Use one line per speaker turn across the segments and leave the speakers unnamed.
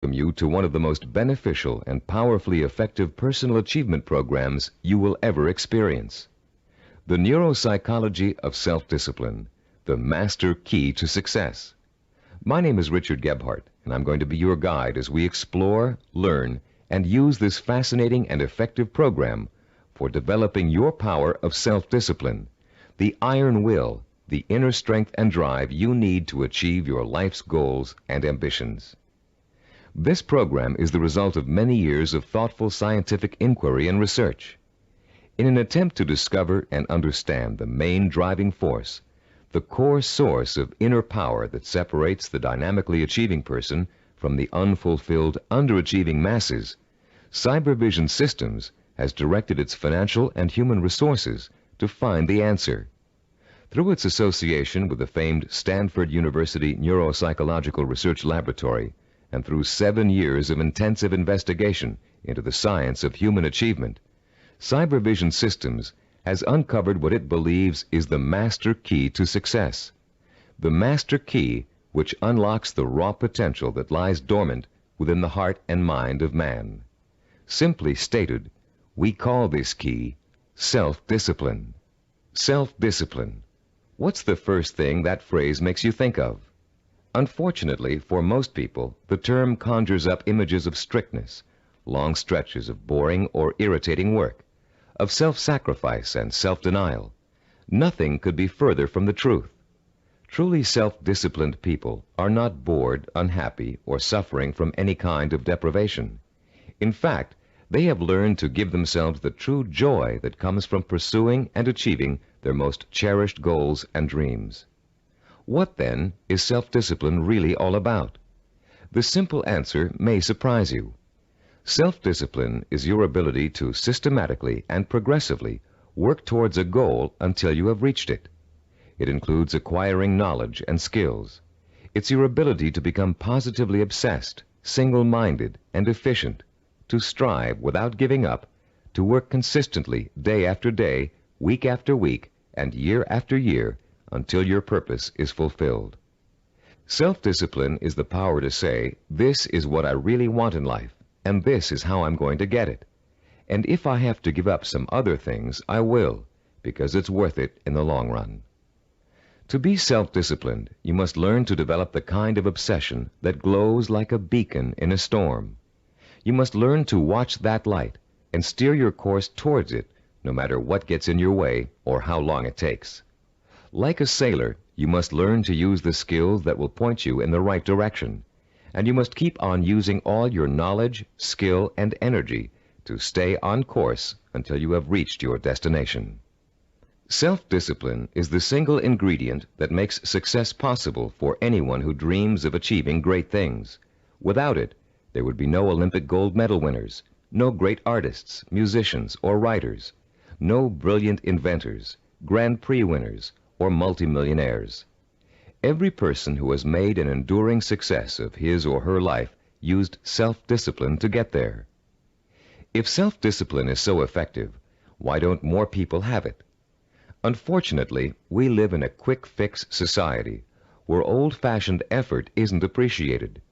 welcome you to one of the most beneficial and powerfully effective personal achievement programs you will ever experience. The Neuropsychology of Self-Discipline, the master key to success. My name is Richard Gebhardt, and I'm going to be your guide as we explore, learn, and use this fascinating and effective program for developing your power of self-discipline, the iron will, the inner strength and drive you need to achieve your life's goals and ambitions. This program is the result of many years of thoughtful scientific inquiry and research. In an attempt to discover and understand the main driving force, the core source of inner power that separates the dynamically achieving person from the unfulfilled, underachieving masses, Cybervision Systems has directed its financial and human resources to find the answer. Through its association with the famed Stanford University Neuropsychological Research Laboratory, and through 7 years of intensive investigation into the science of human achievement, Cybervision Systems has uncovered what it believes is the master key to success. The master key which unlocks the raw potential that lies dormant within the heart and mind of man. Simply stated, we call this key self-discipline. Self-discipline. What's the first thing that phrase makes you think of? Unfortunately, for most people, the term conjures up images of strictness, long stretches of boring or irritating work, of self-sacrifice and self-denial. Nothing could be further from the truth. Truly self-disciplined people are not bored, unhappy, or suffering from any kind of deprivation. In fact, they have learned to give themselves the true joy that comes from pursuing and achieving their most cherished goals and dreams. What, then, is self-discipline really all about? The simple answer may surprise you. Self-discipline is your ability to systematically and progressively work towards a goal until you have reached it. It includes acquiring knowledge and skills. It's your ability to become positively obsessed, single-minded, and efficient, to strive without giving up, to work consistently day after day, week after week, and year after year, until your purpose is fulfilled. Self-discipline is the power to say, this is what I really want in life, and this is how I'm going to get it. And if I have to give up some other things, I will, because it's worth it in the long run. To be self-disciplined, you must learn to develop the kind of obsession that glows like a beacon in a storm. You must learn to watch that light and steer your course towards it, no matter what gets in your way or how long it takes. Like a sailor, you must learn to use the skills that will point you in the right direction, and you must keep on using all your knowledge, skill, and energy to stay on course until you have reached your destination. Self-discipline is the single ingredient that makes success possible for anyone who dreams of achieving great things. Without it, there would be no Olympic gold medal winners, no great artists, musicians, or writers, no brilliant inventors, Grand Prix winners, or multimillionaires. Every person who has made an enduring success of his or her life used self-discipline to get there. If self-discipline is so effective, why don't more people have it? Unfortunately, we live in a quick-fix society where old-fashioned effort isn't appreciated.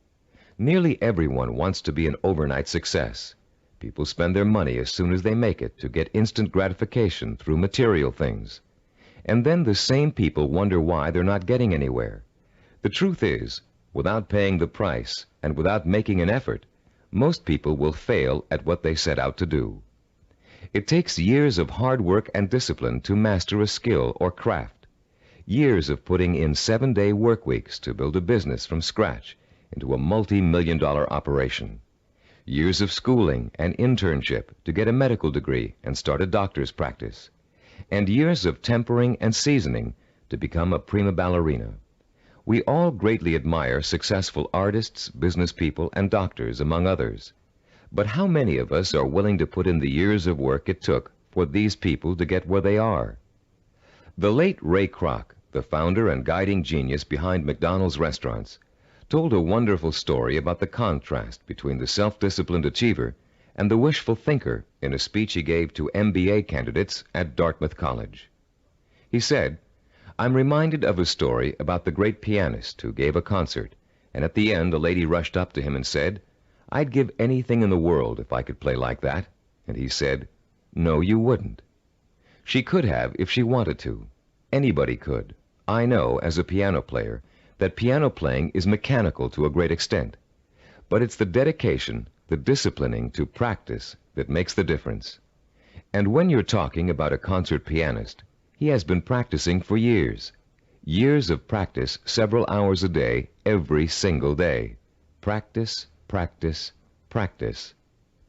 Nearly everyone wants to be an overnight success. People spend their money as soon as they make it to get instant gratification through material things. And then the same people wonder why they're not getting anywhere. The truth is, without paying the price and without making an effort, most people will fail at what they set out to do. It takes years of hard work and discipline to master a skill or craft, years of putting in 7-day work weeks to build a business from scratch into a multi-million-dollar operation, years of schooling and internship to get a medical degree and start a doctor's practice, and years of tempering and seasoning to become a prima ballerina. We all greatly admire successful artists, business people, and doctors, among others. But how many of us are willing to put in the years of work it took for these people to get where they are? The late Ray Kroc, the founder and guiding genius behind McDonald's restaurants, told a wonderful story about the contrast between the self-disciplined achiever and the wishful thinker in a speech he gave to MBA candidates at Dartmouth College. He said, I'm reminded of a story about the great pianist who gave a concert, and at the end a lady rushed up to him and said, "I'd give anything in the world if I could play like that." And he said, "No, you wouldn't." She could have if she wanted to. Anybody could. I know, as a piano player, that piano playing is mechanical to a great extent. But it's the dedication, the disciplining to practice that makes the difference. And when you're talking about a concert pianist, he has been practicing for years. Years of practice, several hours a day, every single day. Practice, practice, practice,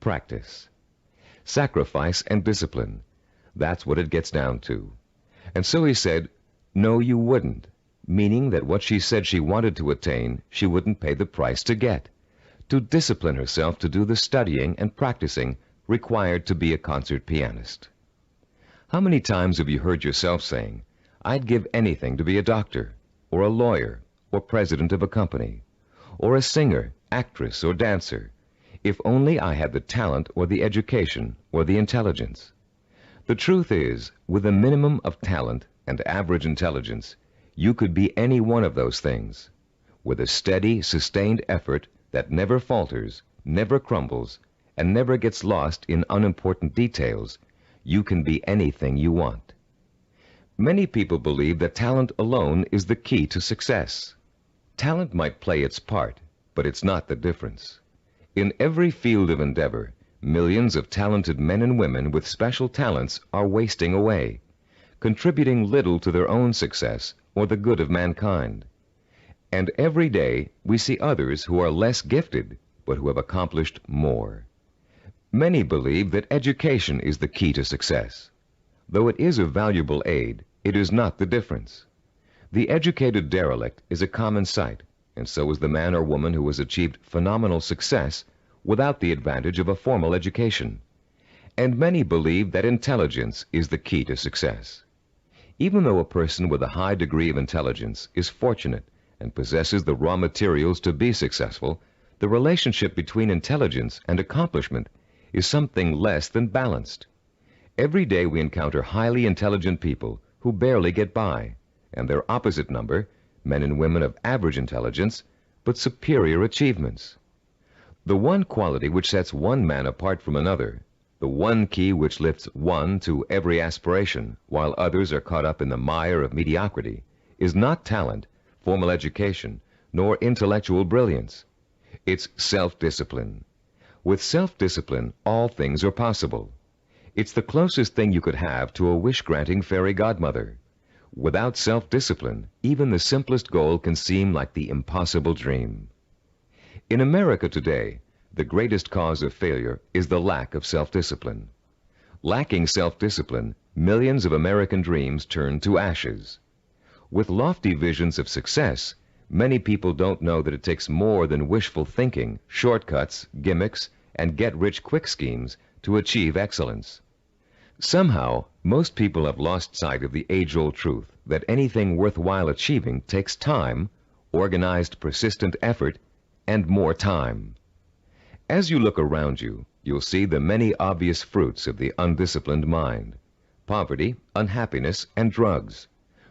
practice. Sacrifice and discipline. That's what it gets down to. And so he said, "No, you wouldn't," meaning that what she said she wanted to attain, she wouldn't pay the price to get. To discipline herself to do the studying and practicing required to be a concert pianist. How many times have you heard yourself saying, "I'd give anything to be a doctor, or a lawyer, or president of a company, or a singer, actress, or dancer, if only I had the talent or the education or the intelligence"? The truth is, with a minimum of talent and average intelligence, you could be any one of those things. With a steady, sustained effort that never falters, never crumbles, and never gets lost in unimportant details, you can be anything you want. Many people believe that talent alone is the key to success. Talent might play its part, but it's not the difference. In every field of endeavor, millions of talented men and women with special talents are wasting away, contributing little to their own success or the good of mankind. And every day we see others who are less gifted, but who have accomplished more. Many believe that education is the key to success. Though it is a valuable aid, it is not the difference. The educated derelict is a common sight, and so is the man or woman who has achieved phenomenal success without the advantage of a formal education. And many believe that intelligence is the key to success. Even though a person with a high degree of intelligence is fortunate and possesses the raw materials to be successful, the relationship between intelligence and accomplishment is something less than balanced. Every day we encounter highly intelligent people who barely get by, and their opposite number, men and women of average intelligence, but superior achievements. The one quality which sets one man apart from another, the one key which lifts one to every aspiration, while others are caught up in the mire of mediocrity, is not talent, formal education, nor intellectual brilliance. It's self-discipline. With self-discipline, all things are possible. It's the closest thing you could have to a wish-granting fairy godmother. Without self-discipline, even the simplest goal can seem like the impossible dream. In America today, the greatest cause of failure is the lack of self-discipline. Lacking self-discipline, millions of American dreams turn to ashes. With lofty visions of success, many people don't know that it takes more than wishful thinking, shortcuts, gimmicks, and get-rich-quick schemes to achieve excellence. Somehow, most people have lost sight of the age-old truth that anything worthwhile achieving takes time, organized, persistent effort, and more time. As you look around you, you'll see the many obvious fruits of the undisciplined mind: poverty, unhappiness, and drugs,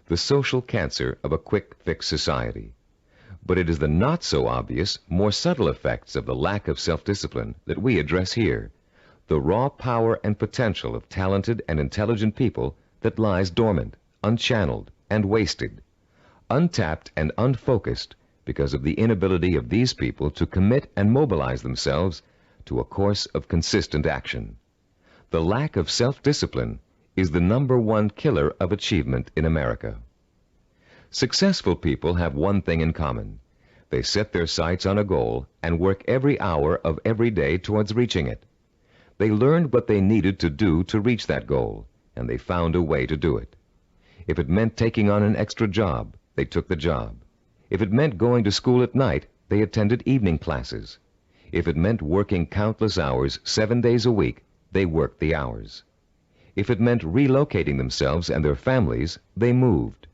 the social cancer of a quick-fix society. But it is the not-so-obvious, more subtle effects of the lack of self-discipline that we address here, the raw power and potential of talented and intelligent people that lies dormant, unchanneled, and wasted, untapped and unfocused because of the inability of these people to commit and mobilize themselves to a course of consistent action. The lack of self-discipline is the #1 killer of achievement in America. Successful people have one thing in common. They set their sights on a goal and work every hour of every day towards reaching it. They learned what they needed to do to reach that goal, and they found a way to do it. If it meant taking on an extra job, they took the job. If it meant going to school at night, they attended evening classes. If it meant working countless hours 7 days a week, they worked the hours. If it meant relocating themselves and their families, they moved.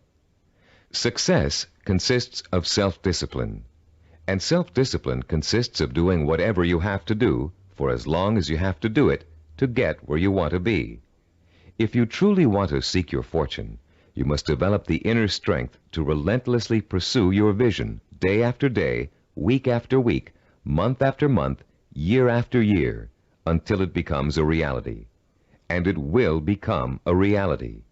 Success consists of self-discipline, and self-discipline consists of doing whatever you have to do for as long as you have to do it to get where you want to be. If you truly want to seek your fortune, you must develop the inner strength to relentlessly pursue your vision day after day, week after week, month after month, year after year, until it becomes a reality. And it will become a reality.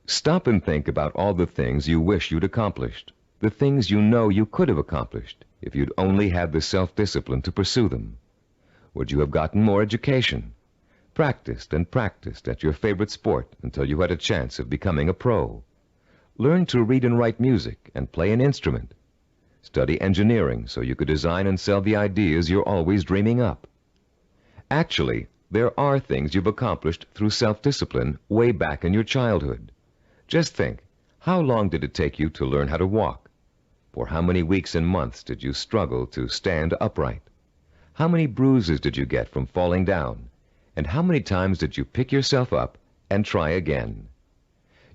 Stop and think about all the things you wish you'd accomplished, the things you know you could have accomplished if you'd only had the self-discipline to pursue them. Would you have gotten more education? Practiced and practiced at your favorite sport until you had a chance of becoming a pro? Learn to read and write music and play an instrument? Study engineering so you could design and sell the ideas you're always dreaming up? Actually, there are things you've accomplished through self-discipline way back in your childhood. Just think, how long did it take you to learn how to walk? For how many weeks and months did you struggle to stand upright? How many bruises did you get from falling down? And how many times did you pick yourself up and try again?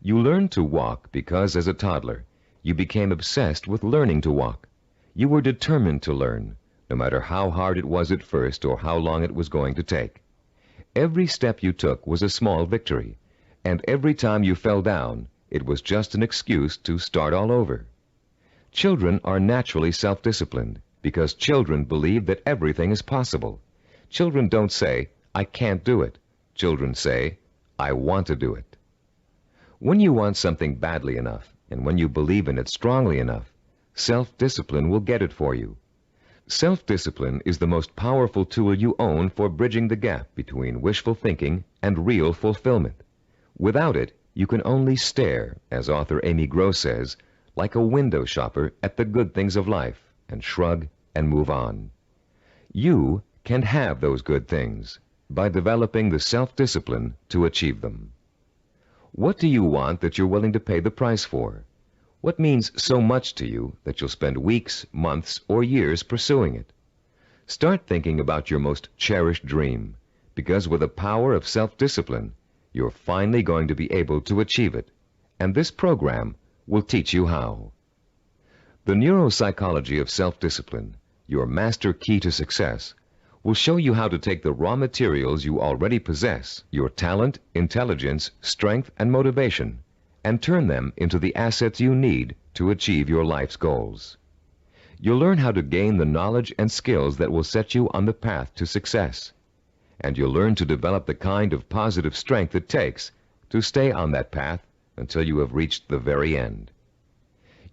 You learned to walk because, as a toddler, you became obsessed with learning to walk. You were determined to learn, no matter how hard it was at first or how long it was going to take. Every step you took was a small victory, and every time you fell down, it was just an excuse to start all over. Children are naturally self-disciplined because children believe that everything is possible. Children don't say, "I can't do it." Children say, "I want to do it." When you want something badly enough, and when you believe in it strongly enough, self-discipline will get it for you. Self-discipline is the most powerful tool you own for bridging the gap between wishful thinking and real fulfillment. Without it, you can only stare, as author Amy Gross says, like a window shopper at the good things of life, and shrug and move on. You can have those good things by developing the self-discipline to achieve them. What do you want that you're willing to pay the price for? What means so much to you that you'll spend weeks, months, or years pursuing it? Start thinking about your most cherished dream, because with the power of self-discipline, you're finally going to be able to achieve it, and this program will teach you how. The Neuropsychology of Self-Discipline, your master key to success, will show you how to take the raw materials you already possess, your talent, intelligence, strength, and motivation, and turn them into the assets you need to achieve your life's goals. You'll learn how to gain the knowledge and skills that will set you on the path to success, and you'll learn to develop the kind of positive strength it takes to stay on that path until you have reached the very end.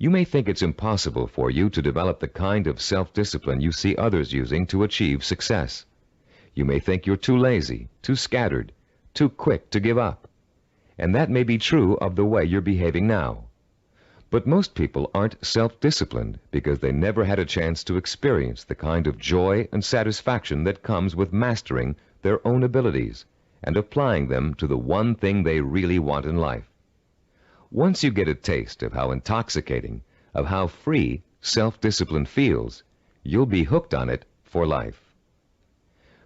You may think it's impossible for you to develop the kind of self-discipline you see others using to achieve success. You may think you're too lazy, too scattered, too quick to give up. And that may be true of the way you're behaving now. But most people aren't self-disciplined because they never had a chance to experience the kind of joy and satisfaction that comes with mastering their own abilities and applying them to the one thing they really want in life. Once you get a taste of how intoxicating, of how free self-discipline feels, you'll be hooked on it for life.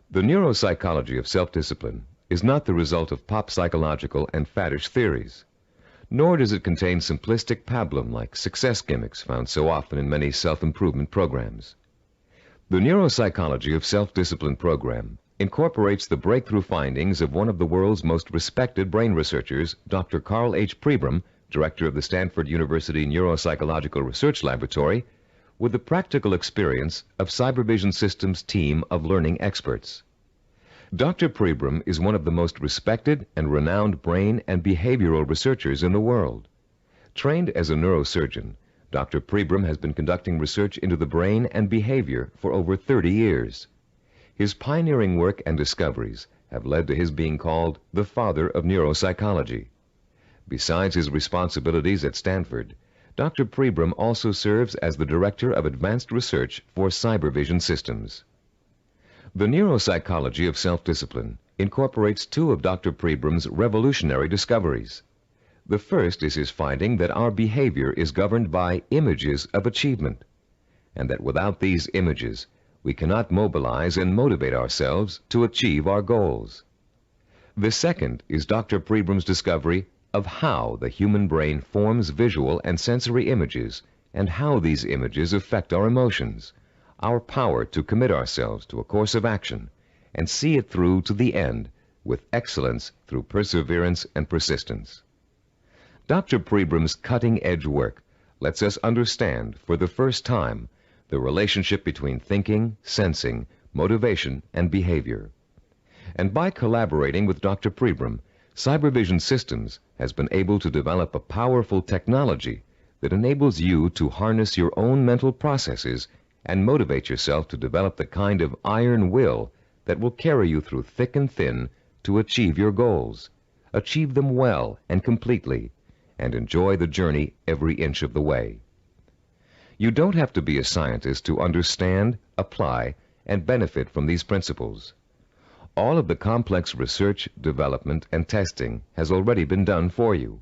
The neuropsychology of self-discipline is not the result of pop psychological and faddish theories, nor does it contain simplistic pablum-like success gimmicks found so often in many self-improvement programs. The Neuropsychology of Self-Discipline program incorporates the breakthrough findings of one of the world's most respected brain researchers, Dr. Karl Pribram, director of the Stanford University Neuropsychological Research Laboratory, with the practical experience of Cybervision Systems' team of learning experts. Dr. Pribram is one of the most respected and renowned brain and behavioral researchers in the world. Trained as a neurosurgeon, Dr. Pribram has been conducting research into the brain and behavior for over 30 years. His pioneering work and discoveries have led to his being called the father of neuropsychology. Besides his responsibilities at Stanford, Dr. Pribram also serves as the Director of Advanced Research for Cybervision Systems. The Neuropsychology of Self-Discipline incorporates two of Dr. Pribram's revolutionary discoveries. The first is his finding that our behavior is governed by images of achievement, and that without these images, we cannot mobilize and motivate ourselves to achieve our goals. The second is Dr. Pribram's discovery of how the human brain forms visual and sensory images and how these images affect our emotions, our power to commit ourselves to a course of action and see it through to the end with excellence through perseverance and persistence. Dr. Pribram's cutting-edge work lets us understand for the first time the relationship between thinking, sensing, motivation, and behavior. And by collaborating with Dr. Pribram, Cybervision Systems has been able to develop a powerful technology that enables you to harness your own mental processes and motivate yourself to develop the kind of iron will that will carry you through thick and thin to achieve your goals, achieve them well and completely, and enjoy the journey every inch of the way. You don't have to be a scientist to understand, apply, and benefit from these principles. All of the complex research, development, and testing has already been done for you.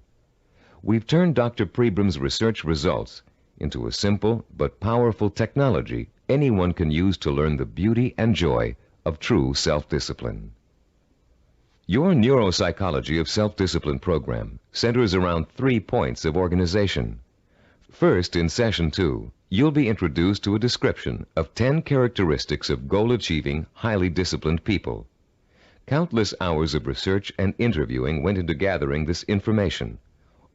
We've turned Dr. Pribram's research results into a simple but powerful technology anyone can use to learn the beauty and joy of true self-discipline. Your Neuropsychology of Self-Discipline program centers around 3 points of organization. First, in Session 2, you'll be introduced to a description of 10 characteristics of goal-achieving, highly disciplined people. Countless hours of research and interviewing went into gathering this information,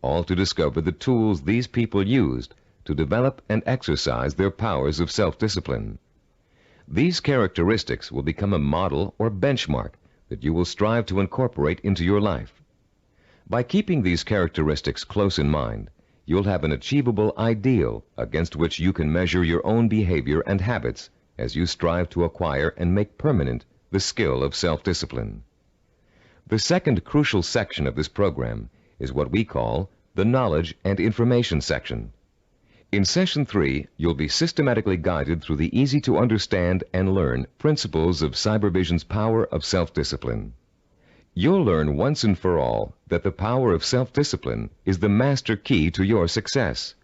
all to discover the tools these people used to develop and exercise their powers of self-discipline. These characteristics will become a model or benchmark that you will strive to incorporate into your life. By keeping these characteristics close in mind, you'll have an achievable ideal against which you can measure your own behavior and habits as you strive to acquire and make permanent the skill of self-discipline. The second crucial section of this program is what we call the Knowledge and Information section. In Session 3, you'll be systematically guided through the easy-to-understand and learn principles of Cybervision's power of self-discipline. You'll learn once and for all that the power of self-discipline is the master key to your success.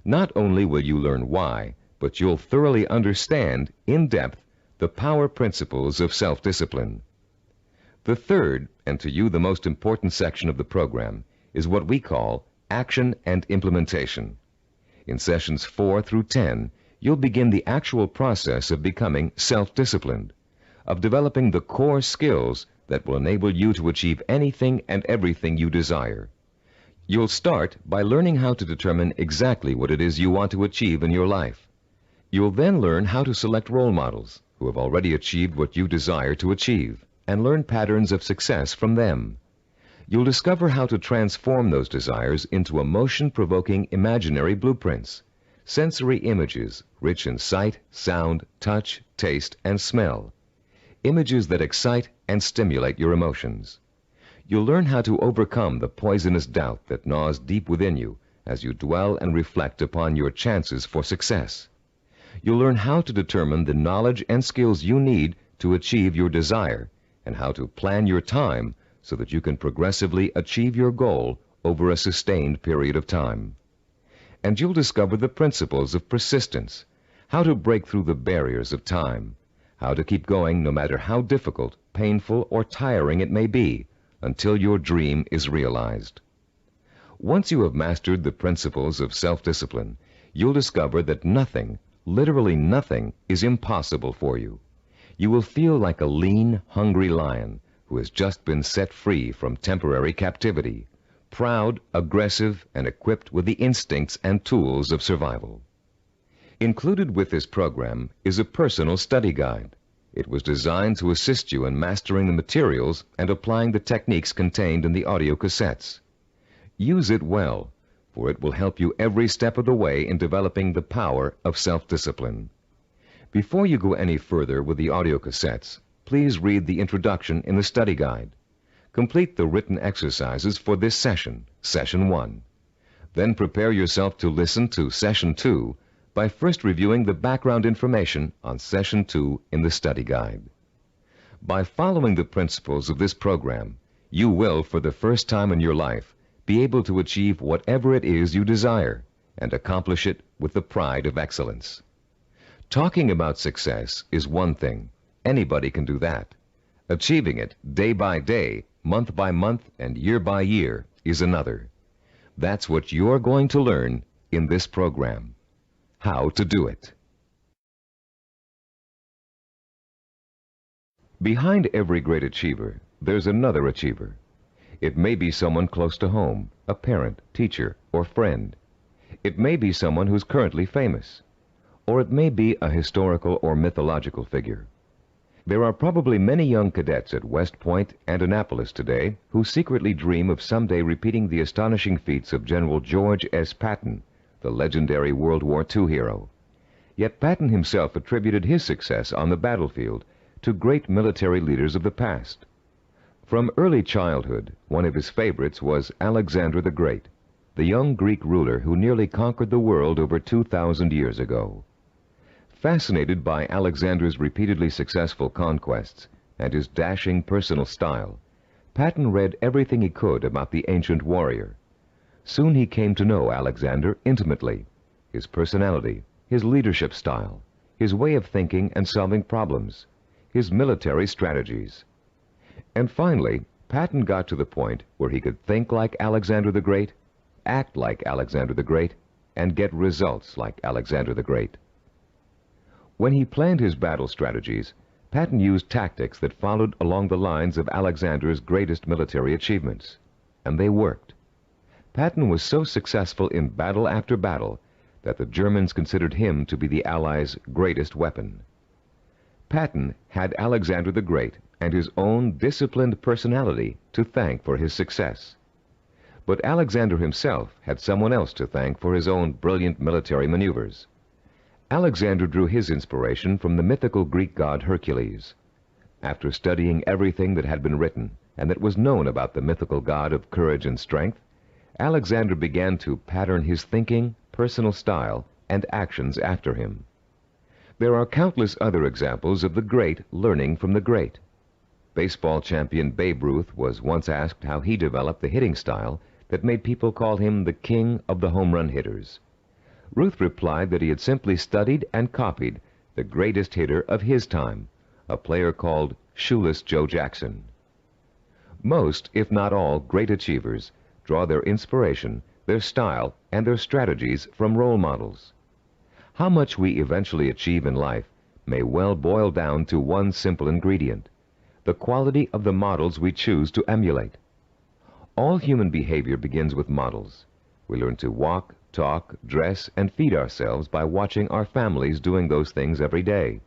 Not only will you learn why, but you'll thoroughly understand, in depth, the power principles of self-discipline. The third, and to you the most important section of the program, is what we call Action and Implementation. In Sessions 4 through 10, you'll begin the actual process of becoming self-disciplined, of developing the core skills that will enable you to achieve anything and everything you desire. You'll start by learning how to determine exactly what it is you want to achieve in your life. You'll then learn how to select role models who have already achieved what you desire to achieve, and learn patterns of success from them. You'll discover how to transform those desires into emotion-provoking imaginary blueprints, sensory images rich in sight, sound, touch, taste, and smell, images that excite and stimulate your emotions. You'll learn how to overcome the poisonous doubt that gnaws deep within you as you dwell and reflect upon your chances for success. You'll learn how to determine the knowledge and skills you need to achieve your desire, and how to plan your time so that you can progressively achieve your goal over a sustained period of time. And you'll discover the principles of persistence, how to break through the barriers of time, how to keep going no matter how difficult, painful, or tiring it may be, until your dream is realized. Once you have mastered the principles of self-discipline, you'll discover that nothing, literally nothing, is impossible for you. You will feel like a lean, hungry lion who has just been set free from temporary captivity, proud, aggressive, and equipped with the instincts and tools of survival. Included with this program is a personal study guide. It was designed to assist you in mastering the materials and applying the techniques contained in the audio cassettes. Use it well, for it will help you every step of the way in developing the power of self-discipline. Before you go any further with the audio cassettes, please read the introduction in the study guide. Complete the written exercises for this session, Session 1. Then prepare yourself to listen to Session 2 by first reviewing the background information on Session 2 in the study guide. By following the principles of this program, you will, for the first time in your life, be able to achieve whatever it is you desire and accomplish it with the pride of excellence. Talking about success is one thing. Anybody can do that. Achieving it day by day, month by month, and year by year is another. That's what you're going to learn in this program. How to do it. Behind every great achiever, there's another achiever. It may be someone close to home, a parent, teacher, or friend. It may be someone who's currently famous. Or it may be a historical or mythological figure. There are probably many young cadets at West Point and Annapolis today who secretly dream of someday repeating the astonishing feats of General George S. Patton, the legendary World War II hero. Yet Patton himself attributed his success on the battlefield to great military leaders of the past. From early childhood, one of his favorites was Alexander the Great, the young Greek ruler who nearly conquered the world over 2,000 years ago. Fascinated by Alexander's repeatedly successful conquests and his dashing personal style, Patton read everything he could about the ancient warrior. Soon he came to know Alexander intimately, his personality, his leadership style, his way of thinking and solving problems, his military strategies. And finally, Patton got to the point where he could think like Alexander the Great, act like Alexander the Great, and get results like Alexander the Great. When he planned his battle strategies, Patton used tactics that followed along the lines of Alexander's greatest military achievements, and they worked. Patton was so successful in battle after battle that the Germans considered him to be the Allies' greatest weapon. Patton had Alexander the Great and his own disciplined personality to thank for his success. But Alexander himself had someone else to thank for his own brilliant military maneuvers. Alexander drew his inspiration from the mythical Greek god Hercules. After studying everything that had been written and that was known about the mythical god of courage and strength, Alexander began to pattern his thinking, personal style, and actions after him. There are countless other examples of the great learning from the great. Baseball champion Babe Ruth was once asked how he developed the hitting style that made people call him the king of the home run hitters. Ruth replied that he had simply studied and copied the greatest hitter of his time, a player called Shoeless Joe Jackson. Most, if not all, great achievers draw their inspiration, their style, and their strategies from role models. How much we eventually achieve in life may well boil down to one simple ingredient: the quality of the models we choose to emulate. All human behavior begins with models. We learn to walk, talk, dress, and feed ourselves by watching our families doing those things every day.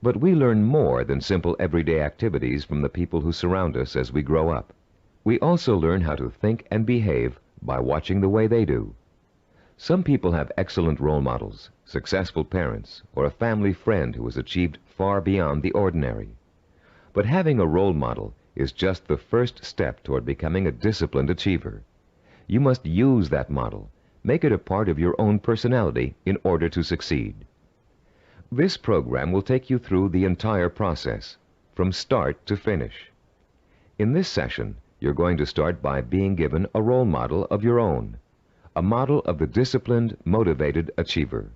But we learn more than simple everyday activities from the people who surround us as we grow up. We also learn how to think and behave by watching the way they do. Some people have excellent role models, successful parents, or a family friend who has achieved far beyond the ordinary. But having a role model is just the first step toward becoming a disciplined achiever. You must use that model, make it a part of your own personality in order to succeed. This program will take you through the entire process, from start to finish. In this session, you're going to start by being given a role model of your own, a model of the disciplined, motivated achiever.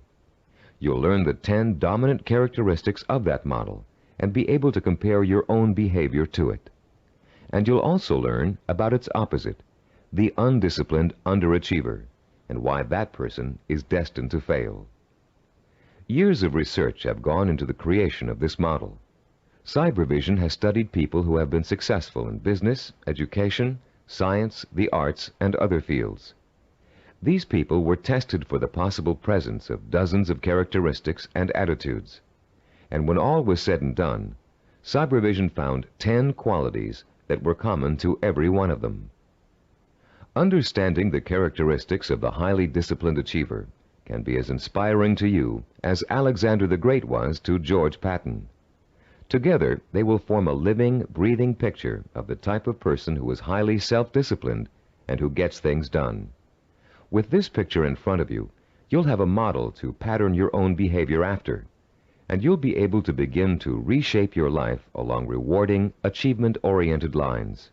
You'll learn the 10 dominant characteristics of that model and be able to compare your own behavior to it. And you'll also learn about its opposite, the undisciplined underachiever, and why that person is destined to fail. Years of research have gone into the creation of this model. Cybervision has studied people who have been successful in business, education, science, the arts, and other fields. These people were tested for the possible presence of dozens of characteristics and attitudes. And when all was said and done, Cybervision found 10 qualities that were common to every one of them. Understanding the characteristics of the highly disciplined achiever can be as inspiring to you as Alexander the Great was to George Patton. Together, they will form a living, breathing picture of the type of person who is highly self-disciplined and who gets things done. With this picture in front of you, you'll have a model to pattern your own behavior after, and you'll be able to begin to reshape your life along rewarding, achievement-oriented lines.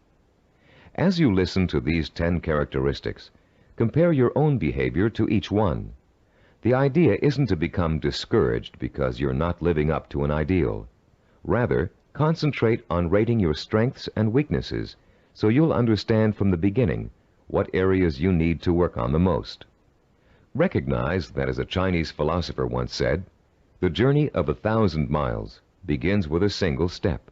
As you listen to these 10 characteristics, compare your own behavior to each one. The idea isn't to become discouraged because you're not living up to an ideal. Rather, concentrate on rating your strengths and weaknesses so you'll understand from the beginning what areas you need to work on the most. Recognize that, as a Chinese philosopher once said, the journey of 1,000 miles begins with a single step.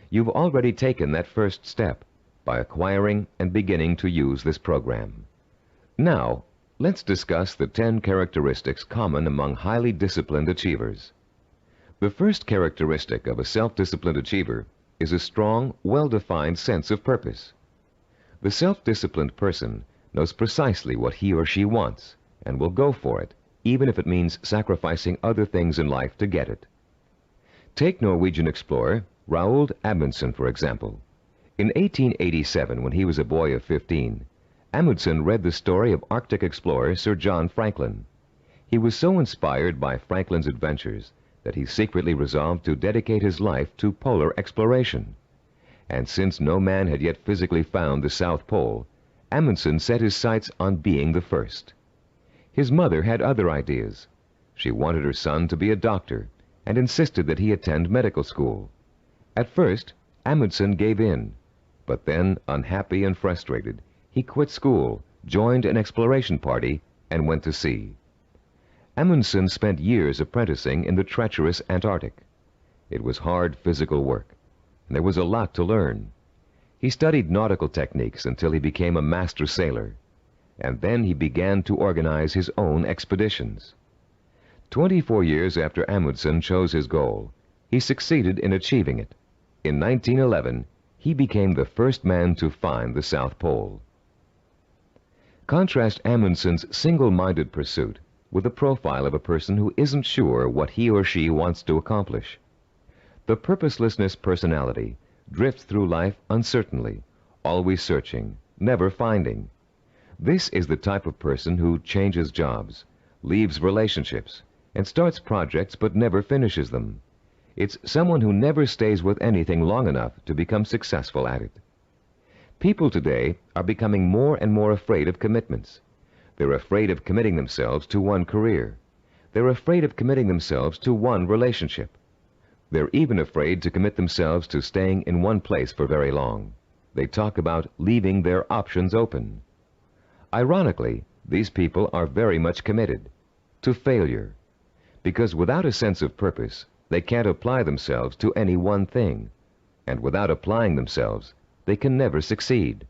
You've already taken that first step by acquiring and beginning to use this program. Now, let's discuss the 10 characteristics common among highly disciplined achievers. The first characteristic of a self-disciplined achiever is a strong, well-defined sense of purpose. The self-disciplined person knows precisely what he or she wants and will go for it, even if it means sacrificing other things in life to get it. Take Norwegian explorer Roald Amundsen, for example. In 1887, when he was a boy of 15, Amundsen read the story of Arctic explorer Sir John Franklin. He was so inspired by Franklin's adventures that he secretly resolved to dedicate his life to polar exploration. And since no man had yet physically found the South Pole, Amundsen set his sights on being the first. His mother had other ideas. She wanted her son to be a doctor and insisted that he attend medical school. At first, Amundsen gave in, but then, unhappy and frustrated, he quit school, joined an exploration party, and went to sea. Amundsen spent years apprenticing in the treacherous Antarctic. It was hard physical work, and there was a lot to learn. He studied nautical techniques until he became a master sailor, and then he began to organize his own expeditions. 24 years after Amundsen chose his goal, he succeeded in achieving it. In 1911, he became the first man to find the South Pole. Contrast Amundsen's single-minded pursuit with the profile of a person who isn't sure what he or she wants to accomplish. The purposelessness personality drifts through life uncertainly, always searching, never finding. This is the type of person who changes jobs, leaves relationships, and starts projects but never finishes them. It's someone who never stays with anything long enough to become successful at it. People today are becoming more and more afraid of commitments. They're afraid of committing themselves to one career. They're afraid of committing themselves to one relationship. They're even afraid to commit themselves to staying in one place for very long. They talk about leaving their options open. Ironically, these people are very much committed to failure, because without a sense of purpose, they can't apply themselves to any one thing, and without applying themselves, they can never succeed.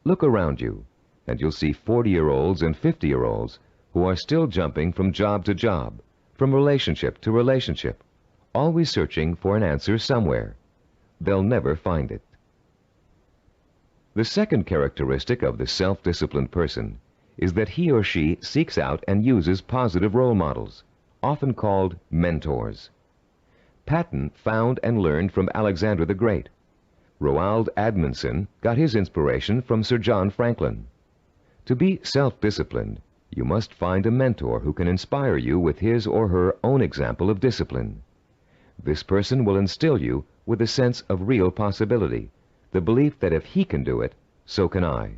Look around you, and you'll see 40-year-olds and 50-year-olds who are still jumping from job to job, from relationship to relationship, always searching for an answer somewhere. They'll never find it. The second characteristic of the self-disciplined person is that he or she seeks out and uses positive role models, often called mentors. Patton found and learned from Alexander the Great. Roald Amundsen got his inspiration from Sir John Franklin. To be self-disciplined, you must find a mentor who can inspire you with his or her own example of discipline. This person will instill you with a sense of real possibility, the belief that if he can do it, so can I.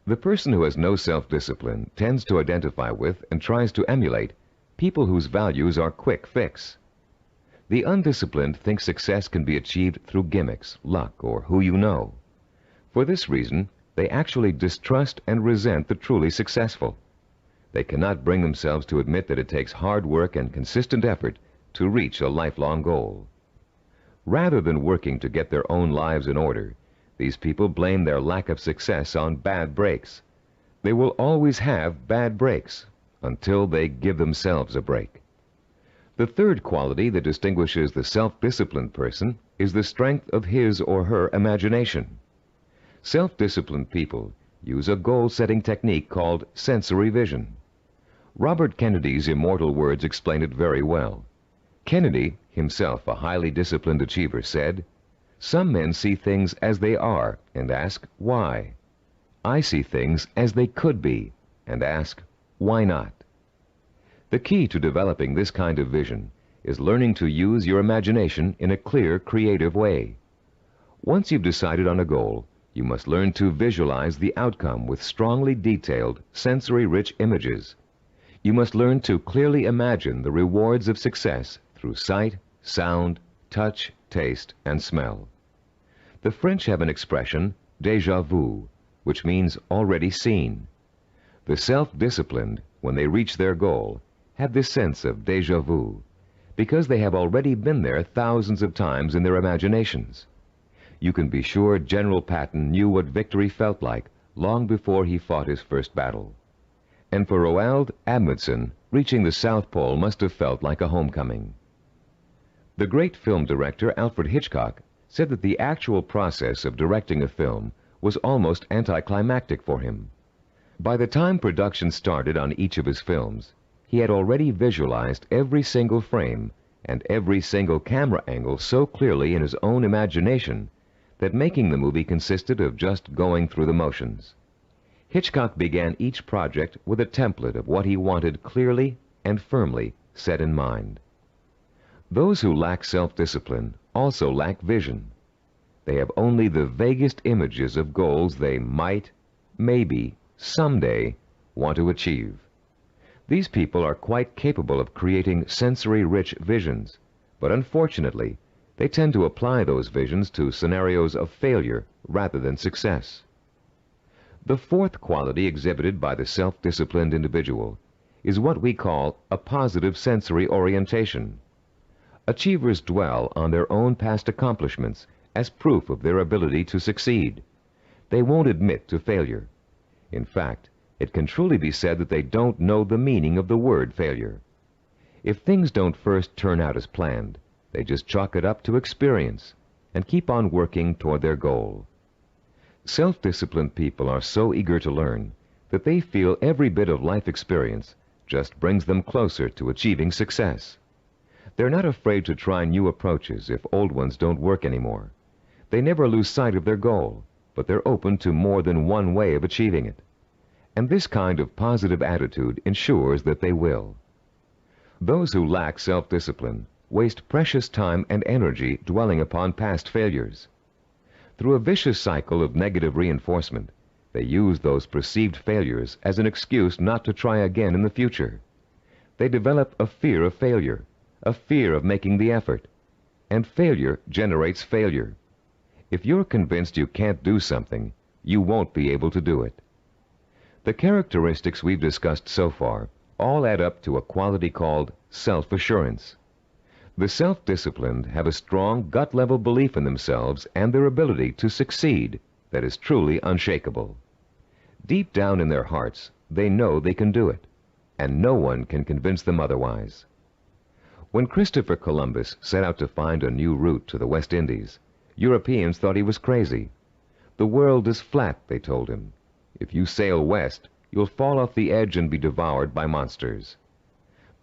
The person who has no self-discipline tends to identify with and tries to emulate people whose values are quick fix. The undisciplined think success can be achieved through gimmicks, luck, or who you know. For this reason, they actually distrust and resent the truly successful. They cannot bring themselves to admit that it takes hard work and consistent effort to reach a lifelong goal. Rather than working to get their own lives in order, these people blame their lack of success on bad breaks. They will always have bad breaks until they give themselves a break. The third quality that distinguishes the self-disciplined person is the strength of his or her imagination. Self-disciplined people use a goal-setting technique called sensory vision. Robert Kennedy's immortal words explain it very well. Kennedy, himself a highly disciplined achiever, said, "Some men see things as they are and ask, why? I see things as they could be and ask, why not?" The key to developing this kind of vision is learning to use your imagination in a clear, creative way. Once you've decided on a goal, you must learn to visualize the outcome with strongly detailed, sensory-rich images. You must learn to clearly imagine the rewards of success through sight, sound, touch, taste, and smell. The French have an expression, déjà vu, which means already seen. The self-disciplined, when they reach their goal, have this sense of déjà vu, because they have already been there thousands of times in their imaginations. You can be sure General Patton knew what victory felt like long before he fought his first battle. And for Roald Amundsen, reaching the South Pole must have felt like a homecoming. The great film director Alfred Hitchcock said that the actual process of directing a film was almost anticlimactic for him. By the time production started on each of his films, he had already visualized every single frame and every single camera angle so clearly in his own imagination that making the movie consisted of just going through the motions. Hitchcock began each project with a template of what he wanted clearly and firmly set in mind. Those who lack self-discipline also lack vision. They have only the vaguest images of goals they might, maybe, someday want to achieve. These people are quite capable of creating sensory-rich visions, but unfortunately, they tend to apply those visions to scenarios of failure rather than success. The fourth quality exhibited by the self-disciplined individual is what we call a positive sensory orientation. Achievers dwell on their own past accomplishments as proof of their ability to succeed. They won't admit to failure. In fact, it can truly be said that they don't know the meaning of the word failure. If things don't first turn out as planned, they just chalk it up to experience and keep on working toward their goal. Self-disciplined people are so eager to learn that they feel every bit of life experience just brings them closer to achieving success. They're not afraid to try new approaches if old ones don't work anymore. They never lose sight of their goal, but they're open to more than one way of achieving it. And this kind of positive attitude ensures that they will. Those who lack self-discipline waste precious time and energy dwelling upon past failures. Through a vicious cycle of negative reinforcement, they use those perceived failures as an excuse not to try again in the future. They develop a fear of failure, a fear of making the effort, and failure generates failure. If you're convinced you can't do something, you won't be able to do it. The characteristics we've discussed so far all add up to a quality called self-assurance. The self-disciplined have a strong gut-level belief in themselves and their ability to succeed that is truly unshakable. Deep down in their hearts, they know they can do it, and no one can convince them otherwise. When Christopher Columbus set out to find a new route to the West Indies, Europeans thought he was crazy. The world is flat, they told him. If you sail west, you'll fall off the edge and be devoured by monsters.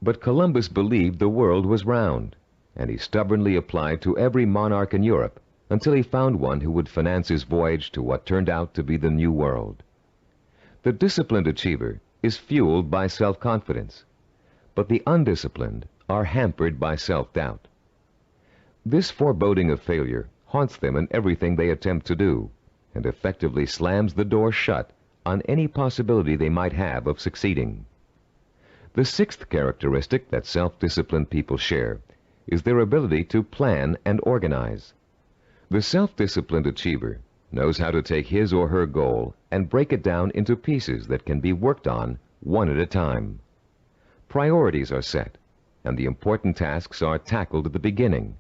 But Columbus believed the world was round, and he stubbornly applied to every monarch in Europe until he found one who would finance his voyage to what turned out to be the New World. The disciplined achiever is fueled by self-confidence, but the undisciplined are hampered by self-doubt. This foreboding of failure haunts them in everything they attempt to do, and effectively slams the door shut on any possibility they might have of succeeding. The sixth characteristic that self-disciplined people share is their ability to plan and organize. The self-disciplined achiever knows how to take his or her goal and break it down into pieces that can be worked on one at a time. Priorities are set, and the important tasks are tackled at the beginning.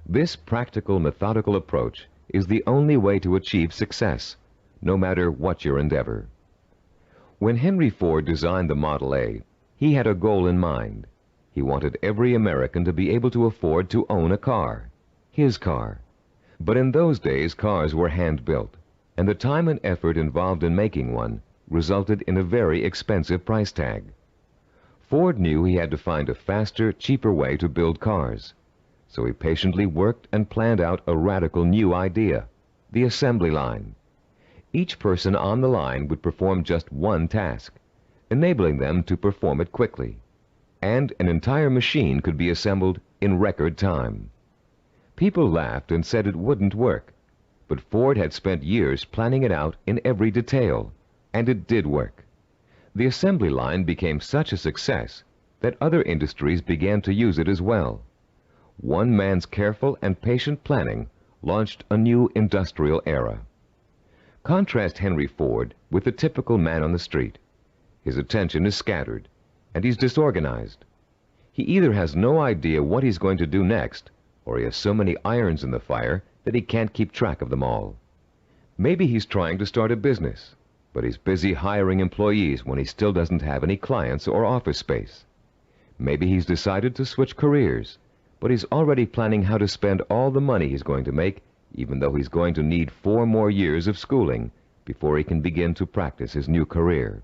This practical, methodical approach is the only way to achieve success, no matter what your endeavor. When Henry Ford designed the Model A, he had a goal in mind. He wanted every American to be able to afford to own a car, his car. But in those days, cars were hand-built, and the time and effort involved in making one resulted in a very expensive price tag. Ford knew he had to find a faster, cheaper way to build cars. So he patiently worked and planned out a radical new idea, the assembly line. Each person on the line would perform just one task, enabling them to perform it quickly, and an entire machine could be assembled in record time. People laughed and said it wouldn't work, but Ford had spent years planning it out in every detail, and it did work. The assembly line became such a success that other industries began to use it as well. One man's careful and patient planning launched a new industrial era. Contrast Henry Ford with the typical man on the street. His attention is scattered, and he's disorganized. He either has no idea what he's going to do next, or he has so many irons in the fire that he can't keep track of them all. Maybe he's trying to start a business, but he's busy hiring employees when he still doesn't have any clients or office space. Maybe he's decided to switch careers, but he's already planning how to spend all the money he's going to make, even though he's going to need 4 more years of schooling before he can begin to practice his new career.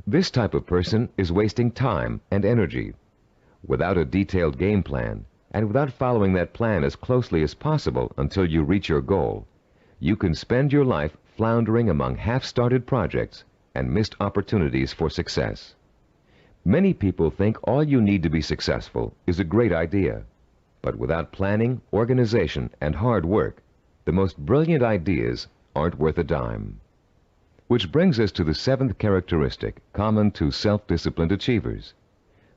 This type of person is wasting time and energy. Without a detailed game plan, and without following that plan as closely as possible until you reach your goal, you can spend your life floundering among half-started projects and missed opportunities for success. Many people think all you need to be successful is a great idea, but without planning, organization, and hard work, the most brilliant ideas aren't worth a dime. Which brings us to the 7th characteristic common to self-disciplined achievers: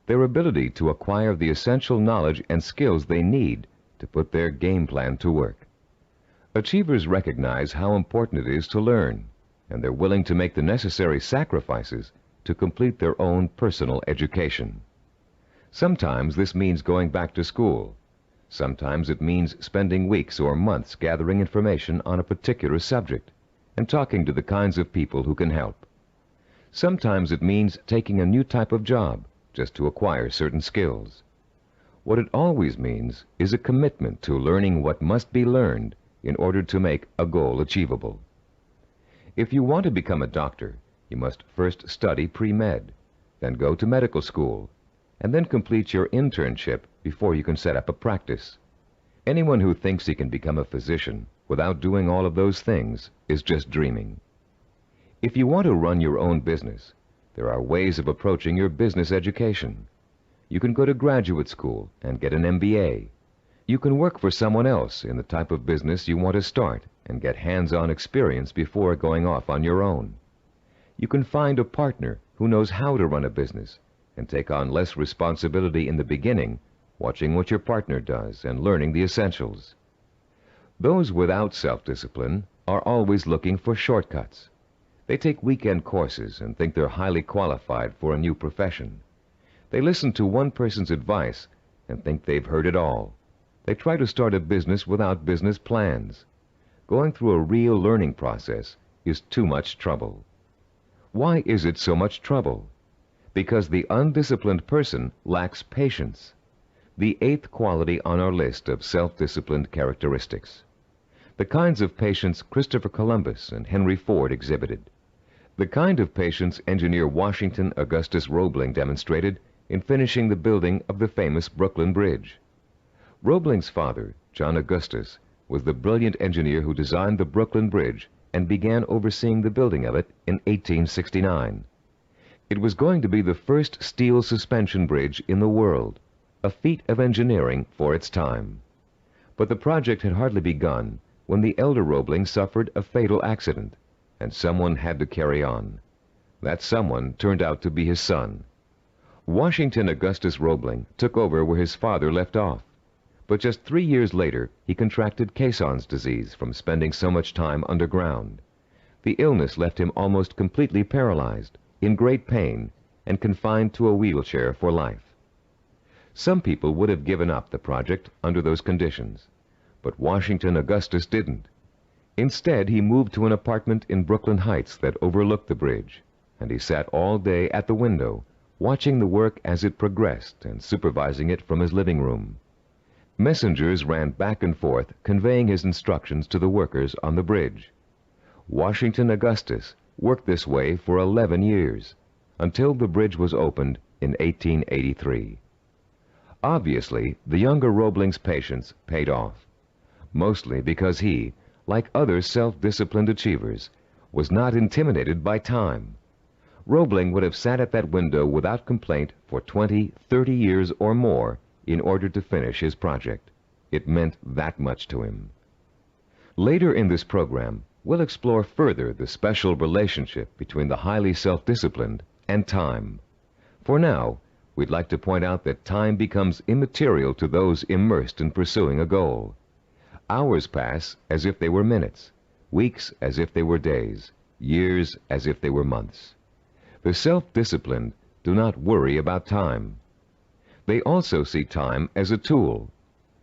their ability to acquire the essential knowledge and skills they need to put their game plan to work. Achievers recognize how important it is to learn, and they're willing to make the necessary sacrifices to complete their own personal education. Sometimes this means going back to school. Sometimes it means spending weeks or months gathering information on a particular subject and talking to the kinds of people who can help. Sometimes it means taking a new type of job just to acquire certain skills. What it always means is a commitment to learning what must be learned in order to make a goal achievable. If you want to become a doctor, you must first study pre-med, then go to medical school, and then complete your internship before you can set up a practice. Anyone who thinks he can become a physician without doing all of those things is just dreaming. If you want to run your own business, there are ways of approaching your business education. You can go to graduate school and get an MBA. You can work for someone else in the type of business you want to start and get hands-on experience before going off on your own. You can find a partner who knows how to run a business and take on less responsibility in the beginning, watching what your partner does and learning the essentials. Those without self-discipline are always looking for shortcuts. They take weekend courses and think they're highly qualified for a new profession. They listen to one person's advice and think they've heard it all. They try to start a business without business plans. Going through a real learning process is too much trouble. Why is it so much trouble? Because the undisciplined person lacks patience, the 8th quality on our list of self-disciplined characteristics. The kinds of patience Christopher Columbus and Henry Ford exhibited. The kind of patience engineer Washington Augustus Roebling demonstrated in finishing the building of the famous Brooklyn Bridge. Roebling's father, John Augustus, was the brilliant engineer who designed the Brooklyn Bridge and began overseeing the building of it in 1869. It was going to be the first steel suspension bridge in the world, a feat of engineering for its time. But the project had hardly begun when the elder Roebling suffered a fatal accident, and someone had to carry on. That someone turned out to be his son. Washington Augustus Roebling took over where his father left off. But just 3 years later, he contracted Caisson's disease from spending so much time underground. The illness left him almost completely paralyzed, in great pain, and confined to a wheelchair for life. Some people would have given up the project under those conditions, but Washington Augustus didn't. Instead, he moved to an apartment in Brooklyn Heights that overlooked the bridge, and he sat all day at the window, watching the work as it progressed and supervising it from his living room. Messengers ran back and forth, conveying his instructions to the workers on the bridge. Washington Augustus worked this way for 11 years, until the bridge was opened in 1883. Obviously, the younger Roebling's patience paid off, mostly because he, like other self-disciplined achievers, was not intimidated by time. Roebling would have sat at that window without complaint for 20, 30 years or more in order to finish his project. It meant that much to him. Later in this program, we'll explore further the special relationship between the highly self-disciplined and time. For now, we'd like to point out that time becomes immaterial to those immersed in pursuing a goal. Hours pass as if they were minutes, weeks as if they were days, years as if they were months. The self-disciplined do not worry about time. They also see time as a tool.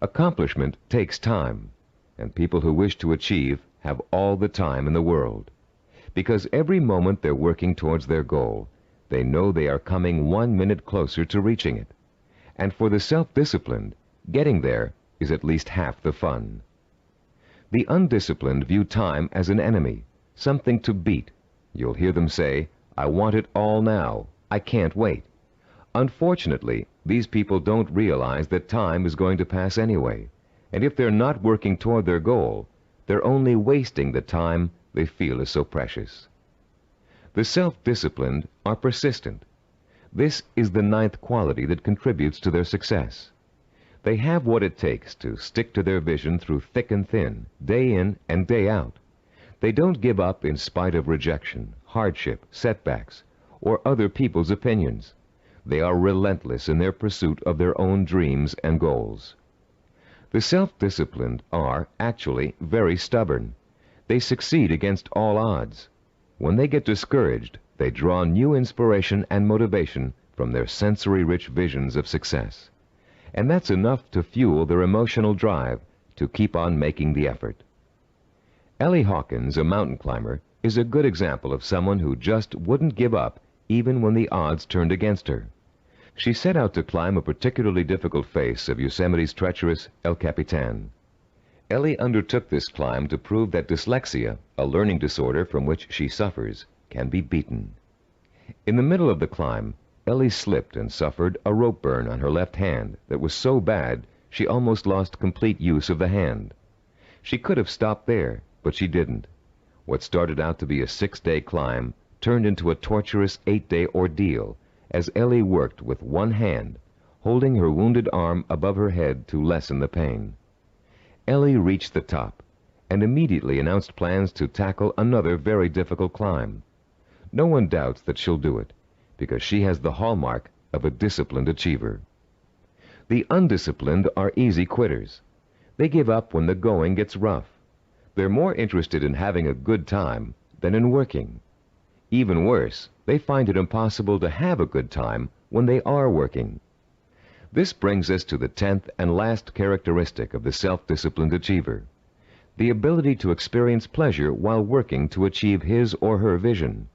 Accomplishment takes time, and people who wish to achieve have all the time in the world. Because every moment they're working towards their goal, they know they are coming 1 minute closer to reaching it. And for the self-disciplined, Getting there is at least half the fun. The undisciplined view time as an enemy, something to beat. You'll hear them say, "I want it all now. I can't wait." Unfortunately, these people don't realize that time is going to pass anyway, and if they're not working toward their goal, they're only wasting the time they feel is so precious. The self-disciplined are persistent. This is the ninth quality that contributes to their success. They have what it takes to stick to their vision through thick and thin, day in and day out. They don't give up in spite of rejection, hardship, setbacks, or other people's opinions. They are relentless in their pursuit of their own dreams and goals. The self-disciplined are, actually, very stubborn. They succeed against all odds. When they get discouraged, they draw new inspiration and motivation from their sensory-rich visions of success. And that's enough to fuel their emotional drive to keep on making the effort. Ellie Hawkins, a mountain climber, is a good example of someone who just wouldn't give up even when the odds turned against her. She set out to climb a particularly difficult face of Yosemite's treacherous El Capitan. Ellie undertook this climb to prove that dyslexia, a learning disorder from which she suffers, can be beaten. In the middle of the climb, Ellie slipped and suffered a rope burn on her left hand that was so bad she almost lost complete use of the hand. She could have stopped there, but she didn't. What started out to be a 6-day climb turned into a torturous 8-day ordeal as Ellie worked with one hand, holding her wounded arm above her head to lessen the pain. Ellie reached the top and immediately announced plans to tackle another very difficult climb. No one doubts that she'll do it, because she has the hallmark of a disciplined achiever. The undisciplined are easy quitters. They give up when the going gets rough. They're more interested in having a good time than in working. Even worse, they find it impossible to have a good time when they are working. This brings us to the 10th and last characteristic of the self-disciplined achiever: the ability to experience pleasure while working to achieve his or her vision.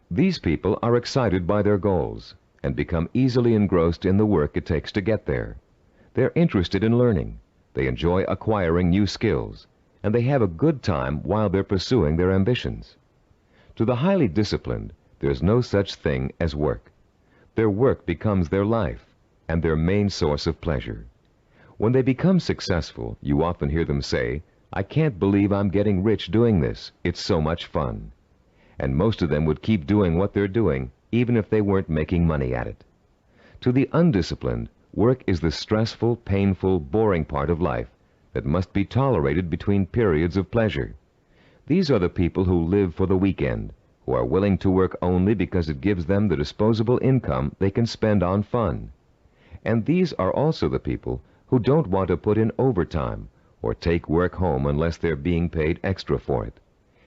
These people are excited by their goals and become easily engrossed in the work it takes to get there. They're interested in learning, they enjoy acquiring new skills, and they have a good time while they're pursuing their ambitions. To the highly disciplined, there's no such thing as work. Their work becomes their life and their main source of pleasure. When they become successful, you often hear them say, "I can't believe I'm getting rich doing this. It's so much fun." And most of them would keep doing what they're doing, even if they weren't making money at it. To the undisciplined, work is the stressful, painful, boring part of life that must be tolerated between periods of pleasure. These are the people who live for the weekend, who are willing to work only because it gives them the disposable income they can spend on fun. And these are also the people who don't want to put in overtime or take work home unless they're being paid extra for it.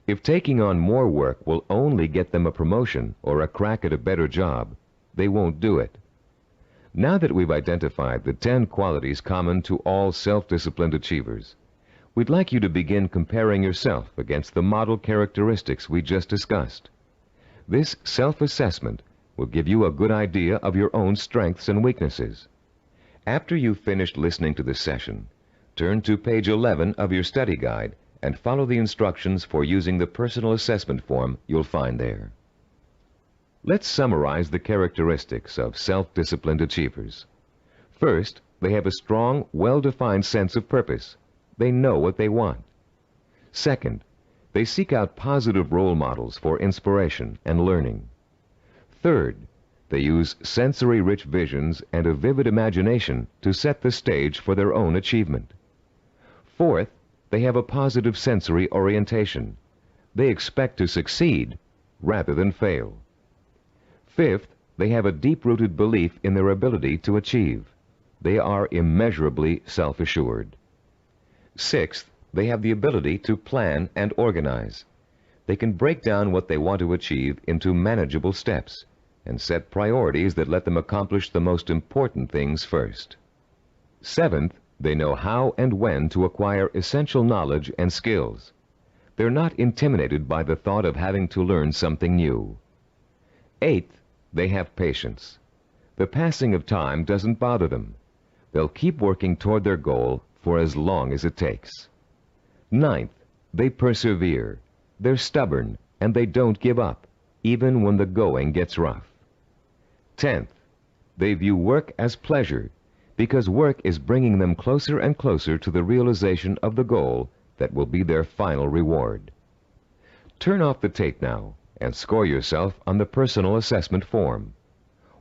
If taking on more work will only get them a promotion or a crack at a better job, they won't do it. Now that we've identified the 10 qualities common to all self-disciplined achievers, we'd like you to begin comparing yourself against the model characteristics we just discussed. This self-assessment will give you a good idea of your own strengths and weaknesses. After you've finished listening to this session, turn to page 11 of your study guide and follow the instructions for using the personal assessment form you'll find there. Let's summarize the characteristics of self-disciplined achievers. First, they have a strong, well-defined sense of purpose. They know what they want. Second, they seek out positive role models for inspiration and learning. Third, they use sensory-rich visions and a vivid imagination to set the stage for their own achievement. Fourth, they have a positive sensory orientation. They expect to succeed rather than fail. Fifth, they have a deep-rooted belief in their ability to achieve. They are immeasurably self-assured. Sixth, they have the ability to plan and organize. They can break down what they want to achieve into manageable steps and set priorities that let them accomplish the most important things first. Seventh, they know how and when to acquire essential knowledge and skills. They're not intimidated by the thought of having to learn something new. Eighth, they have patience. The passing of time doesn't bother them. They'll keep working toward their goal for as long as it takes. Ninth, they persevere. They're stubborn, and they don't give up, even when the going gets rough. 10th, they view work as pleasure, because work is bringing them closer and closer to the realization of the goal that will be their final reward. Turn off the tape now and score yourself on the personal assessment form.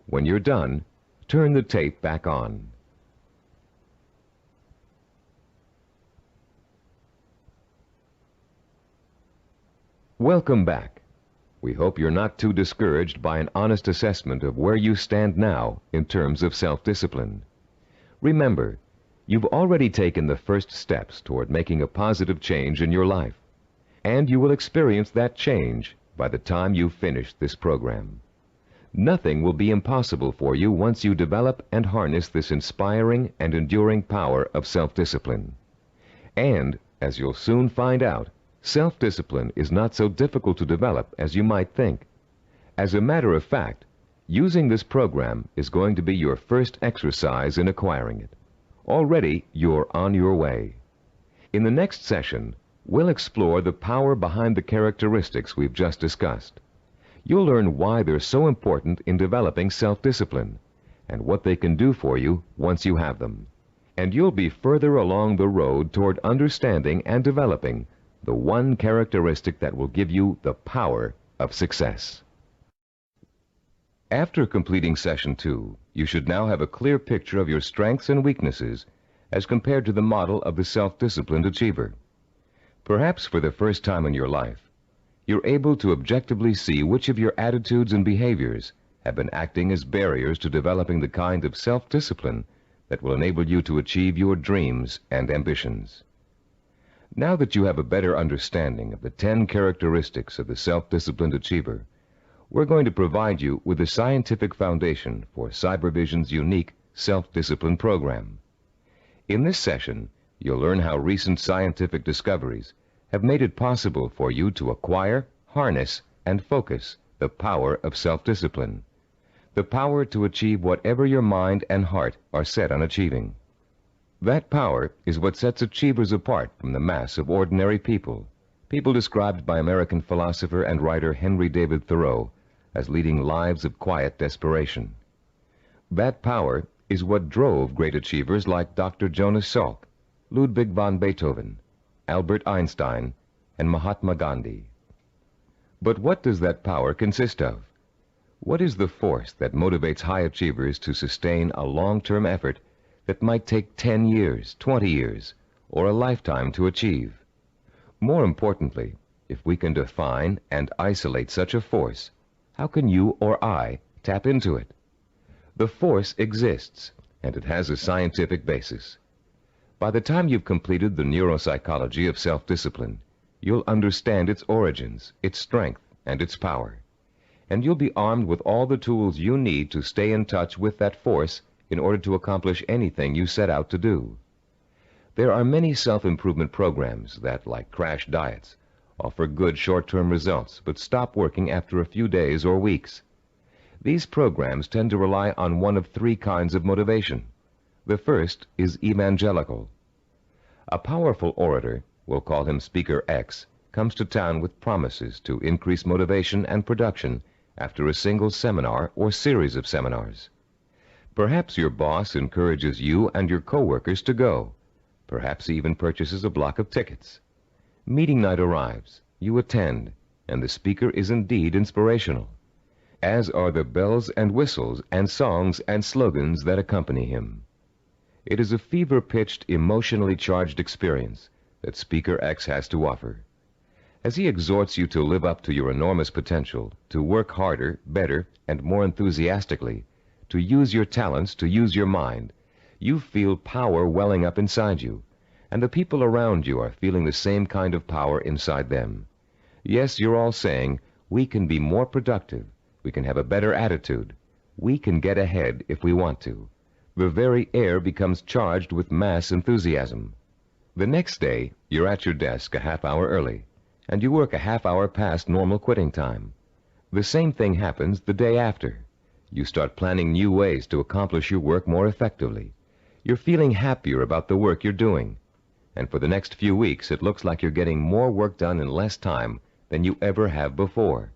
When you're done, turn the tape back on. Welcome back. We hope you're not too discouraged by an honest assessment of where you stand now in terms of self-discipline. Remember, you've already taken the first steps toward making a positive change in your life, and you will experience that change by the time you've finished this program. Nothing will be impossible for you once you develop and harness this inspiring and enduring power of self-discipline. And, as you'll soon find out, self-discipline is not so difficult to develop as you might think. As a matter of fact, using this program is going to be your first exercise in acquiring it. Already, you're on your way. In the next session, we'll explore the power behind the characteristics we've just discussed. You'll learn why they're so important in developing self-discipline, and what they can do for you once you have them. And you'll be further along the road toward understanding and developing the one characteristic that will give you the power of success. After completing Session 2, you should now have a clear picture of your strengths and weaknesses as compared to the model of the self-disciplined achiever. Perhaps for the first time in your life, you're able to objectively see which of your attitudes and behaviors have been acting as barriers to developing the kind of self-discipline that will enable you to achieve your dreams and ambitions. Now that you have a better understanding of the 10 characteristics of the self-disciplined achiever, we're going to provide you with a scientific foundation for Cybervision's unique self-discipline program. In this session, you'll learn how recent scientific discoveries have made it possible for you to acquire, harness, and focus the power of self-discipline, the power to achieve whatever your mind and heart are set on achieving. That power is what sets achievers apart from the mass of ordinary people, people described by American philosopher and writer Henry David Thoreau as leading lives of quiet desperation. That power is what drove great achievers like Dr. Jonas Salk, Ludwig von Beethoven, Albert Einstein, and Mahatma Gandhi. But what does that power consist of? What is the force that motivates high achievers to sustain a long-term effort that might take 10 years, 20 years, or a lifetime to achieve? More importantly, if we can define and isolate such a force, how can you or I tap into it? The force exists, and it has a scientific basis. By the time you've completed the Neuropsychology of Self-Discipline, you'll understand its origins, its strength, and its power. And you'll be armed with all the tools you need to stay in touch with that force in order to accomplish anything you set out to do. There are many self-improvement programs that, like crash diets, offer good short-term results but stop working after a few days or weeks. These programs tend to rely on one of 3 kinds of motivation. The first is evangelical. A powerful orator, we'll call him Speaker X, comes to town with promises to increase motivation and production after a single seminar or series of seminars. Perhaps your boss encourages you and your coworkers to go. Perhaps he even purchases a block of tickets. Meeting night arrives, you attend, and the speaker is indeed inspirational, as are the bells and whistles and songs and slogans that accompany him. It is a fever-pitched, emotionally charged experience that Speaker X has to offer. As he exhorts you to live up to your enormous potential, to work harder, better, and more enthusiastically, to use your talents, to use your mind, you feel power welling up inside you, and the people around you are feeling the same kind of power inside them. Yes, you're all saying, we can be more productive, we can have a better attitude, we can get ahead if we want to. The very air becomes charged with mass enthusiasm. The next day, you're at your desk a half hour early, and you work a half hour past normal quitting time. The same thing happens the day after. You start planning new ways to accomplish your work more effectively. You're feeling happier about the work you're doing. And for the next few weeks, it looks like you're getting more work done in less time than you ever have before.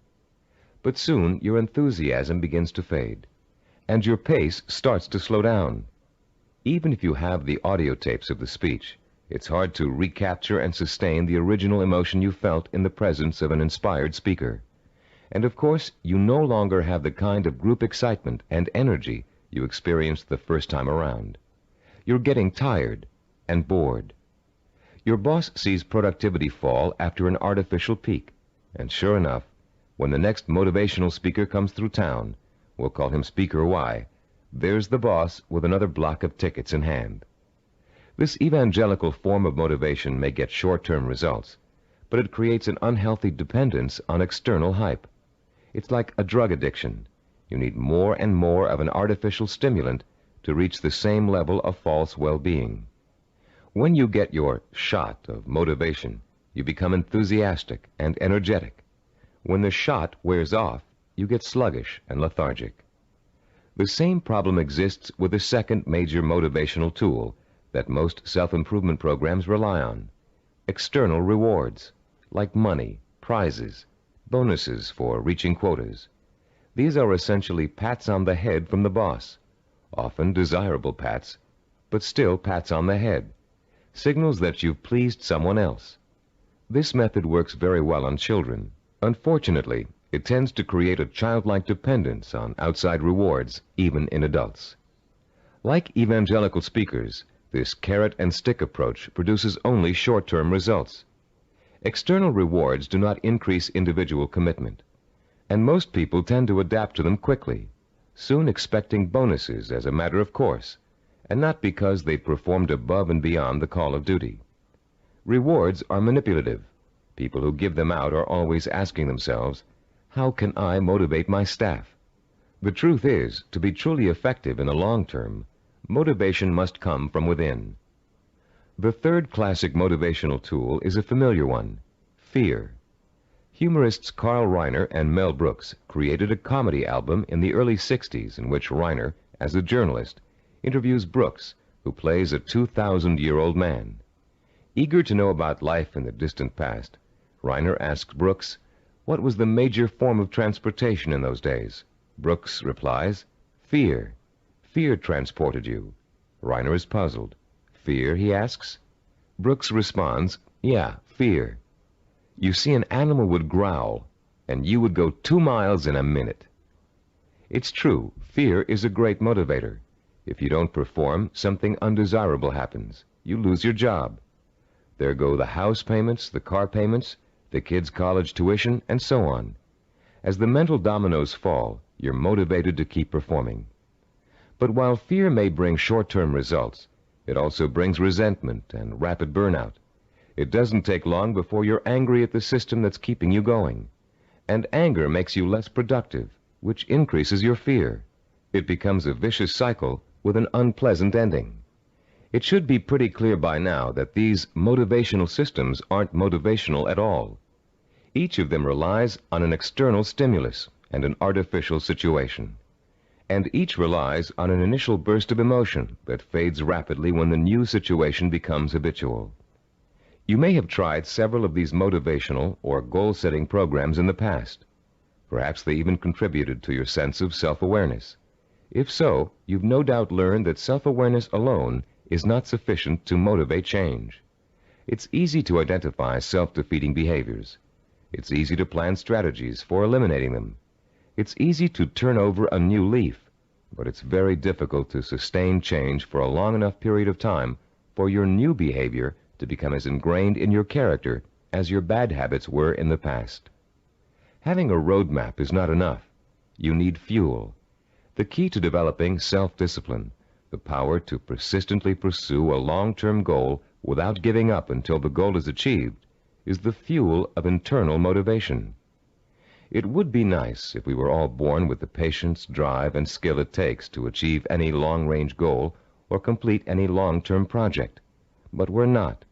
But soon, your enthusiasm begins to fade, and your pace starts to slow down. Even if you have the audio tapes of the speech, it's hard to recapture and sustain the original emotion you felt in the presence of an inspired speaker. And of course, you no longer have the kind of group excitement and energy you experienced the first time around. You're getting tired and bored. Your boss sees productivity fall after an artificial peak, and sure enough, when the next motivational speaker comes through town, we'll call him Speaker Y, there's the boss with another block of tickets in hand. This evangelical form of motivation may get short-term results, but it creates an unhealthy dependence on external hype. It's like a drug addiction. You need more and more of an artificial stimulant to reach the same level of false well-being. When you get your shot of motivation, you become enthusiastic and energetic. When the shot wears off, you get sluggish and lethargic. The same problem exists with the second major motivational tool that most self-improvement programs rely on: external rewards, like money, prizes, bonuses for reaching quotas. These are essentially pats on the head from the boss, often desirable pats, but still pats on the head, signals that you've pleased someone else. This method works very well on children. Unfortunately, it tends to create a childlike dependence on outside rewards, even in adults. Like evangelical speakers, this carrot-and-stick approach produces only short-term results. External rewards do not increase individual commitment, and most people tend to adapt to them quickly, soon expecting bonuses as a matter of course, and not because they performed above and beyond the call of duty. Rewards are manipulative. People who give them out are always asking themselves, how can I motivate my staff? The truth is, to be truly effective in the long term, motivation must come from within. The third classic motivational tool is a familiar one: fear. Humorists Carl Reiner and Mel Brooks created a comedy album in the early 60s in which Reiner, as a journalist, interviews Brooks, who plays a 2,000-year-old man. Eager to know about life in the distant past, Reiner asks Brooks, what was the major form of transportation in those days? Brooks replies, fear. Fear transported you. Reiner is puzzled. Fear, he asks? Brooks responds, yeah, fear. You see, an animal would growl, and you would go 2 miles in a minute. It's true, fear is a great motivator. If you don't perform, something undesirable happens. You lose your job. There go the house payments, the car payments, the kids' college tuition, and so on. As the mental dominoes fall, you're motivated to keep performing. But while fear may bring short-term results, it also brings resentment and rapid burnout. It doesn't take long before you're angry at the system that's keeping you going. And anger makes you less productive, which increases your fear. It becomes a vicious cycle with an unpleasant ending. It should be pretty clear by now that these motivational systems aren't motivational at all. Each of them relies on an external stimulus and an artificial situation. And each relies on an initial burst of emotion that fades rapidly when the new situation becomes habitual. You may have tried several of these motivational or goal-setting programs in the past. Perhaps they even contributed to your sense of self-awareness. If so, you've no doubt learned that self-awareness alone is not sufficient to motivate change. It's easy to identify self-defeating behaviors. It's easy to plan strategies for eliminating them. It's easy to turn over a new leaf, but it's very difficult to sustain change for a long enough period of time for your new behavior to become as ingrained in your character as your bad habits were in the past. Having a roadmap is not enough. You need fuel. The key to developing self-discipline, the power to persistently pursue a long-term goal without giving up until the goal is achieved, is the fuel of internal motivation. It would be nice if we were all born with the patience, drive, and skill it takes to achieve any long-range goal or complete any long-term project. But we're not.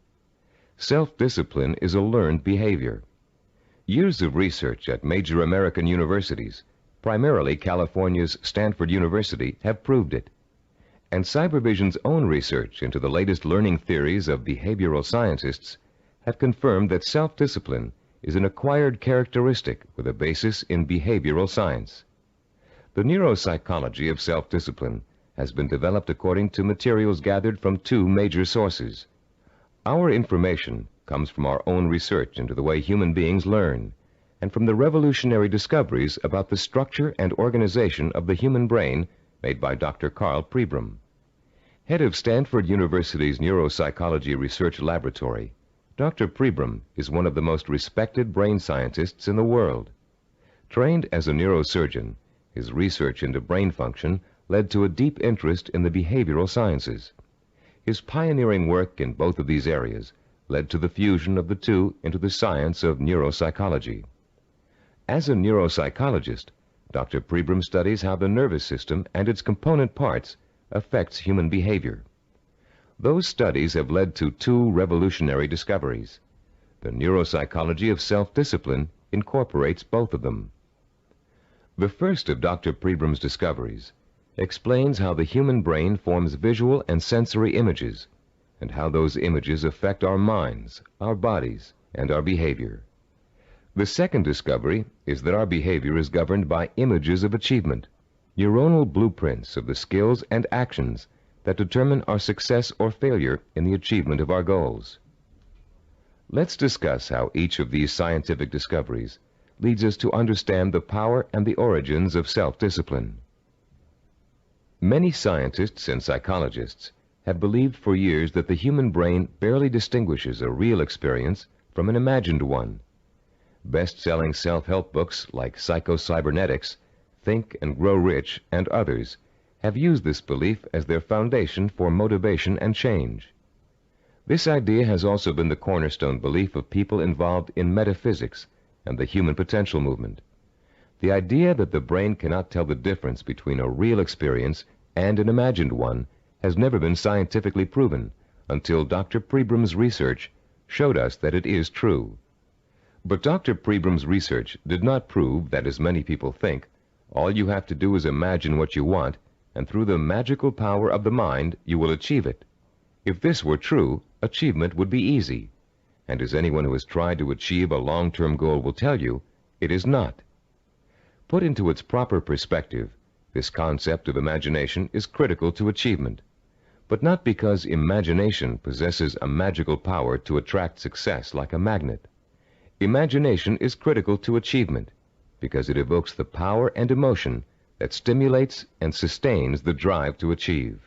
Self-discipline is a learned behavior. Years of research at major American universities, primarily California's Stanford University, have proved it. And Cybervision's own research into the latest learning theories of behavioral scientists have confirmed that self-discipline is an acquired characteristic with a basis in behavioral science. The neuropsychology of self-discipline has been developed according to materials gathered from two major sources. Our information comes from our own research into the way human beings learn, and from the revolutionary discoveries about the structure and organization of the human brain made by Dr. Karl Pribram. Head of Stanford University's Neuropsychology Research Laboratory, Dr. Pribram is one of the most respected brain scientists in the world. Trained as a neurosurgeon, his research into brain function led to a deep interest in the behavioral sciences. His pioneering work in both of these areas led to the fusion of the two into the science of neuropsychology. As a neuropsychologist, Dr. Pribram studies how the nervous system and its component parts affects human behavior. Those studies have led to two revolutionary discoveries. The neuropsychology of self-discipline incorporates both of them. The first of Dr. Pribram's discoveries explains how the human brain forms visual and sensory images, and how those images affect our minds, our bodies, and our behavior. The second discovery is that our behavior is governed by images of achievement, neuronal blueprints of the skills and actions that determine our success or failure in the achievement of our goals. Let's discuss how each of these scientific discoveries leads us to understand the power and the origins of self-discipline. Many scientists and psychologists have believed for years that the human brain barely distinguishes a real experience from an imagined one. Best-selling self-help books like Psycho-Cybernetics, Think and Grow Rich, and others have used this belief as their foundation for motivation and change. This idea has also been the cornerstone belief of people involved in metaphysics and the human potential movement. The idea that the brain cannot tell the difference between a real experience and an imagined one has never been scientifically proven until Dr. Pribram's research showed us that it is true. But Dr. Pribram's research did not prove that, as many people think, all you have to do is imagine what you want, and through the magical power of the mind you will achieve it. If this were true, achievement would be easy. And as anyone who has tried to achieve a long-term goal will tell you, it is not. Put into its proper perspective, this concept of imagination is critical to achievement, but not because imagination possesses a magical power to attract success like a magnet. Imagination is critical to achievement because it evokes the power and emotion that stimulates and sustains the drive to achieve.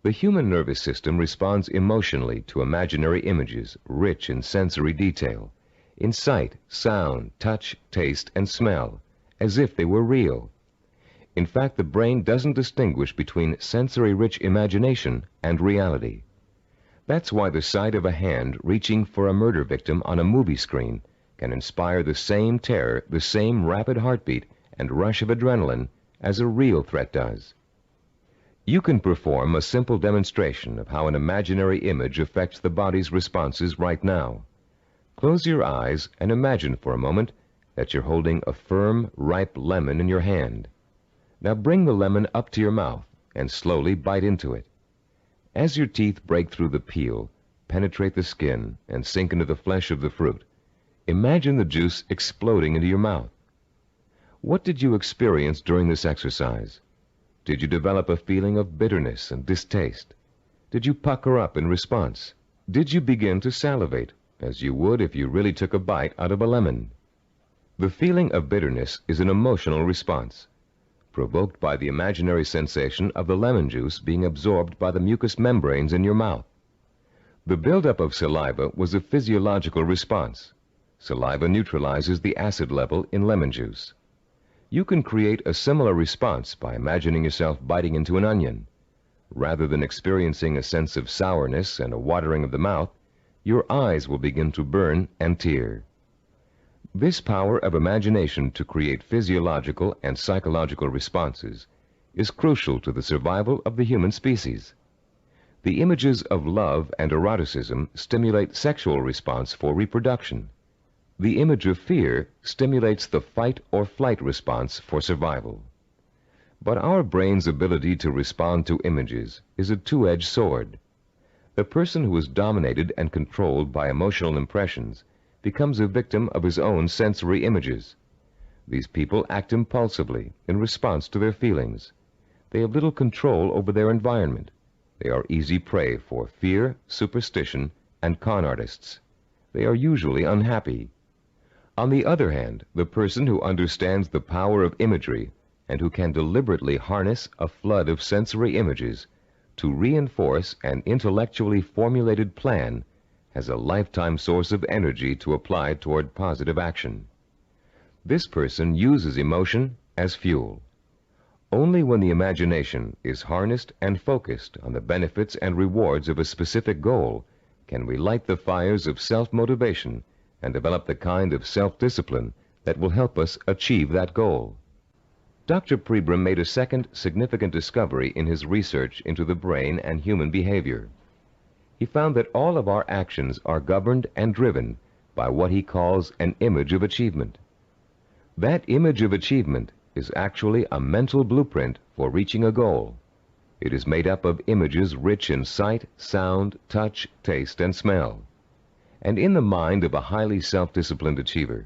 The human nervous system responds emotionally to imaginary images rich in sensory detail, in sight, sound, touch, taste, and smell, as if they were real. In fact, the brain doesn't distinguish between sensory-rich imagination and reality. That's why the sight of a hand reaching for a murder victim on a movie screen can inspire the same terror, the same rapid heartbeat, and rush of adrenaline as a real threat does. You can perform a simple demonstration of how an imaginary image affects the body's responses right now. Close your eyes and imagine for a moment that you're holding a firm, ripe lemon in your hand. Now bring the lemon up to your mouth and slowly bite into it. As your teeth break through the peel, penetrate the skin, and sink into the flesh of the fruit, imagine the juice exploding into your mouth. What did you experience during this exercise? Did you develop a feeling of bitterness and distaste? Did you pucker up in response? Did you begin to salivate, as you would if you really took a bite out of a lemon? The feeling of bitterness is an emotional response, provoked by the imaginary sensation of the lemon juice being absorbed by the mucous membranes in your mouth. The buildup of saliva was a physiological response. Saliva neutralizes the acid level in lemon juice. You can create a similar response by imagining yourself biting into an onion. Rather than experiencing a sense of sourness and a watering of the mouth, your eyes will begin to burn and tear. This power of imagination to create physiological and psychological responses is crucial to the survival of the human species. The images of love and eroticism stimulate sexual response for reproduction. The image of fear stimulates the fight or flight response for survival. But our brain's ability to respond to images is a two-edged sword. A person who is dominated and controlled by emotional impressions becomes a victim of his own sensory images. These people act impulsively in response to their feelings. They have little control over their environment. They are easy prey for fear, superstition, and con artists. They are usually unhappy. On the other hand, the person who understands the power of imagery and who can deliberately harness a flood of sensory images to reinforce an intellectually formulated plan has a lifetime source of energy to apply toward positive action. This person uses emotion as fuel. Only when the imagination is harnessed and focused on the benefits and rewards of a specific goal can we light the fires of self-motivation and develop the kind of self-discipline that will help us achieve that goal. Dr. Pribram made a second significant discovery in his research into the brain and human behavior. He found that all of our actions are governed and driven by what he calls an image of achievement. That image of achievement is actually a mental blueprint for reaching a goal. It is made up of images rich in sight, sound, touch, taste, and smell. And in the mind of a highly self-disciplined achiever,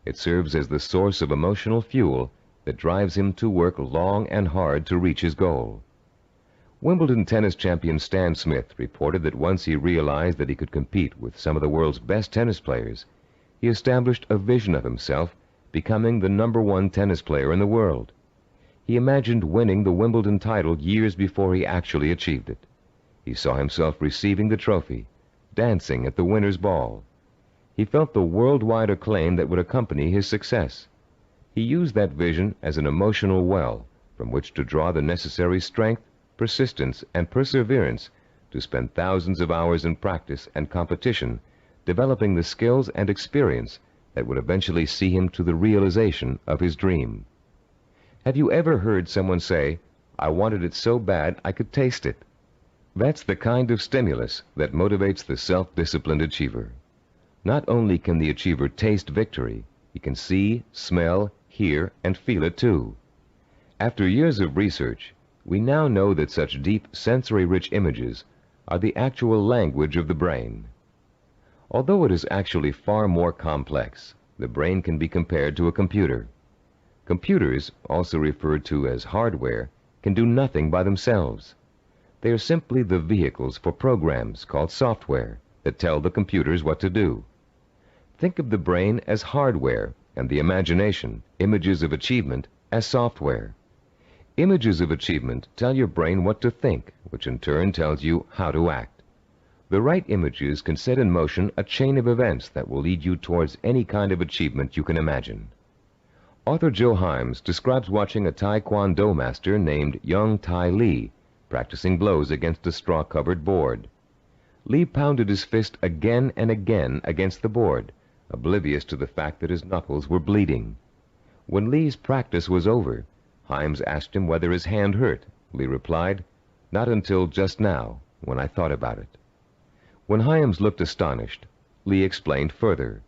it serves as the source of emotional fuel that drives him to work long and hard to reach his goal. Wimbledon tennis champion Stan Smith reported that once he realized that he could compete with some of the world's best tennis players, he established a vision of himself becoming the #1 tennis player in the world. He imagined winning the Wimbledon title years before he actually achieved it. He saw himself receiving the trophy, dancing at the winner's ball. He felt the worldwide acclaim that would accompany his success. He used that vision as an emotional well from which to draw the necessary strength, persistence, and perseverance to spend thousands of hours in practice and competition, developing the skills and experience that would eventually see him to the realization of his dream. Have you ever heard someone say, "I wanted it so bad I could taste it"? That's the kind of stimulus that motivates the self-disciplined achiever. Not only can the achiever taste victory, he can see, smell, hear, and feel it too. After years of research, we now know that such deep, sensory-rich images are the actual language of the brain. Although it is actually far more complex, the brain can be compared to a computer. Computers, also referred to as hardware, can do nothing by themselves. They are simply the vehicles for programs called software that tell the computers what to do. Think of the brain as hardware and the imagination, images of achievement, as software. Images of achievement tell your brain what to think, which in turn tells you how to act. The right images can set in motion a chain of events that will lead you towards any kind of achievement you can imagine. Author Joe Himes describes watching a Taekwondo master named Young Tai Lee practicing blows against a straw-covered board. Lee pounded his fist again and again against the board, oblivious to the fact that his knuckles were bleeding. When Lee's practice was over, Himes asked him whether his hand hurt. Lee replied, "Not until just now, when I thought about it." When Himes looked astonished, Lee explained further.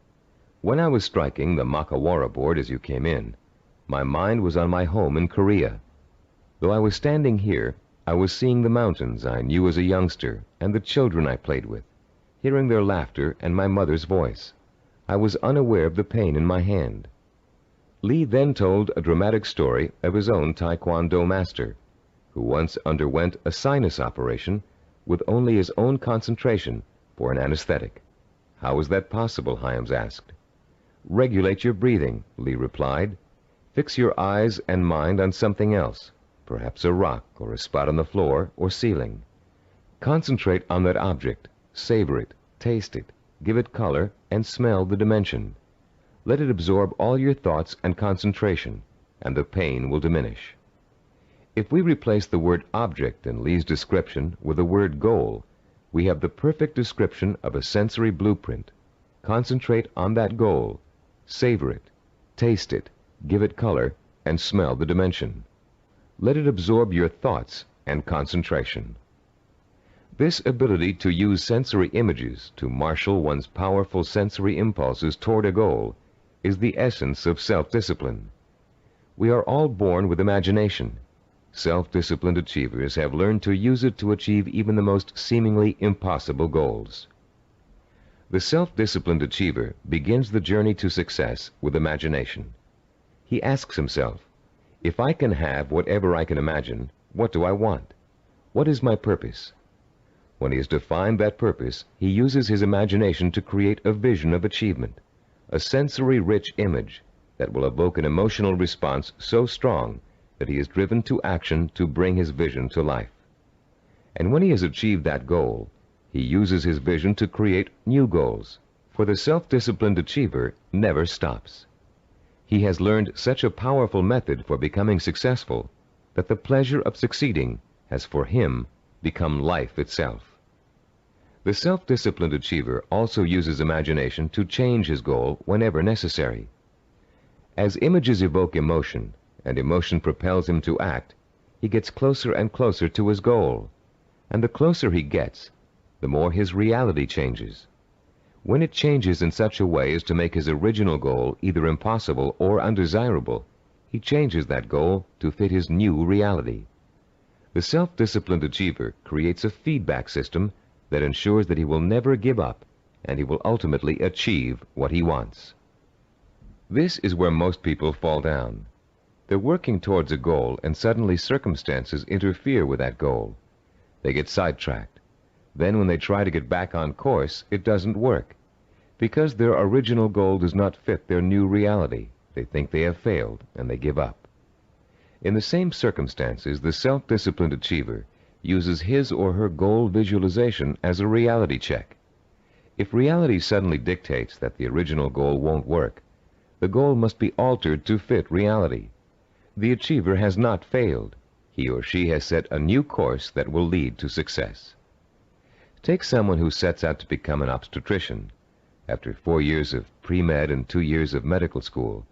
"When I was striking the Makawara board as you came in, my mind was on my home in Korea. Though I was standing here, I was seeing the mountains I knew as a youngster and the children I played with, hearing their laughter and my mother's voice. I was unaware of the pain in my hand." Lee then told a dramatic story of his own Taekwondo master, who once underwent a sinus operation with only his own concentration for an anesthetic. "How was that possible?" Himes asked. "Regulate your breathing," Lee replied. "Fix your eyes and mind on something else, perhaps a rock or a spot on the floor or ceiling. Concentrate on that object, savor it, taste it, give it color, and smell the dimension. Let it absorb all your thoughts and concentration, and the pain will diminish." If we replace the word object in Lee's description with the word goal, we have the perfect description of a sensory blueprint. Concentrate on that goal, savor it, taste it, give it color, and smell the dimension. Let it absorb your thoughts and concentration. This ability to use sensory images to marshal one's powerful sensory impulses toward a goal is the essence of self-discipline. We are all born with imagination. Self-disciplined achievers have learned to use it to achieve even the most seemingly impossible goals. The self-disciplined achiever begins the journey to success with imagination. He asks himself, if I can have whatever I can imagine, what do I want? What is my purpose? When he has defined that purpose, he uses his imagination to create a vision of achievement, a sensory-rich image that will evoke an emotional response so strong that he is driven to action to bring his vision to life. And when he has achieved that goal, he uses his vision to create new goals, for the self-disciplined achiever never stops. He has learned such a powerful method for becoming successful that the pleasure of succeeding has for him become life itself. The self-disciplined achiever also uses imagination to change his goal whenever necessary. As images evoke emotion, and emotion propels him to act, he gets closer and closer to his goal. And the closer he gets, the more his reality changes. When it changes in such a way as to make his original goal either impossible or undesirable, he changes that goal to fit his new reality. The self-disciplined achiever creates a feedback system that ensures that he will never give up, and he will ultimately achieve what he wants. This is where most people fall down. They're working towards a goal, and suddenly circumstances interfere with that goal. They get sidetracked. Then when they try to get back on course, it doesn't work. Because their original goal does not fit their new reality, they think they have failed, and they give up. In the same circumstances, the self-disciplined achiever uses his or her goal visualization as a reality check. If reality suddenly dictates that the original goal won't work, the goal must be altered to fit reality. The achiever has not failed. He or she has set a new course that will lead to success. Take someone who sets out to become an obstetrician. After 4 years of pre-med and 2 years of medical school,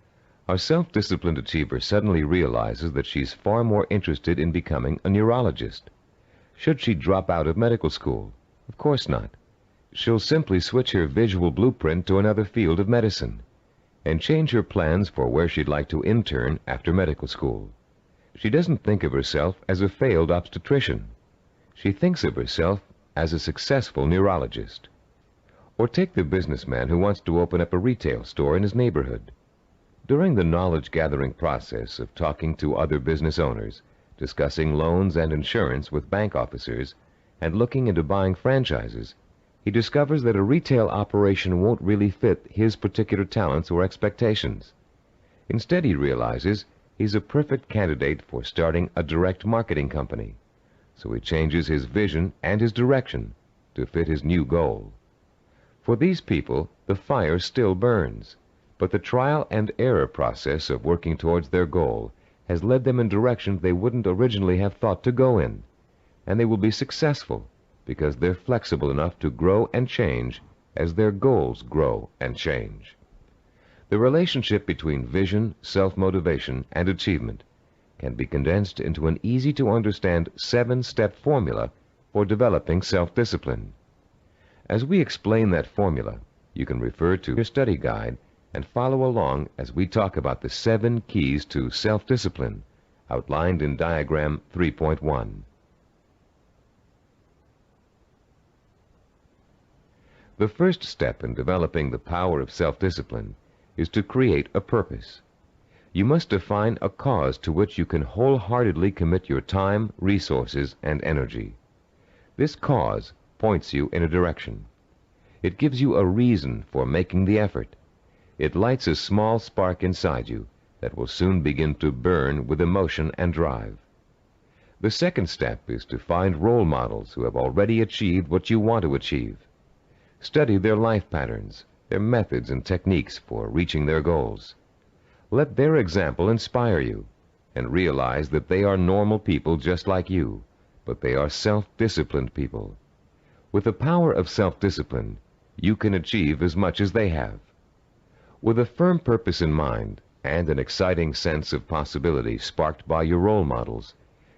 our self-disciplined achiever suddenly realizes that she's far more interested in becoming a neurologist. Should she drop out of medical school? Of course not. She'll simply switch her visual blueprint to another field of medicine and change her plans for where she'd like to intern after medical school. She doesn't think of herself as a failed obstetrician. She thinks of herself as a successful neurologist. Or take the businessman who wants to open up a retail store in his neighborhood. During the knowledge-gathering process of talking to other business owners, discussing loans and insurance with bank officers, and looking into buying franchises, he discovers that a retail operation won't really fit his particular talents or expectations. Instead, he realizes he's a perfect candidate for starting a direct marketing company. So he changes his vision and his direction to fit his new goal. For these people, the fire still burns, but the trial and error process of working towards their goal has led them in directions they wouldn't originally have thought to go in, and they will be successful because they're flexible enough to grow and change as their goals grow and change. The relationship between vision, self-motivation, and achievement can be condensed into an easy-to-understand 7-step formula for developing self-discipline. As we explain that formula, you can refer to your study guide and follow along as we talk about the 7 keys to self-discipline outlined in diagram 3.1. The first step in developing the power of self-discipline is to create a purpose. You must define a cause to which you can wholeheartedly commit your time, resources, and energy. This cause points you in a direction. It gives you a reason for making the effort. It lights a small spark inside you that will soon begin to burn with emotion and drive. The second step is to find role models who have already achieved what you want to achieve. Study their life patterns, their methods and techniques for reaching their goals. Let their example inspire you, and realize that they are normal people just like you, but they are self-disciplined people. With the power of self-discipline, you can achieve as much as they have. With a firm purpose in mind and an exciting sense of possibility sparked by your role models,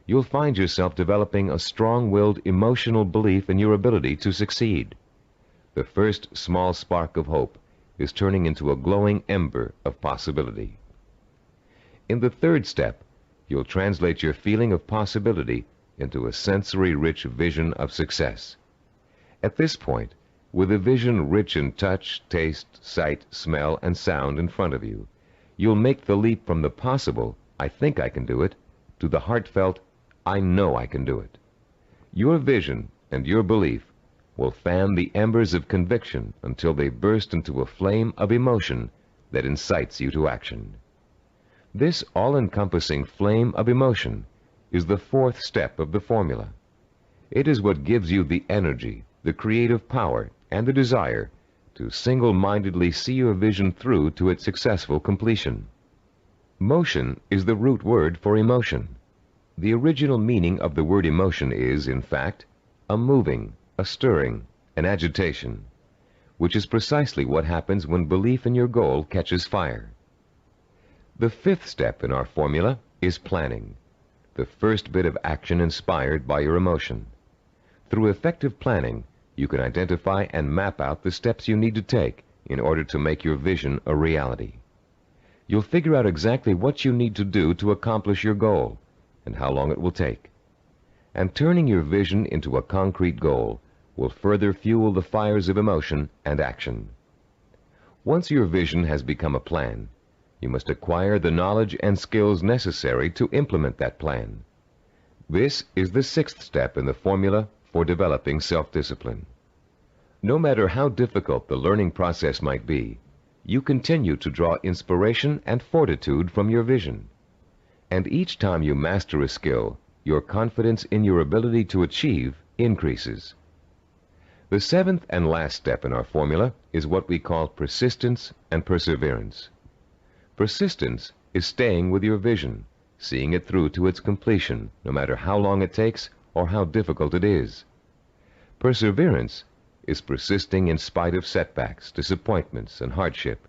you'll find yourself developing a strong-willed emotional belief in your ability to succeed. The first small spark of hope is turning into a glowing ember of possibility. In the third step, you'll translate your feeling of possibility into a sensory-rich vision of success. At this point, with a vision rich in touch, taste, sight, smell, and sound in front of you, you'll make the leap from the possible, I think I can do it, to the heartfelt, I know I can do it. Your vision and your belief will fan the embers of conviction until they burst into a flame of emotion that incites you to action. This all-encompassing flame of emotion is the fourth step of the formula. It is what gives you the energy, the creative power, and the desire to single-mindedly see your vision through to its successful completion. Motion is the root word for emotion. The original meaning of the word emotion is, in fact, a moving, a stirring, an agitation, which is precisely what happens when belief in your goal catches fire. The fifth step in our formula is planning, the first bit of action inspired by your emotion. Through effective planning, you can identify and map out the steps you need to take in order to make your vision a reality. You'll figure out exactly what you need to do to accomplish your goal and how long it will take. And turning your vision into a concrete goal will further fuel the fires of emotion and action. Once your vision has become a plan, you must acquire the knowledge and skills necessary to implement that plan. This is the sixth step in the formula for developing self-discipline. No matter how difficult the learning process might be, you continue to draw inspiration and fortitude from your vision. And each time you master a skill, your confidence in your ability to achieve increases. The seventh and last step in our formula is what we call persistence and perseverance. Persistence is staying with your vision, seeing it through to its completion, no matter how long it takes or how difficult it is. Perseverance is persisting in spite of setbacks, disappointments, and hardship.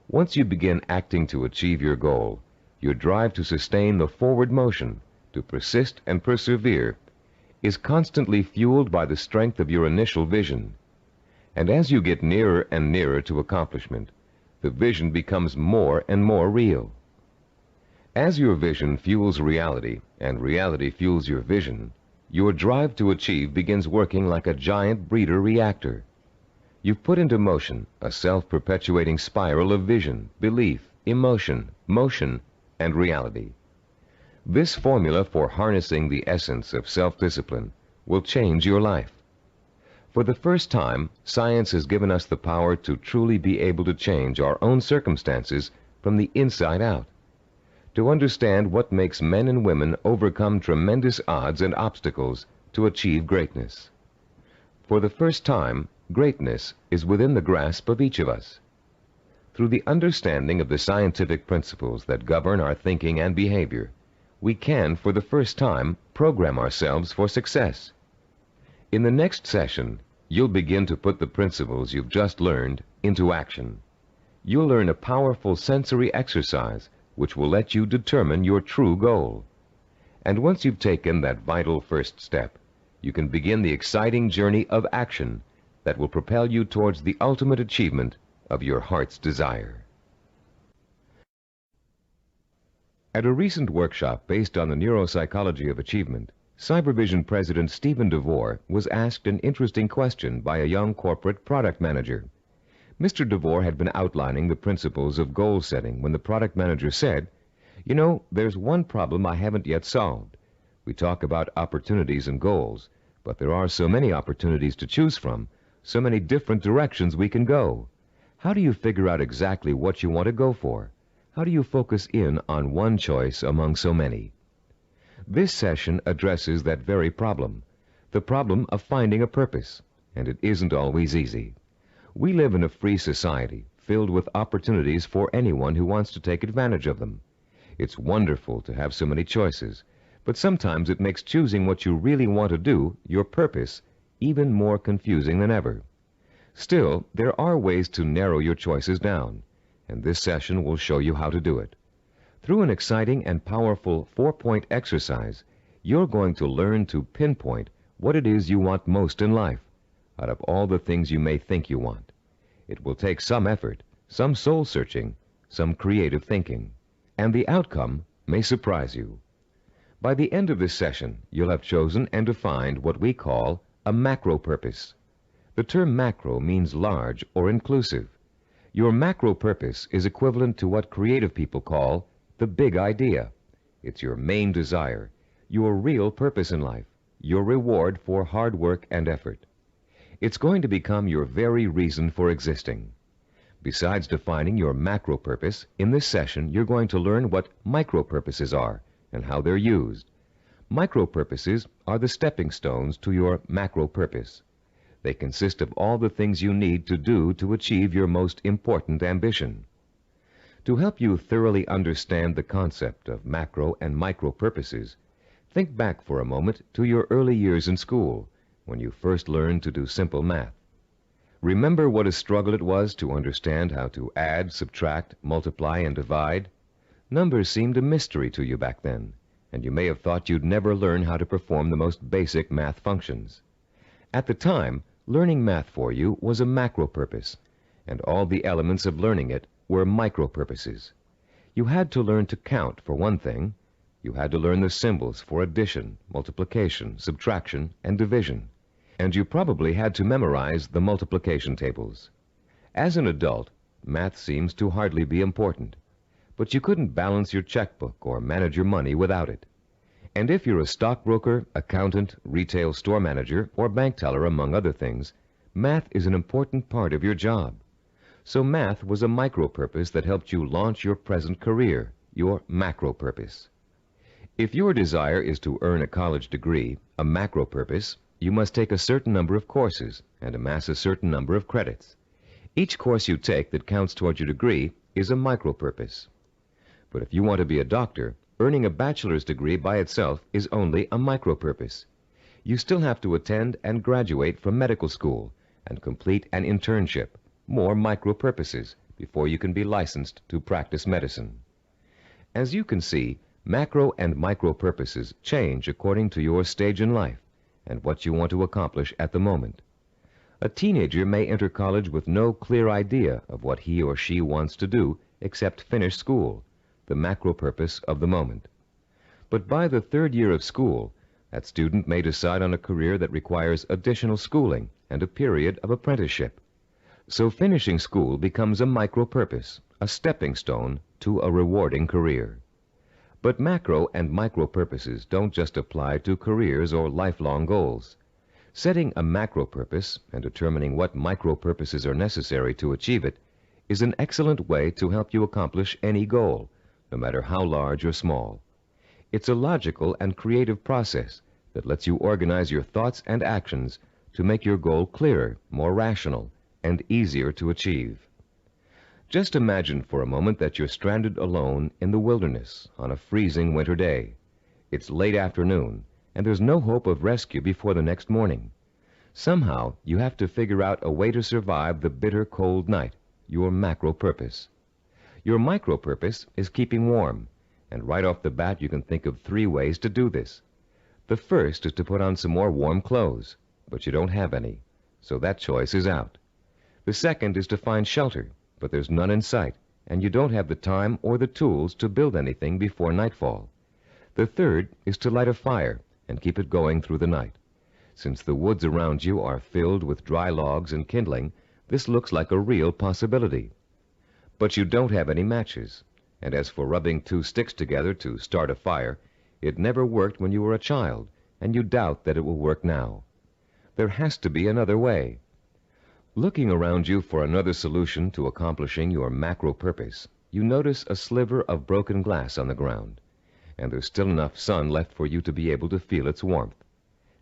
Once you begin acting to achieve your goal, your drive to sustain the forward motion, to persist and persevere, is constantly fueled by the strength of your initial vision. And as you get nearer and nearer to accomplishment, the vision becomes more and more real. As your vision fuels reality, and reality fuels your vision, your drive to achieve begins working like a giant breeder reactor. You've put into motion a self-perpetuating spiral of vision, belief, emotion, motion, and reality. This formula for harnessing the essence of self-discipline will change your life. For the first time, science has given us the power to truly be able to change our own circumstances from the inside out, to understand what makes men and women overcome tremendous odds and obstacles to achieve greatness. For the first time, greatness is within the grasp of each of us. Through the understanding of the scientific principles that govern our thinking and behavior, we can, for the first time, program ourselves for success. In the next session, you'll begin to put the principles you've just learned into action. You'll learn a powerful sensory exercise which will let you determine your true goal. And once you've taken that vital first step, you can begin the exciting journey of action that will propel you towards the ultimate achievement of your heart's desire. At a recent workshop based on the neuropsychology of achievement, Cybervision President Steve DeVore was asked an interesting question by a young corporate product manager. Mr. DeVore had been outlining the principles of goal setting when the product manager said, "You know, there's one problem I haven't yet solved. We talk about opportunities and goals, but there are so many opportunities to choose from, so many different directions we can go. How do you figure out exactly what you want to go for? How do you focus in on one choice among so many?" This session addresses that very problem, the problem of finding a purpose, and it isn't always easy. We live in a free society filled with opportunities for anyone who wants to take advantage of them. It's wonderful to have so many choices, but sometimes it makes choosing what you really want to do, your purpose, even more confusing than ever. Still, there are ways to narrow your choices down, and this session will show you how to do it. Through an exciting and powerful 4-point exercise, you're going to learn to pinpoint what it is you want most in life, out of all the things you may think you want. It will take some effort, some soul-searching, some creative thinking, and the outcome may surprise you. By the end of this session, you'll have chosen and defined what we call a macro purpose. The term macro means large or inclusive. Your macro purpose is equivalent to what creative people call the big idea. It's your main desire, your real purpose in life, your reward for hard work and effort. It's going to become your very reason for existing. Besides defining your macro purpose, in this session you're going to learn what micro purposes are and how they're used. Micro purposes are the stepping stones to your macro purpose. They consist of all the things you need to do to achieve your most important ambition. To help you thoroughly understand the concept of macro and micro purposes, think back for a moment to your early years in school, when you first learned to do simple math. Remember what a struggle it was to understand how to add, subtract, multiply, and divide? Numbers seemed a mystery to you back then, and you may have thought you'd never learn how to perform the most basic math functions. At the time, learning math for you was a macro purpose, and all the elements of learning it were micro purposes. You had to learn to count, for one thing. You had to learn the symbols for addition, multiplication, subtraction, and division. And you probably had to memorize the multiplication tables. As an adult, math seems to hardly be important, but you couldn't balance your checkbook or manage your money without it. And if you're a stockbroker, accountant, retail store manager, or bank teller, among other things, math is an important part of your job. So math was a micro purpose that helped you launch your present career, your macro purpose. If your desire is to earn a college degree, a macro purpose, you must take a certain number of courses and amass a certain number of credits. Each course you take that counts toward your degree is a micro purpose. But if you want to be a doctor, earning a bachelor's degree by itself is only a micro purpose. You still have to attend and graduate from medical school and complete an internship, more micro purposes, before you can be licensed to practice medicine. As you can see, macro and micro purposes change according to your stage in life and what you want to accomplish at the moment. A teenager may enter college with no clear idea of what he or she wants to do except finish school, the macro purpose of the moment. But by the third year of school, that student may decide on a career that requires additional schooling and a period of apprenticeship. So finishing school becomes a micro purpose, a stepping stone to a rewarding career. But macro and micro purposes don't just apply to careers or lifelong goals. Setting a macro purpose and determining what micro purposes are necessary to achieve it is an excellent way to help you accomplish any goal, no matter how large or small. It's a logical and creative process that lets you organize your thoughts and actions to make your goal clearer, more rational, and easier to achieve. Just imagine for a moment that you're stranded alone in the wilderness on a freezing winter day. It's late afternoon, and there's no hope of rescue before the next morning. Somehow, you have to figure out a way to survive the bitter cold night, your macro purpose. Your micro purpose is keeping warm, and right off the bat you can think of 3 ways to do this. The first is to put on some more warm clothes, but you don't have any, so that choice is out. The second is to find shelter, but there's none in sight, and you don't have the time or the tools to build anything before nightfall. The third is to light a fire and keep it going through the night. Since the woods around you are filled with dry logs and kindling, this looks like a real possibility. But you don't have any matches, and as for rubbing 2 sticks together to start a fire, it never worked when you were a child, and you doubt that it will work now. There has to be another way. Looking around you for another solution to accomplishing your macro purpose, you notice a sliver of broken glass on the ground, and there's still enough sun left for you to be able to feel its warmth.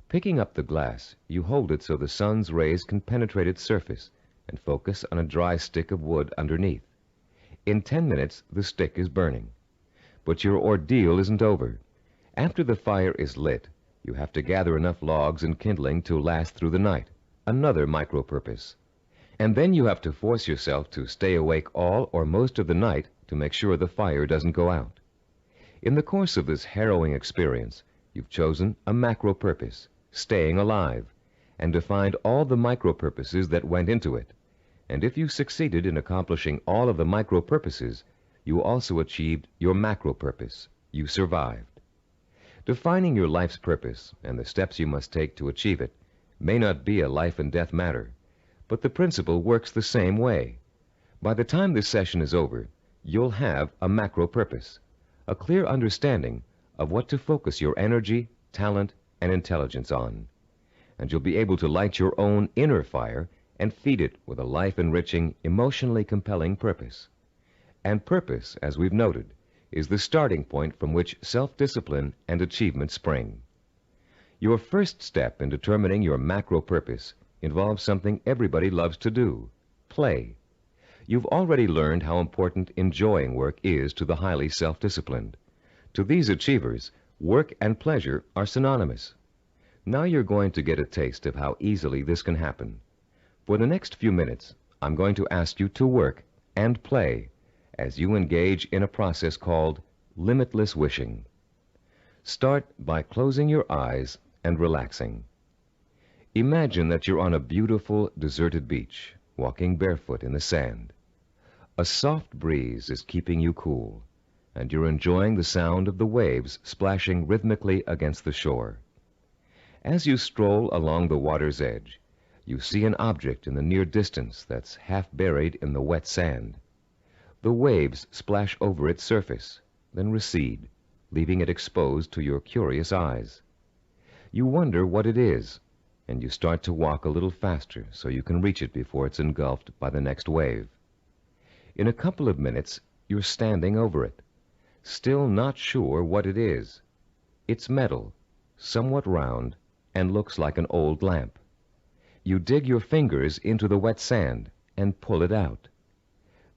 Picking up the glass, you hold it so the sun's rays can penetrate its surface and focus on a dry stick of wood underneath. In 10 minutes, the stick is burning. But your ordeal isn't over. After the fire is lit, you have to gather enough logs and kindling to last through the night, another micro purpose. And then you have to force yourself to stay awake all or most of the night to make sure the fire doesn't go out. In the course of this harrowing experience, you've chosen a macro purpose, staying alive, and defined all the micro purposes that went into it. And if you succeeded in accomplishing all of the micro purposes, you also achieved your macro purpose, You survived. Defining your life's purpose and the steps you must take to achieve it may not be a life and death matter, but the principle works the same way. By the time this session is over, you'll have a macro purpose, a clear understanding of what to focus your energy, talent, and intelligence on. And you'll be able to light your own inner fire and feed it with a life-enriching, emotionally compelling purpose. And purpose, as we've noted, is the starting point from which self-discipline and achievement spring. Your first step in determining your macro purpose involves something everybody loves to do: play. You've already learned how important enjoying work is to the highly self-disciplined. To these achievers, work and pleasure are synonymous. Now you're going to get a taste of how easily this can happen. For the next few minutes, I'm going to ask you to work and play as you engage in a process called limitless wishing. Start by closing your eyes and relaxing. Imagine that you're on a beautiful, deserted beach, walking barefoot in the sand. A soft breeze is keeping you cool, and you're enjoying the sound of the waves splashing rhythmically against the shore. As you stroll along the water's edge, you see an object in the near distance that's half buried in the wet sand. The waves splash over its surface, then recede, leaving it exposed to your curious eyes. You wonder what it is, and you start to walk a little faster so you can reach it before it's engulfed by the next wave. In a couple of minutes, you're standing over it, still not sure what it is. It's metal, somewhat round, and looks like an old lamp. You dig your fingers into the wet sand and pull it out.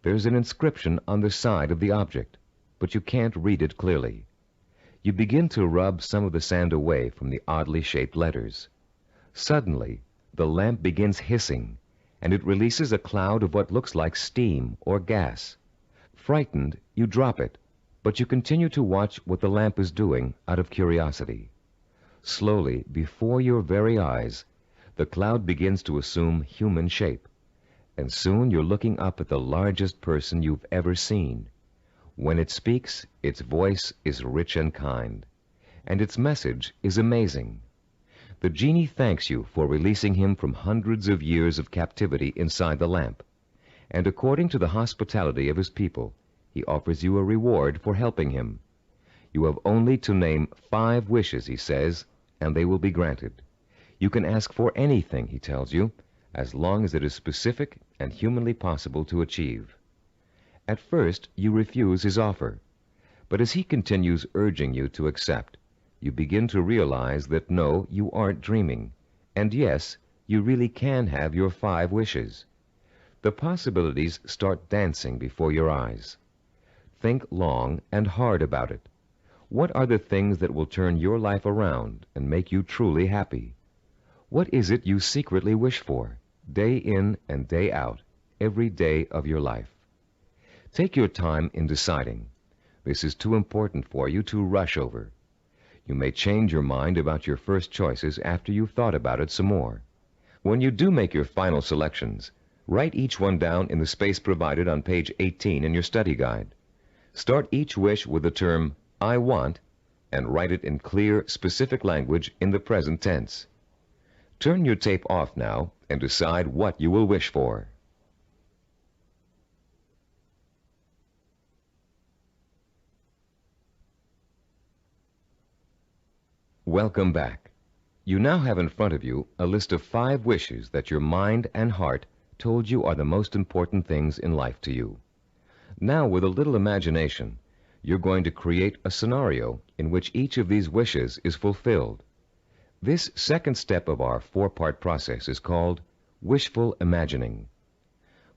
There's an inscription on the side of the object, but you can't read it clearly. You begin to rub some of the sand away from the oddly shaped letters. Suddenly, the lamp begins hissing, and it releases a cloud of what looks like steam or gas. Frightened, you drop it, but you continue to watch what the lamp is doing out of curiosity. Slowly, before your very eyes, the cloud begins to assume human shape, and soon you're looking up at the largest person you've ever seen. When it speaks, its voice is rich and kind, and its message is amazing. The genie thanks you for releasing him from hundreds of years of captivity inside the lamp, and according to the hospitality of his people, he offers you a reward for helping him. You have only to name 5 wishes, he says, and they will be granted. You can ask for anything, he tells you, as long as it is specific and humanly possible to achieve. At first, you refuse his offer, but as he continues urging you to accept, you begin to realize that no, you aren't dreaming, and yes, you really can have your 5 wishes. The possibilities start dancing before your eyes. Think long and hard about it. What are the things that will turn your life around and make you truly happy? What is it you secretly wish for, day in and day out, every day of your life? Take your time in deciding. This is too important for you to rush over. You may change your mind about your first choices after you've thought about it some more. When you do make your final selections, write each one down in the space provided on page 18 in your study guide. Start each wish with the term "I want" and write it in clear, specific language in the present tense. Turn your tape off now and decide what you will wish for. Welcome back. You now have in front of you a list of 5 wishes that your mind and heart told you are the most important things in life to you. Now, with a little imagination, you're going to create a scenario in which each of these wishes is fulfilled. This second step of our 4-part process is called wishful imagining.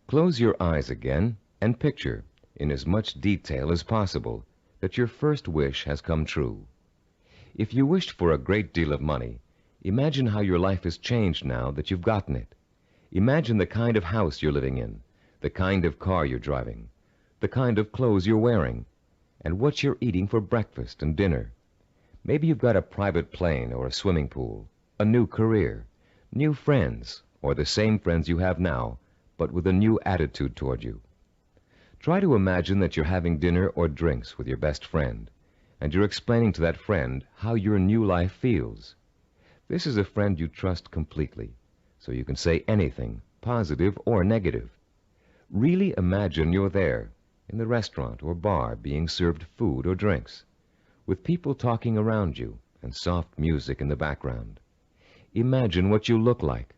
Close your eyes again and picture, in as much detail as possible, that your first wish has come true. If you wished for a great deal of money, imagine how your life has changed now that you've gotten it. Imagine the kind of house you're living in, the kind of car you're driving, the kind of clothes you're wearing, and what you're eating for breakfast and dinner. Maybe you've got a private plane or a swimming pool, a new career, new friends, or the same friends you have now, but with a new attitude toward you. Try to imagine that you're having dinner or drinks with your best friend, and you're explaining to that friend how your new life feels. This is a friend you trust completely, so you can say anything, positive or negative. Really imagine you're there, in the restaurant or bar being served food or drinks, with people talking around you and soft music in the background. Imagine what you look like.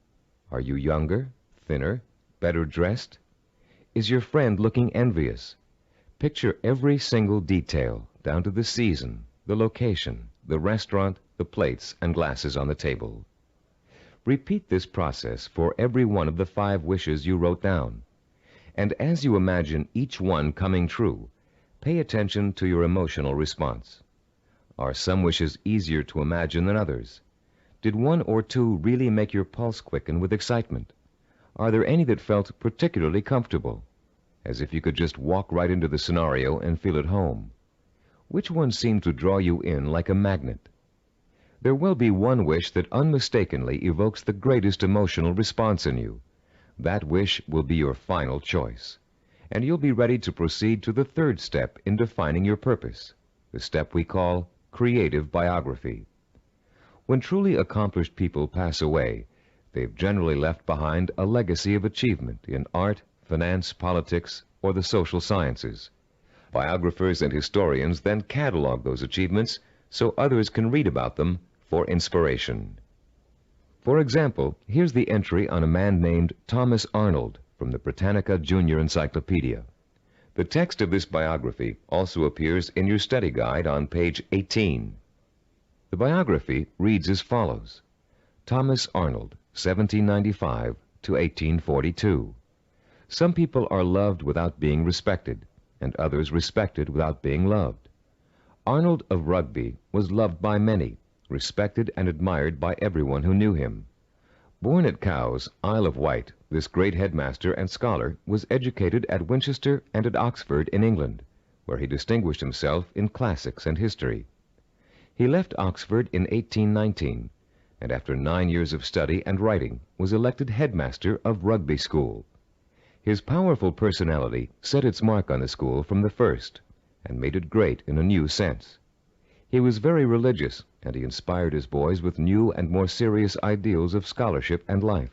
Are you younger, thinner, better dressed? Is your friend looking envious? Picture every single detail, down to the season, the location, the restaurant, the plates and glasses on the table. Repeat this process for every one of the 5 wishes you wrote down. And as you imagine each one coming true, pay attention to your emotional response. Are some wishes easier to imagine than others? Did 1 or 2 really make your pulse quicken with excitement? Are there any that felt particularly comfortable, as if you could just walk right into the scenario and feel at home? Which one seemed to draw you in like a magnet? There will be one wish that unmistakably evokes the greatest emotional response in you. That wish will be your final choice, and you'll be ready to proceed to the 3rd step in defining your purpose, the step we call creative biography. When truly accomplished people pass away, they've generally left behind a legacy of achievement in art, finance, politics, or the social sciences. Biographers and historians then catalog those achievements so others can read about them for inspiration. For example, here's the entry on a man named Thomas Arnold from the Britannica Junior Encyclopedia. The text of this biography also appears in your study guide on page 18. The biography reads as follows: Thomas Arnold, 1795 to 1842. Some people are loved without being respected, and others respected without being loved. Arnold of Rugby was loved by many, respected and admired by everyone who knew him. Born at Cowes, Isle of Wight, this great headmaster and scholar was educated at Winchester and at Oxford in England, where he distinguished himself in classics and history. He left Oxford in 1819, and after 9 years of study and writing was elected headmaster of Rugby School. His powerful personality set its mark on the school from the first, and made it great in a new sense. He was very religious, and he inspired his boys with new and more serious ideals of scholarship and life.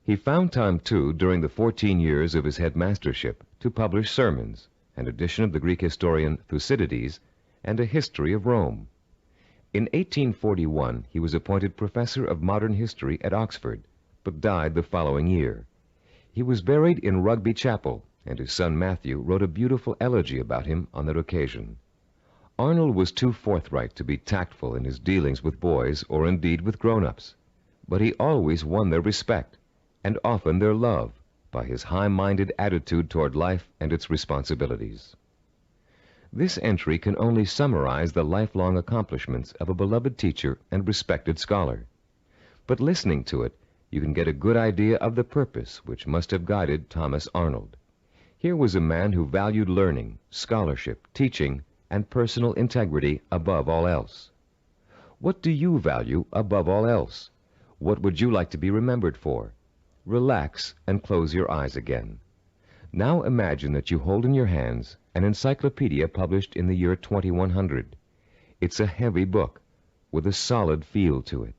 He found time, too, during the 14 years of his headmastership, to publish sermons, an edition of the Greek historian Thucydides, and a history of Rome. In 1841, he was appointed professor of modern history at Oxford, but died the following year. He was buried in Rugby Chapel, and his son Matthew wrote a beautiful elegy about him on that occasion. Arnold was too forthright to be tactful in his dealings with boys or indeed with grown-ups, but he always won their respect, and often their love, by his high-minded attitude toward life and its responsibilities. This entry can only summarize the lifelong accomplishments of a beloved teacher and respected scholar. But listening to it, you can get a good idea of the purpose which must have guided Thomas Arnold. Here was a man who valued learning, scholarship, teaching, and personal integrity above all else. What do you value above all else? What would you like to be remembered for? Relax and close your eyes again. Now imagine that you hold in your hands an encyclopedia published in the year 2100. It's a heavy book with a solid feel to it.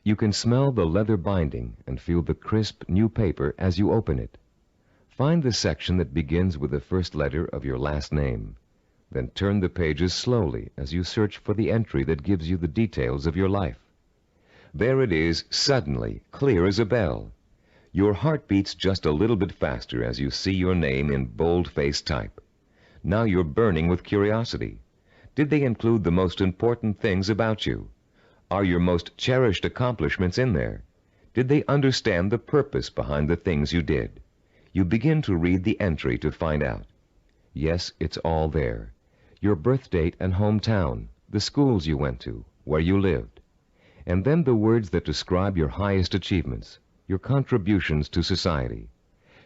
You can smell the leather binding and feel the crisp new paper as you open it. Find the section that begins with the first letter of your last name. Then turn the pages slowly as you search for the entry that gives you the details of your life. There it is, suddenly, clear as a bell. Your heart beats just a little bit faster as you see your name in bold-faced type. Now you're burning with curiosity. Did they include the most important things about you? Are your most cherished accomplishments in there? Did they understand the purpose behind the things you did? You begin to read the entry to find out. Yes, it's all there. Your birth date and hometown, the schools you went to, where you lived. And then the words that describe your highest achievements, your contributions to society.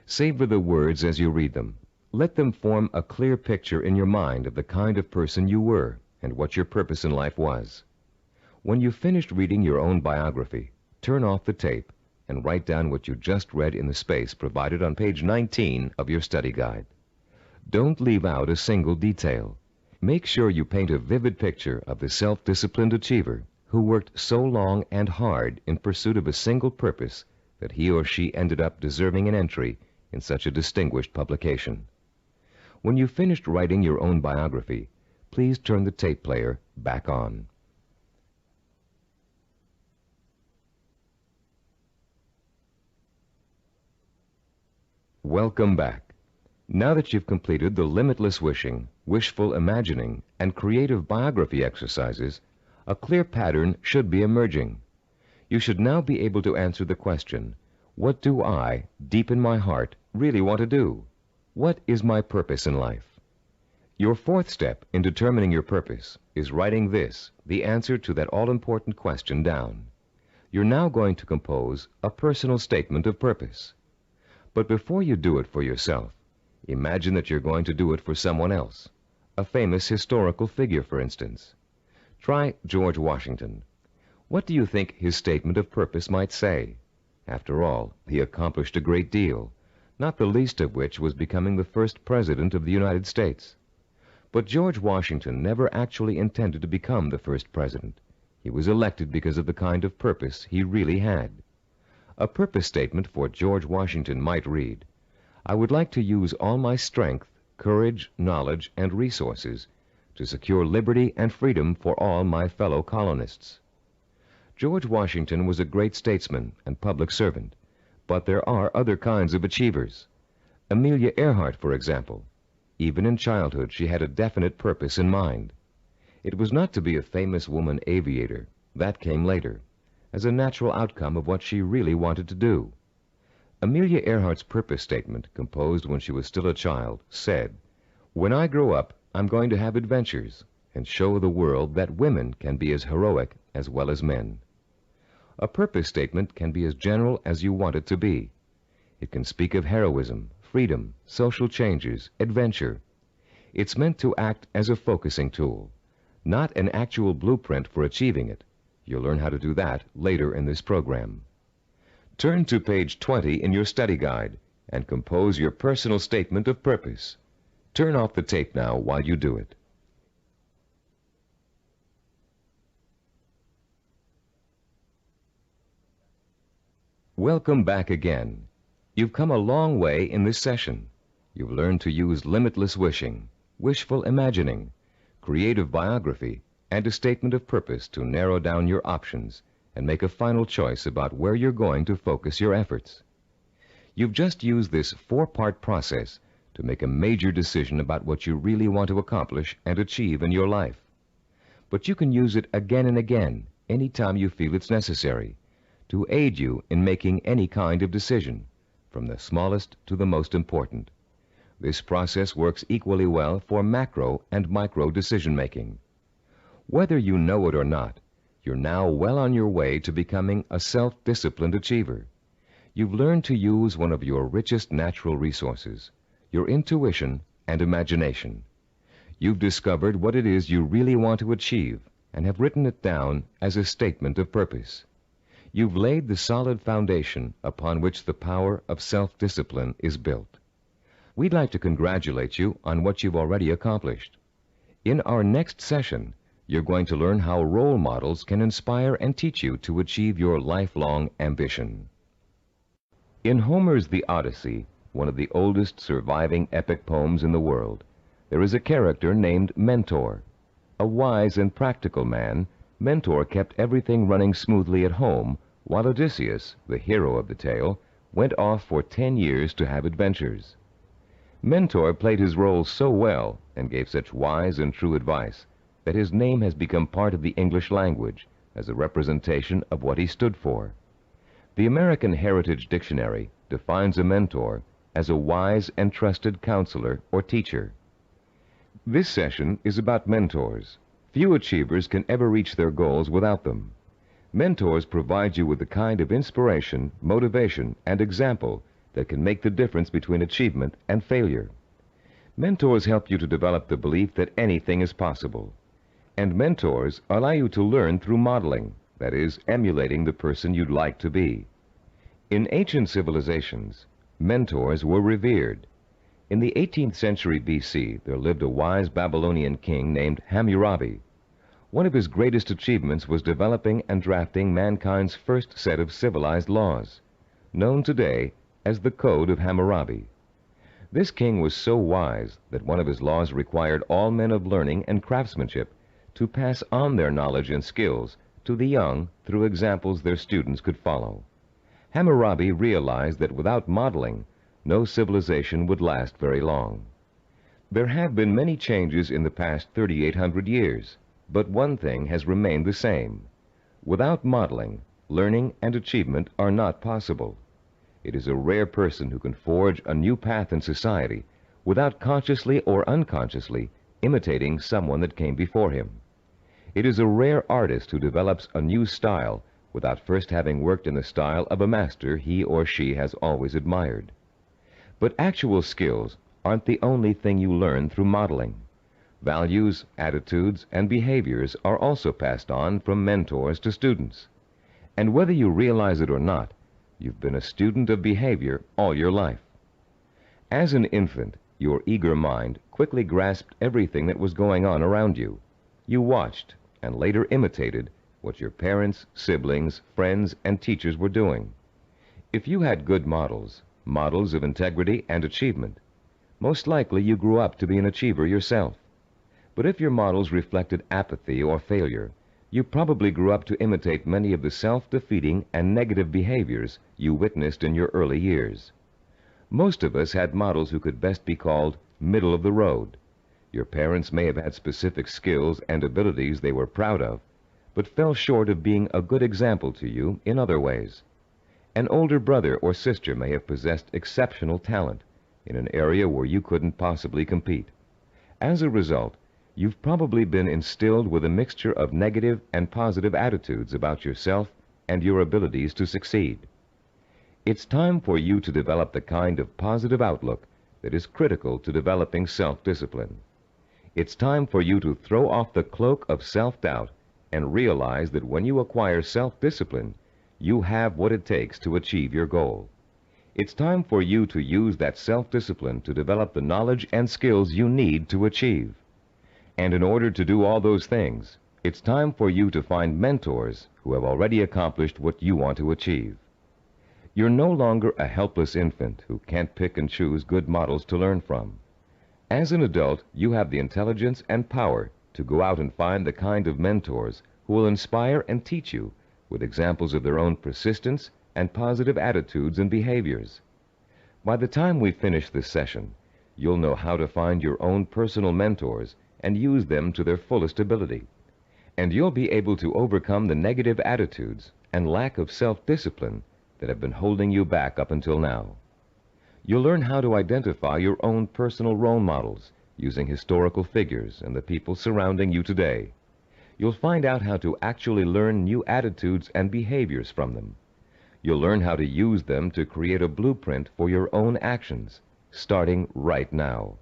Savor the words as you read them. Let them form a clear picture in your mind of the kind of person you were and what your purpose in life was. When you've finished reading your own biography, turn off the tape and write down what you just read in the space provided on page 19 of your study guide. Don't leave out a single detail. Make sure you paint a vivid picture of the self-disciplined achiever who worked so long and hard in pursuit of a single purpose that he or she ended up deserving an entry in such a distinguished publication. When you've finished writing your own biography, please turn the tape player back on. Welcome back. Now that you've completed the limitless wishing, wishful imagining, and creative biography exercises, a clear pattern should be emerging. You should now be able to answer the question, what do I, deep in my heart, really want to do? What is my purpose in life? Your fourth step in determining your purpose is writing this, the answer to that all-important question, down. You're now going to compose a personal statement of purpose. But before you do it for yourself, imagine that you're going to do it for someone else, a famous historical figure, for instance. Try George Washington. What do you think his statement of purpose might say? After all, he accomplished a great deal, not the least of which was becoming the first president of the United States. But George Washington never actually intended to become the first president. He was elected because of the kind of purpose he really had. A purpose statement for George Washington might read, I would like to use all my strength, courage, knowledge, and resources to secure liberty and freedom for all my fellow colonists. George Washington was a great statesman and public servant, but there are other kinds of achievers. Amelia Earhart, for example. Even in childhood, she had a definite purpose in mind. It was not to be a famous woman aviator. That came later, as a natural outcome of what she really wanted to do. Amelia Earhart's purpose statement, composed when she was still a child, said, When I grow up, I'm going to have adventures and show the world that women can be as heroic as well as men. A purpose statement can be as general as you want it to be. It can speak of heroism, freedom, social changes, adventure. It's meant to act as a focusing tool, not an actual blueprint for achieving it. You'll learn how to do that later in this program. Turn to page 20 in your study guide and compose your personal statement of purpose. Turn off the tape now while you do it. Welcome back again. You've come a long way in this session. You've learned to use limitless wishing, wishful imagining, creative biography, and a statement of purpose to narrow down your options and make a final choice about where you're going to focus your efforts. You've just used this four-part process to make a major decision about what you really want to accomplish and achieve in your life. But you can use it again and again, anytime you feel it's necessary, to aid you in making any kind of decision, from the smallest to the most important. This process works equally well for macro and micro decision-making. Whether you know it or not, you're now well on your way to becoming a self-disciplined achiever. You've learned to use one of your richest natural resources, your intuition and imagination. You've discovered what it is you really want to achieve and have written it down as a statement of purpose. You've laid the solid foundation upon which the power of self-discipline is built. We'd like to congratulate you on what you've already accomplished. In our next session, you're going to learn how role models can inspire and teach you to achieve your lifelong ambition. In Homer's The Odyssey, one of the oldest surviving epic poems in the world, there is a character named Mentor. A wise and practical man, Mentor kept everything running smoothly at home, while Odysseus, the hero of the tale, went off for 10 years to have adventures. Mentor played his role so well and gave such wise and true advice that his name has become part of the English language as a representation of what he stood for. The American Heritage Dictionary defines a mentor as a wise and trusted counselor or teacher. This session is about mentors. Few achievers can ever reach their goals without them. Mentors provide you with the kind of inspiration, motivation, and example that can make the difference between achievement and failure. Mentors help you to develop the belief that anything is possible. And mentors allow you to learn through modeling, that is, emulating the person you'd like to be. In ancient civilizations, mentors were revered. In the 18th century BC, there lived a wise Babylonian king named Hammurabi. One of his greatest achievements was developing and drafting mankind's first set of civilized laws, known today as the Code of Hammurabi. This king was so wise that one of his laws required all men of learning and craftsmanship to pass on their knowledge and skills to the young through examples their students could follow. Hammurabi realized that without modeling, no civilization would last very long. There have been many changes in the past 3,800 years, but one thing has remained the same. Without modeling, learning and achievement are not possible. It is a rare person who can forge a new path in society without consciously or unconsciously imitating someone that came before him. It is a rare artist who develops a new style without first having worked in the style of a master he or she has always admired. But actual skills aren't the only thing you learn through modeling. Values, attitudes, and behaviors are also passed on from mentors to students. And whether you realize it or not, you've been a student of behavior all your life. As an infant, your eager mind quickly grasped everything that was going on around you. You watched and later imitated what your parents, siblings, friends, and teachers were doing. If you had good models of integrity and achievement, most likely you grew up to be an achiever yourself. But if your models reflected apathy or failure, you probably grew up to imitate many of the self-defeating and negative behaviors you witnessed in your early years. Most of us had models who could best be called middle of the road. Your parents may have had specific skills and abilities they were proud of, but fell short of being a good example to you in other ways. An older brother or sister may have possessed exceptional talent in an area where you couldn't possibly compete. As a result, you've probably been instilled with a mixture of negative and positive attitudes about yourself and your abilities to succeed. It's time for you to develop the kind of positive outlook that is critical to developing self-discipline. It's time for you to throw off the cloak of self-doubt and realize that when you acquire self-discipline, you have what it takes to achieve your goal. It's time for you to use that self-discipline to develop the knowledge and skills you need to achieve. And in order to do all those things, it's time for you to find mentors who have already accomplished what you want to achieve. You're no longer a helpless infant who can't pick and choose good models to learn from. As an adult, you have the intelligence and power to go out and find the kind of mentors who will inspire and teach you with examples of their own persistence and positive attitudes and behaviors. By the time we finish this session, you'll know how to find your own personal mentors and use them to their fullest ability. And you'll be able to overcome the negative attitudes and lack of self-discipline that have been holding you back up until now. You'll learn how to identify your own personal role models using historical figures and the people surrounding you today. You'll find out how to actually learn new attitudes and behaviors from them. You'll learn how to use them to create a blueprint for your own actions, starting right now.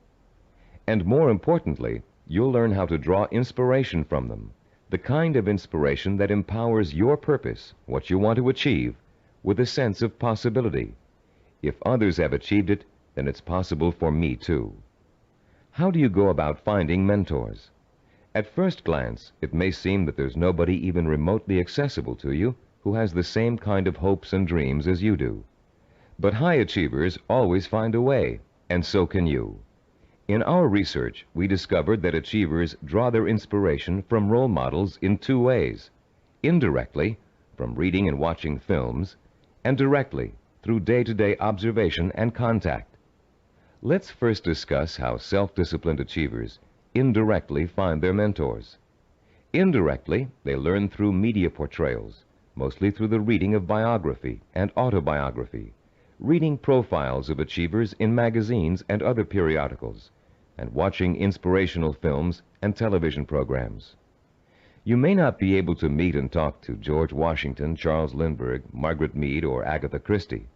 And more importantly, you'll learn how to draw inspiration from them, the kind of inspiration that empowers your purpose, what you want to achieve, with a sense of possibility. If others have achieved it, then it's possible for me too. How do you go about finding mentors? At first glance, it may seem that there's nobody even remotely accessible to you who has the same kind of hopes and dreams as you do. But high achievers always find a way, and so can you. In our research, we discovered that achievers draw their inspiration from role models in two ways: indirectly, from reading and watching films, and directly, through day-to-day observation and contact. Let's first discuss how self-disciplined achievers indirectly find their mentors. Indirectly, they learn through media portrayals, mostly through the reading of biography and autobiography, reading profiles of achievers in magazines and other periodicals, and watching inspirational films and television programs. You may not be able to meet and talk to George Washington, Charles Lindbergh, Margaret Mead, or Agatha Christie,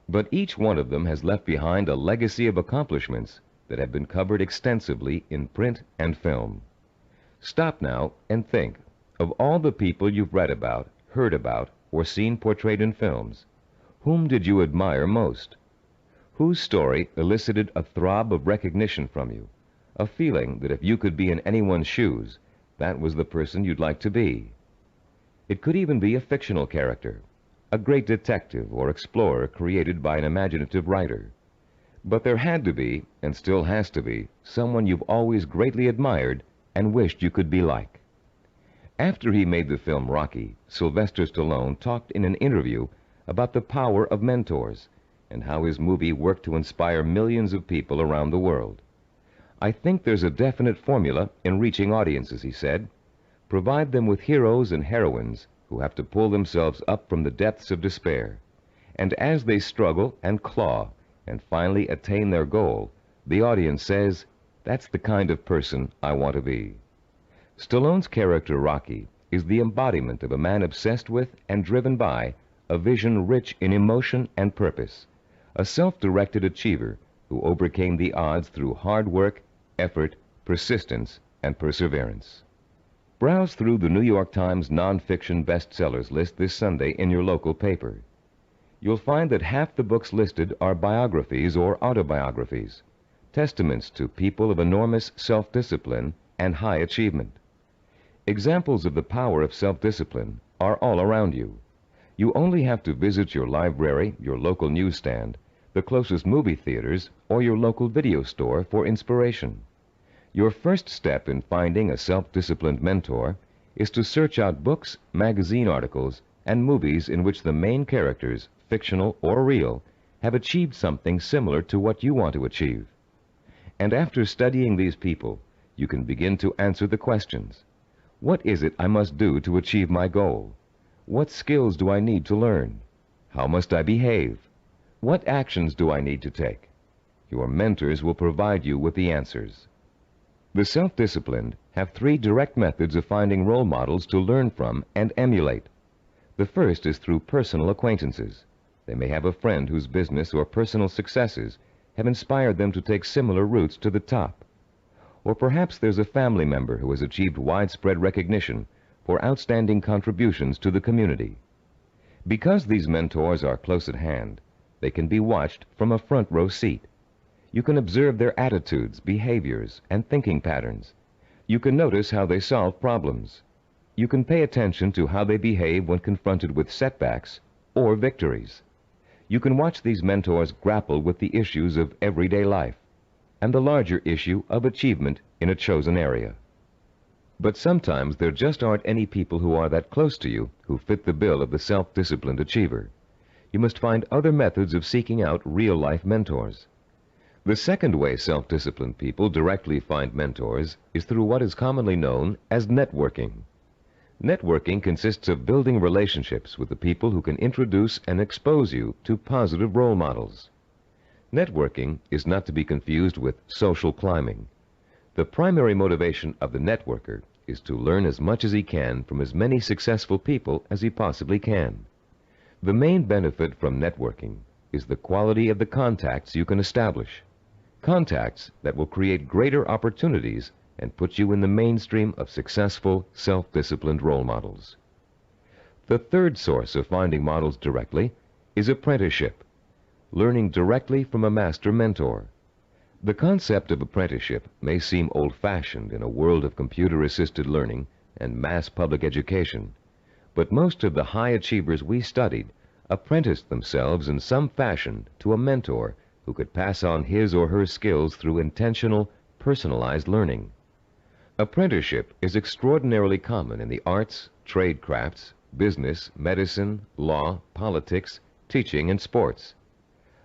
but each one of them has left behind a legacy of accomplishments that have been covered extensively in print and film. Stop now and think of all the people you've read about, heard about, or seen portrayed in films. Whom did you admire most? Whose story elicited a throb of recognition from you, a feeling that if you could be in anyone's shoes, that was the person you'd like to be? It could even be a fictional character, a great detective or explorer created by an imaginative writer. But there had to be, and still has to be, someone you've always greatly admired and wished you could be like. After he made the film Rocky, Sylvester Stallone talked in an interview about the power of mentors and how his movie worked to inspire millions of people around the world. "I think there's a definite formula in reaching audiences," he said. "Provide them with heroes and heroines who have to pull themselves up from the depths of despair. And as they struggle and claw and finally attain their goal, the audience says, 'That's the kind of person I want to be.'" Stallone's character Rocky is the embodiment of a man obsessed with and driven by a vision rich in emotion and purpose, a self-directed achiever who overcame the odds through hard work, effort, persistence, and perseverance. Browse through the New York Times nonfiction bestsellers list this Sunday in your local paper. You'll find that half the books listed are biographies or autobiographies, testaments to people of enormous self-discipline and high achievement. Examples of the power of self-discipline are all around you. You only have to visit your library, your local newsstand, the closest movie theaters, or your local video store for inspiration. Your first step in finding a self-disciplined mentor is to search out books, magazine articles, and movies in which the main characters, fictional or real, have achieved something similar to what you want to achieve. And after studying these people, you can begin to answer the questions. What is it I must do to achieve my goal? What skills do I need to learn? How must I behave? What actions do I need to take? Your mentors will provide you with the answers. The self-disciplined have 3 direct methods of finding role models to learn from and emulate. The first is through personal acquaintances. They may have a friend whose business or personal successes have inspired them to take similar routes to the top. Or perhaps there's a family member who has achieved widespread recognition for outstanding contributions to the community. Because these mentors are close at hand, they can be watched from a front row seat. You can observe their attitudes, behaviors, and thinking patterns. You can notice how they solve problems. You can pay attention to how they behave when confronted with setbacks or victories. You can watch these mentors grapple with the issues of everyday life and the larger issue of achievement in a chosen area. But sometimes there just aren't any people who are that close to you who fit the bill of the self-disciplined achiever. You must find other methods of seeking out real-life mentors. The second way self-disciplined people directly find mentors is through what is commonly known as networking. Networking consists of building relationships with the people who can introduce and expose you to positive role models. Networking is not to be confused with social climbing. The primary motivation of the networker is to learn as much as he can from as many successful people as he possibly can. The main benefit from networking is the quality of the contacts you can establish. Contacts that will create greater opportunities and put you in the mainstream of successful, self-disciplined role models. The third source of finding models directly is apprenticeship, learning directly from a master mentor. The concept of apprenticeship may seem old-fashioned in a world of computer-assisted learning and mass public education, but most of the high achievers we studied apprenticed themselves in some fashion to a mentor who could pass on his or her skills through intentional, personalized learning. Apprenticeship is extraordinarily common in the arts, trade crafts, business, medicine, law, politics, teaching, and sports.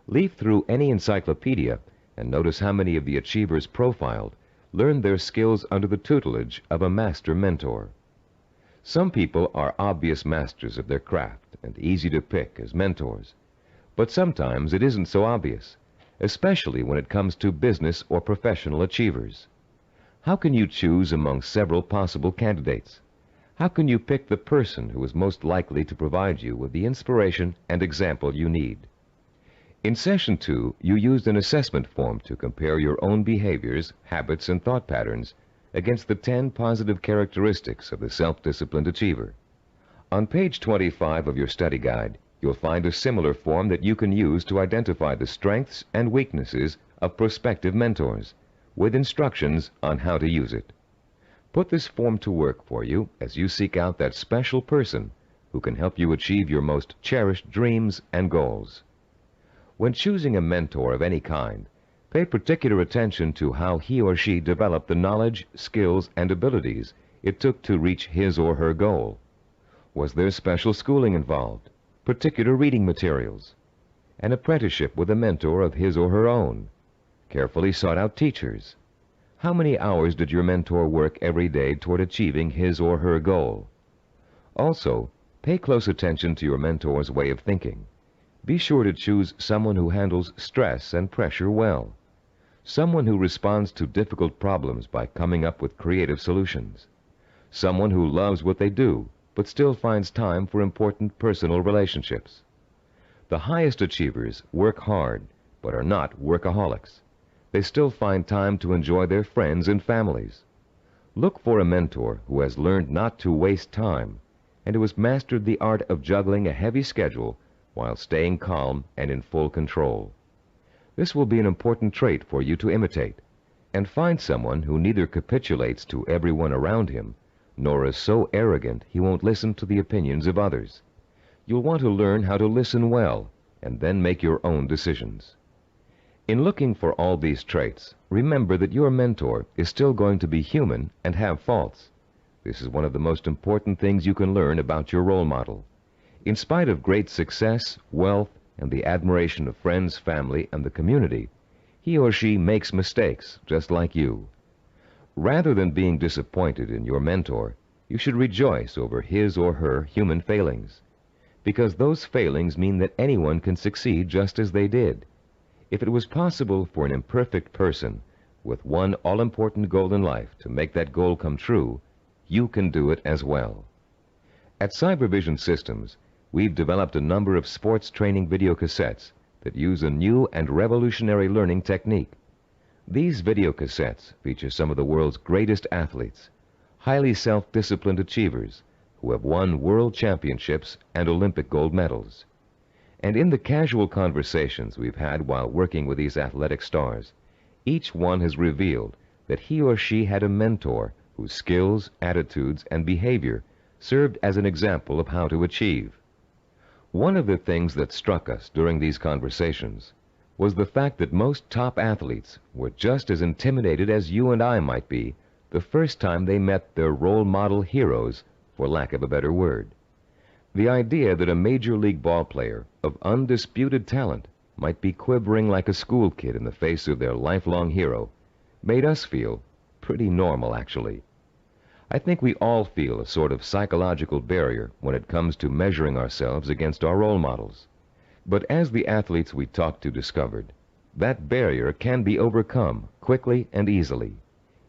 Leaf through any encyclopedia and notice how many of the achievers profiled learned their skills under the tutelage of a master mentor. Some people are obvious masters of their craft and easy to pick as mentors, but sometimes it isn't so obvious, especially when it comes to business or professional achievers. How can you choose among several possible candidates? How can you pick the person who is most likely to provide you with the inspiration and example you need? In Session 2, you used an assessment form to compare your own behaviors, habits, and thought patterns against the 10 positive characteristics of the self-disciplined achiever. On page 25 of your study guide, You'll find a similar form that you can use to identify the strengths and weaknesses of prospective mentors, with instructions on how to use it. Put this form to work for you as you seek out that special person who can help you achieve your most cherished dreams and goals. When choosing a mentor of any kind, pay particular attention to how he or she developed the knowledge, skills, and abilities it took to reach his or her goal. Was there special schooling involved? Particular reading materials? An apprenticeship with a mentor of his or her own? Carefully sought-out teachers? How many hours did your mentor work every day toward achieving his or her goal? Also, pay close attention to your mentor's way of thinking. Be sure to choose someone who handles stress and pressure well. Someone who responds to difficult problems by coming up with creative solutions. Someone who loves what they do, but still finds time for important personal relationships. The highest achievers work hard, but are not workaholics. They still find time to enjoy their friends and families. Look for a mentor who has learned not to waste time and who has mastered the art of juggling a heavy schedule while staying calm and in full control. This will be an important trait for you to imitate, and find someone who neither capitulates to everyone around him, nor is so arrogant he won't listen to the opinions of others. You'll want to learn how to listen well, and then make your own decisions. In looking for all these traits, remember that your mentor is still going to be human and have faults. This is one of the most important things you can learn about your role model. In spite of great success, wealth, and the admiration of friends, family, and the community, he or she makes mistakes just like you. Rather than being disappointed in your mentor, you should rejoice over his or her human failings, because those failings mean that anyone can succeed just as they did. If it was possible for an imperfect person with one all-important goal in life to make that goal come true, you can do it as well. At Cybervision Systems, we've developed a number of sports training video cassettes that use a new and revolutionary learning technique. These video cassettes feature some of the world's greatest athletes, highly self-disciplined achievers who have won world championships and Olympic gold medals. And in the casual conversations we've had while working with these athletic stars, each one has revealed that he or she had a mentor whose skills, attitudes, and behavior served as an example of how to achieve. One of the things that struck us during these conversations was the fact that most top athletes were just as intimidated as you and I might be the first time they met their role model heroes, for lack of a better word. The idea that a major league ball player of undisputed talent might be quivering like a school kid in the face of their lifelong hero made us feel pretty normal, actually. I think we all feel a sort of psychological barrier when it comes to measuring ourselves against our role models. But as the athletes we talked to discovered, that barrier can be overcome quickly and easily.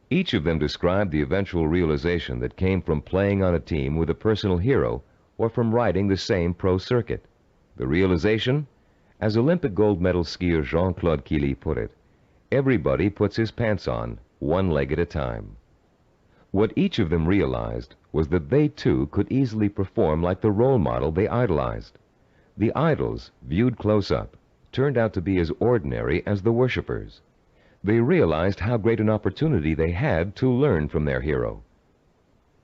Each of them described the eventual realization that came from playing on a team with a personal hero or from riding the same pro circuit. The realization? As Olympic gold medal skier Jean-Claude Killy put it, everybody puts his pants on, one leg at a time. What each of them realized was that they too could easily perform like the role model they idolized. The idols, viewed close up, turned out to be as ordinary as the worshippers. They realized how great an opportunity they had to learn from their hero.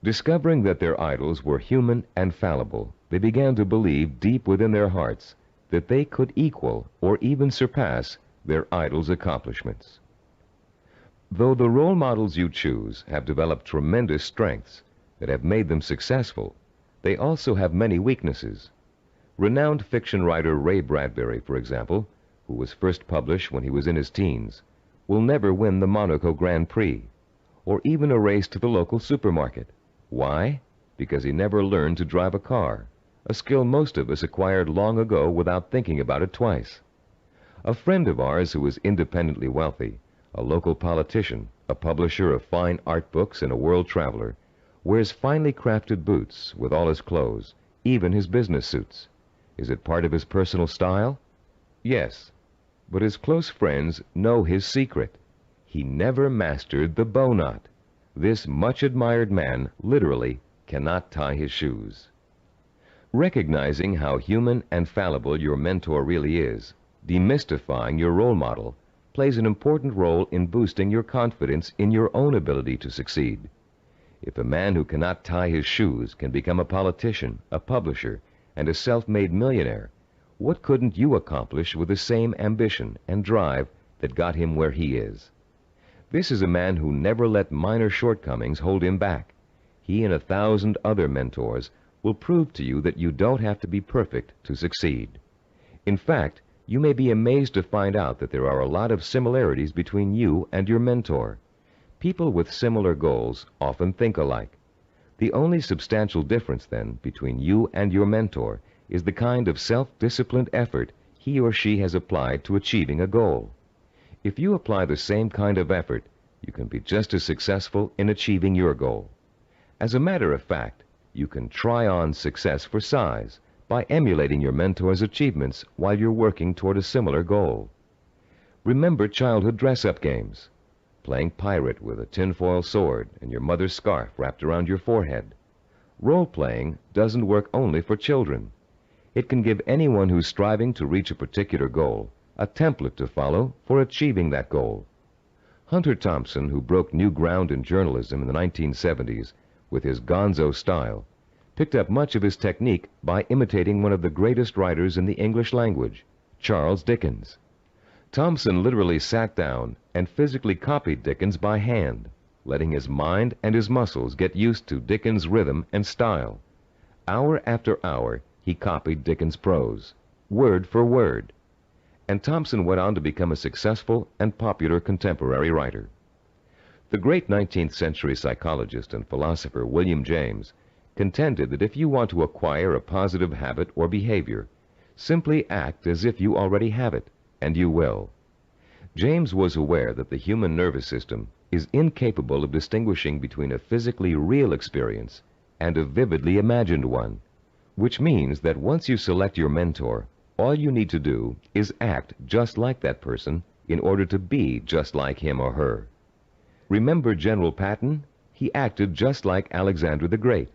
Discovering that their idols were human and fallible, they began to believe deep within their hearts that they could equal or even surpass their idols' accomplishments. Though the role models you choose have developed tremendous strengths that have made them successful, they also have many weaknesses. Renowned fiction writer Ray Bradbury, for example, who was first published when he was in his teens, will never win the Monaco Grand Prix, or even a race to the local supermarket. Why? Because he never learned to drive a car, a skill most of us acquired long ago without thinking about it twice. A friend of ours who was independently wealthy, a local politician, a publisher of fine art books, and a world traveler, wears finely crafted boots with all his clothes, even his business suits. Is it part of his personal style? Yes, but his close friends know his secret. He never mastered the bow knot. This much admired man literally cannot tie his shoes. Recognizing how human and fallible your mentor really is, demystifying your role model, plays an important role in boosting your confidence in your own ability to succeed. If a man who cannot tie his shoes can become a politician, a publisher, and a self-made millionaire, what couldn't you accomplish with the same ambition and drive that got him where he is? This is a man who never let minor shortcomings hold him back. He and 1,000 other mentors will prove to you that you don't have to be perfect to succeed. In fact, you may be amazed to find out that there are a lot of similarities between you and your mentor. People with similar goals often think alike. The only substantial difference, then, between you and your mentor is the kind of self-disciplined effort he or she has applied to achieving a goal. If you apply the same kind of effort, you can be just as successful in achieving your goal. As a matter of fact, you can try on success for size by emulating your mentor's achievements while you're working toward a similar goal. Remember childhood dress-up games, playing pirate with a tinfoil sword and your mother's scarf wrapped around your forehead. Role-playing doesn't work only for children. It can give anyone who's striving to reach a particular goal a template to follow for achieving that goal. Hunter Thompson, who broke new ground in journalism in the 1970s with his gonzo style, picked up much of his technique by imitating one of the greatest writers in the English language, Charles Dickens. Thompson literally sat down and physically copied Dickens by hand, letting his mind and his muscles get used to Dickens' rhythm and style. Hour after hour, he copied Dickens' prose, word for word. And Thompson went on to become a successful and popular contemporary writer. The great 19th century psychologist and philosopher William James contended that if you want to acquire a positive habit or behavior, simply act as if you already have it, and you will. James was aware that the human nervous system is incapable of distinguishing between a physically real experience and a vividly imagined one, which means that once you select your mentor, all you need to do is act just like that person in order to be just like him or her. Remember General Patton? He acted just like Alexander the Great,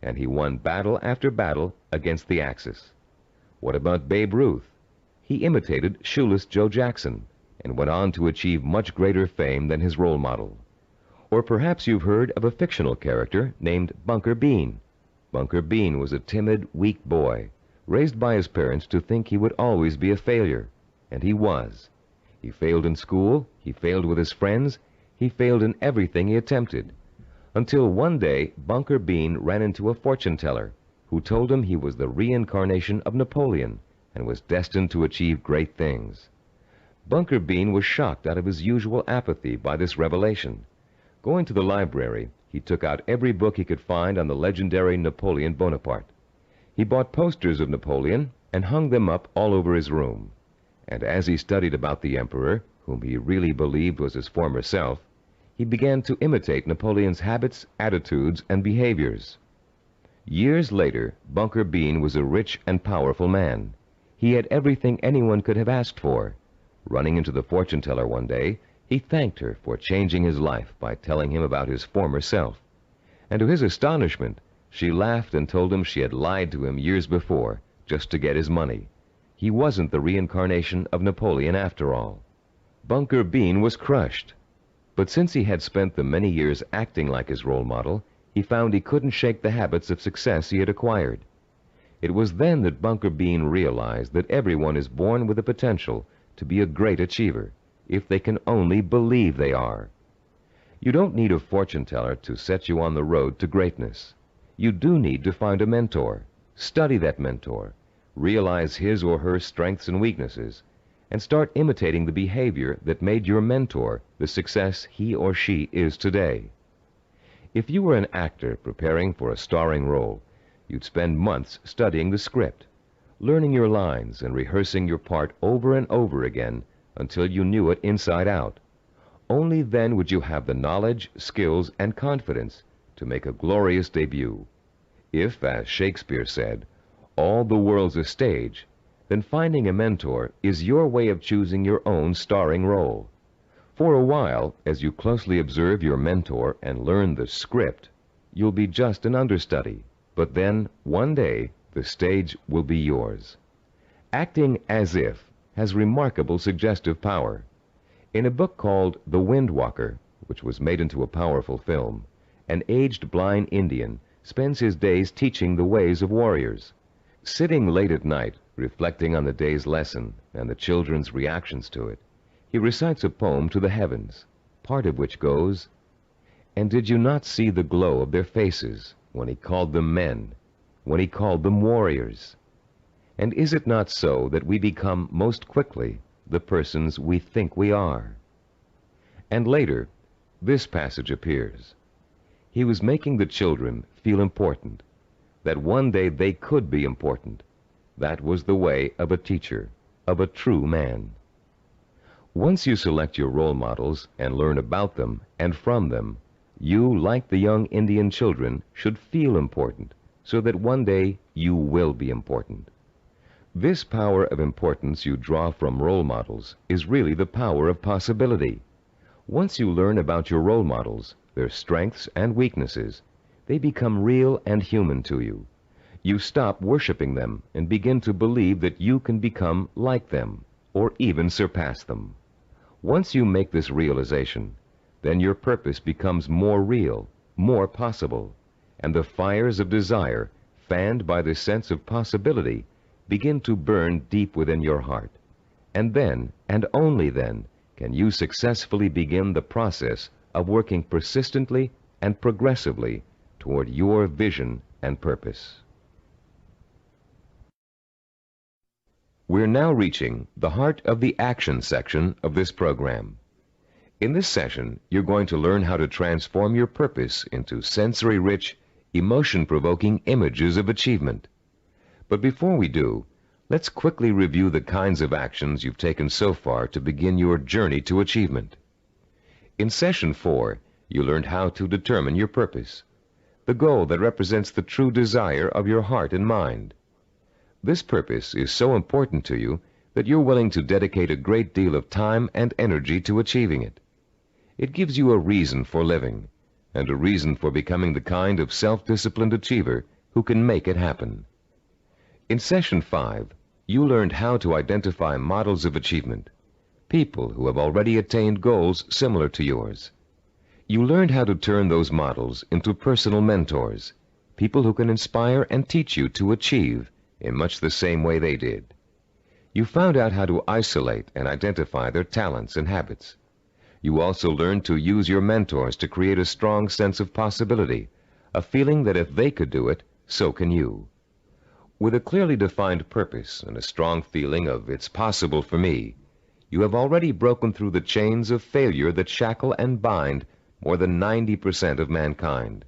and he won battle after battle against the Axis. What about Babe Ruth? He imitated Shoeless Joe Jackson and went on to achieve much greater fame than his role model. Or perhaps you've heard of a fictional character named Bunker Bean. Bunker Bean was a timid, weak boy, raised by his parents to think he would always be a failure, and he was. He failed in school, he failed with his friends, he failed in everything he attempted, until one day Bunker Bean ran into a fortune teller who told him he was the reincarnation of Napoleon and was destined to achieve great things. Bunker Bean was shocked out of his usual apathy by this revelation. Going to the library, he took out every book he could find on the legendary Napoleon Bonaparte. He bought posters of Napoleon and hung them up all over his room. And as he studied about the emperor, whom he really believed was his former self, he began to imitate Napoleon's habits, attitudes, and behaviors. Years later, Bunker Bean was a rich and powerful man. He had everything anyone could have asked for. Running into the fortune teller one day, he thanked her for changing his life by telling him about his former self. And to his astonishment, she laughed and told him she had lied to him years before, just to get his money. He wasn't the reincarnation of Napoleon after all. Bunker Bean was crushed. But since he had spent the many years acting like his role model, he found he couldn't shake the habits of success he had acquired. It was then that Bunker Bean realized that everyone is born with the potential to be a great achiever, if they can only believe they are. You don't need a fortune teller to set you on the road to greatness. You do need to find a mentor, study that mentor, realize his or her strengths and weaknesses, and start imitating the behavior that made your mentor the success he or she is today. If you were an actor preparing for a starring role, you'd spend months studying the script, learning your lines and rehearsing your part over and over again until you knew it inside out. Only then would you have the knowledge, skills, and confidence to make a glorious debut. If, as Shakespeare said, all the world's a stage, then finding a mentor is your way of choosing your own starring role. For a while, as you closely observe your mentor and learn the script, you'll be just an understudy. But then, one day, the stage will be yours. Acting as if has remarkable suggestive power. In a book called The Wind Walker, which was made into a powerful film, an aged blind Indian spends his days teaching the ways of warriors. Sitting late at night, reflecting on the day's lesson and the children's reactions to it, he recites a poem to the heavens, part of which goes, "And did you not see the glow of their faces when he called them men, when he called them warriors? And is it not so that we become most quickly the persons we think we are?" And later, this passage appears. He was making the children feel important, that one day they could be important. That was the way of a teacher, of a true man. Once you select your role models and learn about them and from them, you, like the young Indian children, should feel important, so that one day you will be important. This power of importance you draw from role models is really the power of possibility. Once you learn about your role models, their strengths and weaknesses, they become real and human to you. You stop worshiping them and begin to believe that you can become like them, or even surpass them. Once you make this realization, then your purpose becomes more real, more possible, and the fires of desire, fanned by the sense of possibility, begin to burn deep within your heart. And then, and only then, can you successfully begin the process of working persistently and progressively toward your vision and purpose. We're now reaching the heart of the action section of this program. In this session, you're going to learn how to transform your purpose into sensory-rich, emotion-provoking images of achievement. But before we do, let's quickly review the kinds of actions you've taken so far to begin your journey to achievement. In Session 4, you learned how to determine your purpose, the goal that represents the true desire of your heart and mind. This purpose is so important to you that you're willing to dedicate a great deal of time and energy to achieving it. It gives you a reason for living, and a reason for becoming the kind of self-disciplined achiever who can make it happen. In Session 5, you learned how to identify models of achievement, people who have already attained goals similar to yours. You learned how to turn those models into personal mentors, people who can inspire and teach you to achieve in much the same way they did. You found out how to isolate and identify their talents and habits. You also learned to use your mentors to create a strong sense of possibility, a feeling that if they could do it, so can you. With a clearly defined purpose and a strong feeling of "it's possible for me," you have already broken through the chains of failure that shackle and bind more than 90% of mankind.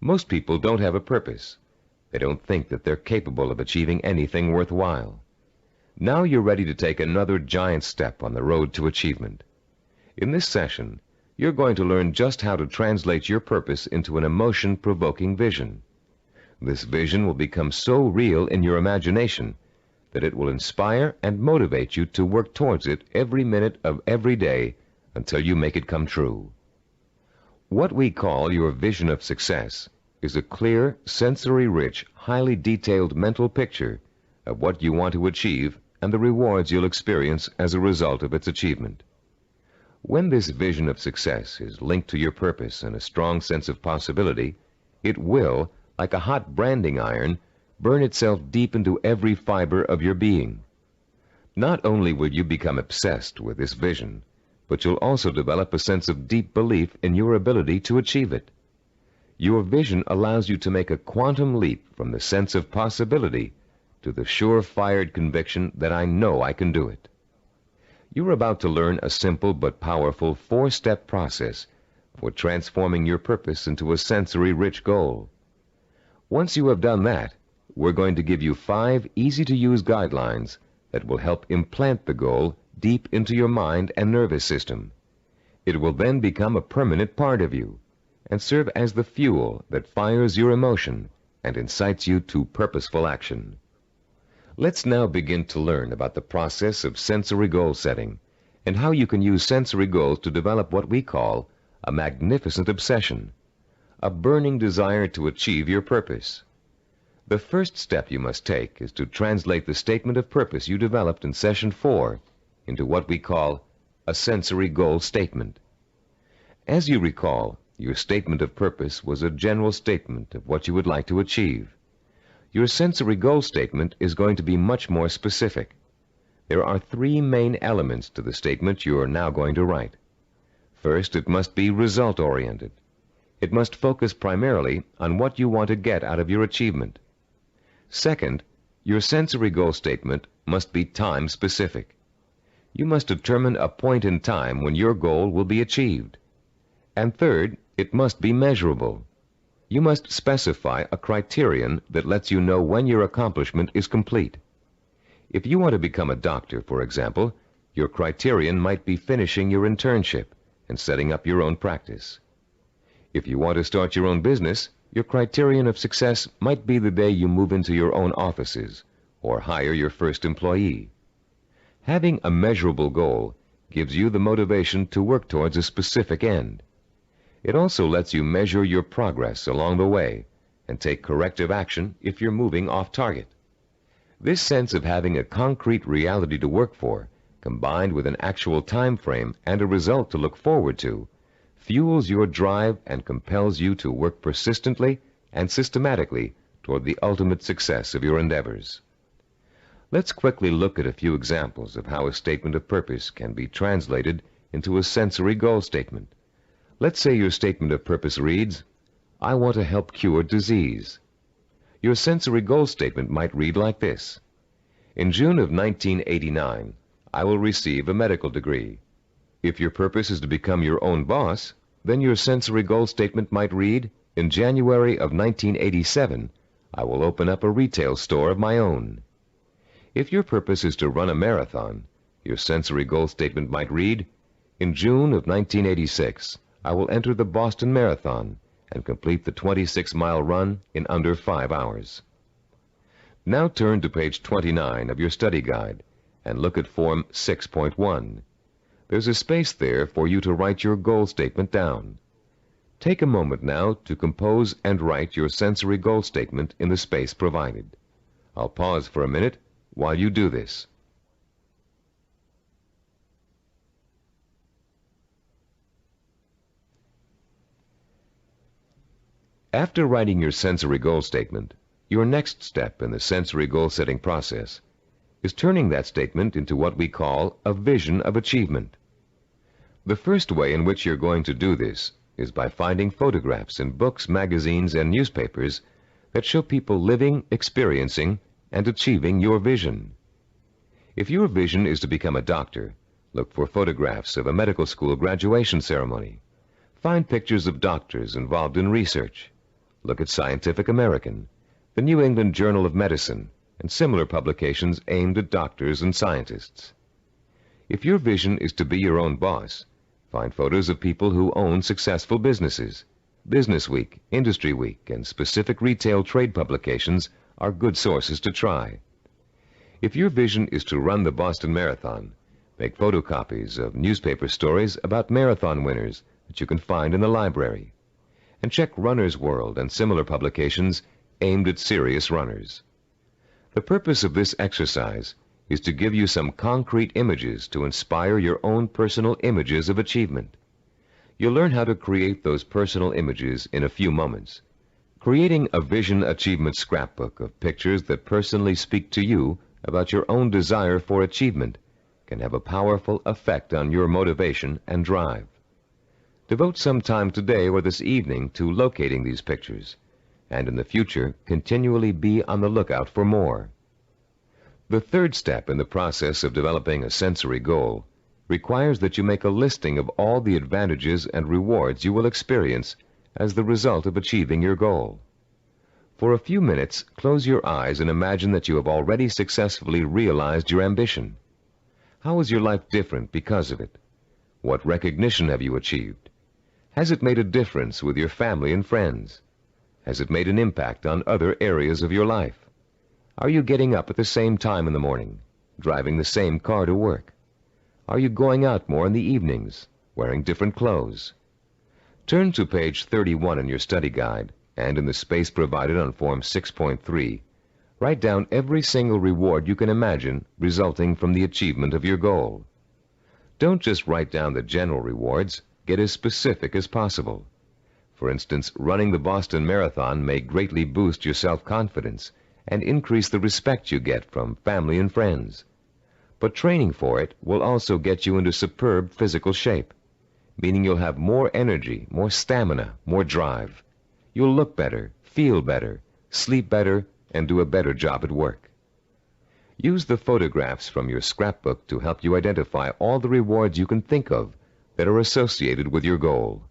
Most people don't have a purpose. They don't think that they're capable of achieving anything worthwhile. Now you're ready to take another giant step on the road to achievement. In this session, you're going to learn just how to translate your purpose into an emotion-provoking vision. This vision will become so real in your imagination that it will inspire and motivate you to work towards it every minute of every day until you make it come true. What we call your vision of success is a clear, sensory-rich, highly detailed mental picture of what you want to achieve and the rewards you'll experience as a result of its achievement. When this vision of success is linked to your purpose and a strong sense of possibility, it will, like a hot branding iron, burn itself deep into every fiber of your being. Not only will you become obsessed with this vision, but you'll also develop a sense of deep belief in your ability to achieve it. Your vision allows you to make a quantum leap from the sense of possibility to the sure-fired conviction that I know I can do it. You're about to learn a simple but powerful 4-step process for transforming your purpose into a sensory-rich goal. Once you have done that, we're going to give you 5 easy-to-use guidelines that will help implant the goal deep into your mind and nervous system. It will then become a permanent part of you and serve as the fuel that fires your emotion and incites you to purposeful action. Let's now begin to learn about the process of sensory goal setting and how you can use sensory goals to develop what we call a magnificent obsession, a burning desire to achieve your purpose. The first step you must take is to translate the statement of purpose you developed in Session 4 into what we call a sensory goal statement. As you recall, your statement of purpose was a general statement of what you would like to achieve. Your sensory goal statement is going to be much more specific. There are three main elements to the statement you are now going to write. First, it must be result-oriented. It must focus primarily on what you want to get out of your achievement. Second, your sensory goal statement must be time-specific. You must determine a point in time when your goal will be achieved. And third, it must be measurable. You must specify a criterion that lets you know when your accomplishment is complete. If you want to become a doctor, for example, your criterion might be finishing your internship and setting up your own practice. If you want to start your own business, your criterion of success might be the day you move into your own offices or hire your first employee. Having a measurable goal gives you the motivation to work towards a specific end. It also lets you measure your progress along the way and take corrective action if you're moving off target. This sense of having a concrete reality to work for, combined with an actual time frame and a result to look forward to, fuels your drive and compels you to work persistently and systematically toward the ultimate success of your endeavors. Let's quickly look at a few examples of how a statement of purpose can be translated into a sensory goal statement. Let's say your statement of purpose reads, I want to help cure disease. Your sensory goal statement might read like this. In June of 1989, I will receive a medical degree. If your purpose is to become your own boss, then your sensory goal statement might read, in January of 1987, I will open up a retail store of my own. If your purpose is to run a marathon, your sensory goal statement might read, in June of 1986, I will enter the Boston Marathon and complete the 26-mile run in under 5 hours. Now turn to page 29 of your study guide and look at Form 6.1. There's a space there for you to write your goal statement down. Take a moment now to compose and write your sensory goal statement in the space provided. I'll pause for a minute while you do this. After writing your sensory goal statement, your next step in the sensory goal setting process is turning that statement into what we call a vision of achievement. The first way in which you're going to do this is by finding photographs in books, magazines, and newspapers that show people living, experiencing, and achieving your vision. If your vision is to become a doctor, look for photographs of a medical school graduation ceremony. Find pictures of doctors involved in research. Look at Scientific American, the New England Journal of Medicine, and similar publications aimed at doctors and scientists. If your vision is to be your own boss, find photos of people who own successful businesses. Business Week, Industry Week, and specific retail trade publications are good sources to try. If your vision is to run the Boston Marathon, make photocopies of newspaper stories about marathon winners that you can find in the library. And check Runner's World and similar publications aimed at serious runners. The purpose of this exercise is to give you some concrete images to inspire your own personal images of achievement. You'll learn how to create those personal images in a few moments. Creating a vision achievement scrapbook of pictures that personally speak to you about your own desire for achievement can have a powerful effect on your motivation and drive. Devote some time today or this evening to locating these pictures, and in the future continually be on the lookout for more. The third step in the process of developing a sensory goal requires that you make a listing of all the advantages and rewards you will experience as the result of achieving your goal. For a few minutes, close your eyes and imagine that you have already successfully realized your ambition. How is your life different because of it? What recognition have you achieved? Has it made a difference with your family and friends? Has it made an impact on other areas of your life? Are you getting up at the same time in the morning, driving the same car to work? Are you going out more in the evenings, wearing different clothes? Turn to page 31 in your study guide and in the space provided on Form 6.3, write down every single reward you can imagine resulting from the achievement of your goal. Don't just write down the general rewards, get as specific as possible. For instance, running the Boston Marathon may greatly boost your self-confidence and increase the respect you get from family and friends. But training for it will also get you into superb physical shape, meaning you'll have more energy, more stamina, more drive. You'll look better, feel better, sleep better, and do a better job at work. Use the photographs from your scrapbook to help you identify all the rewards you can think of that are associated with your goal.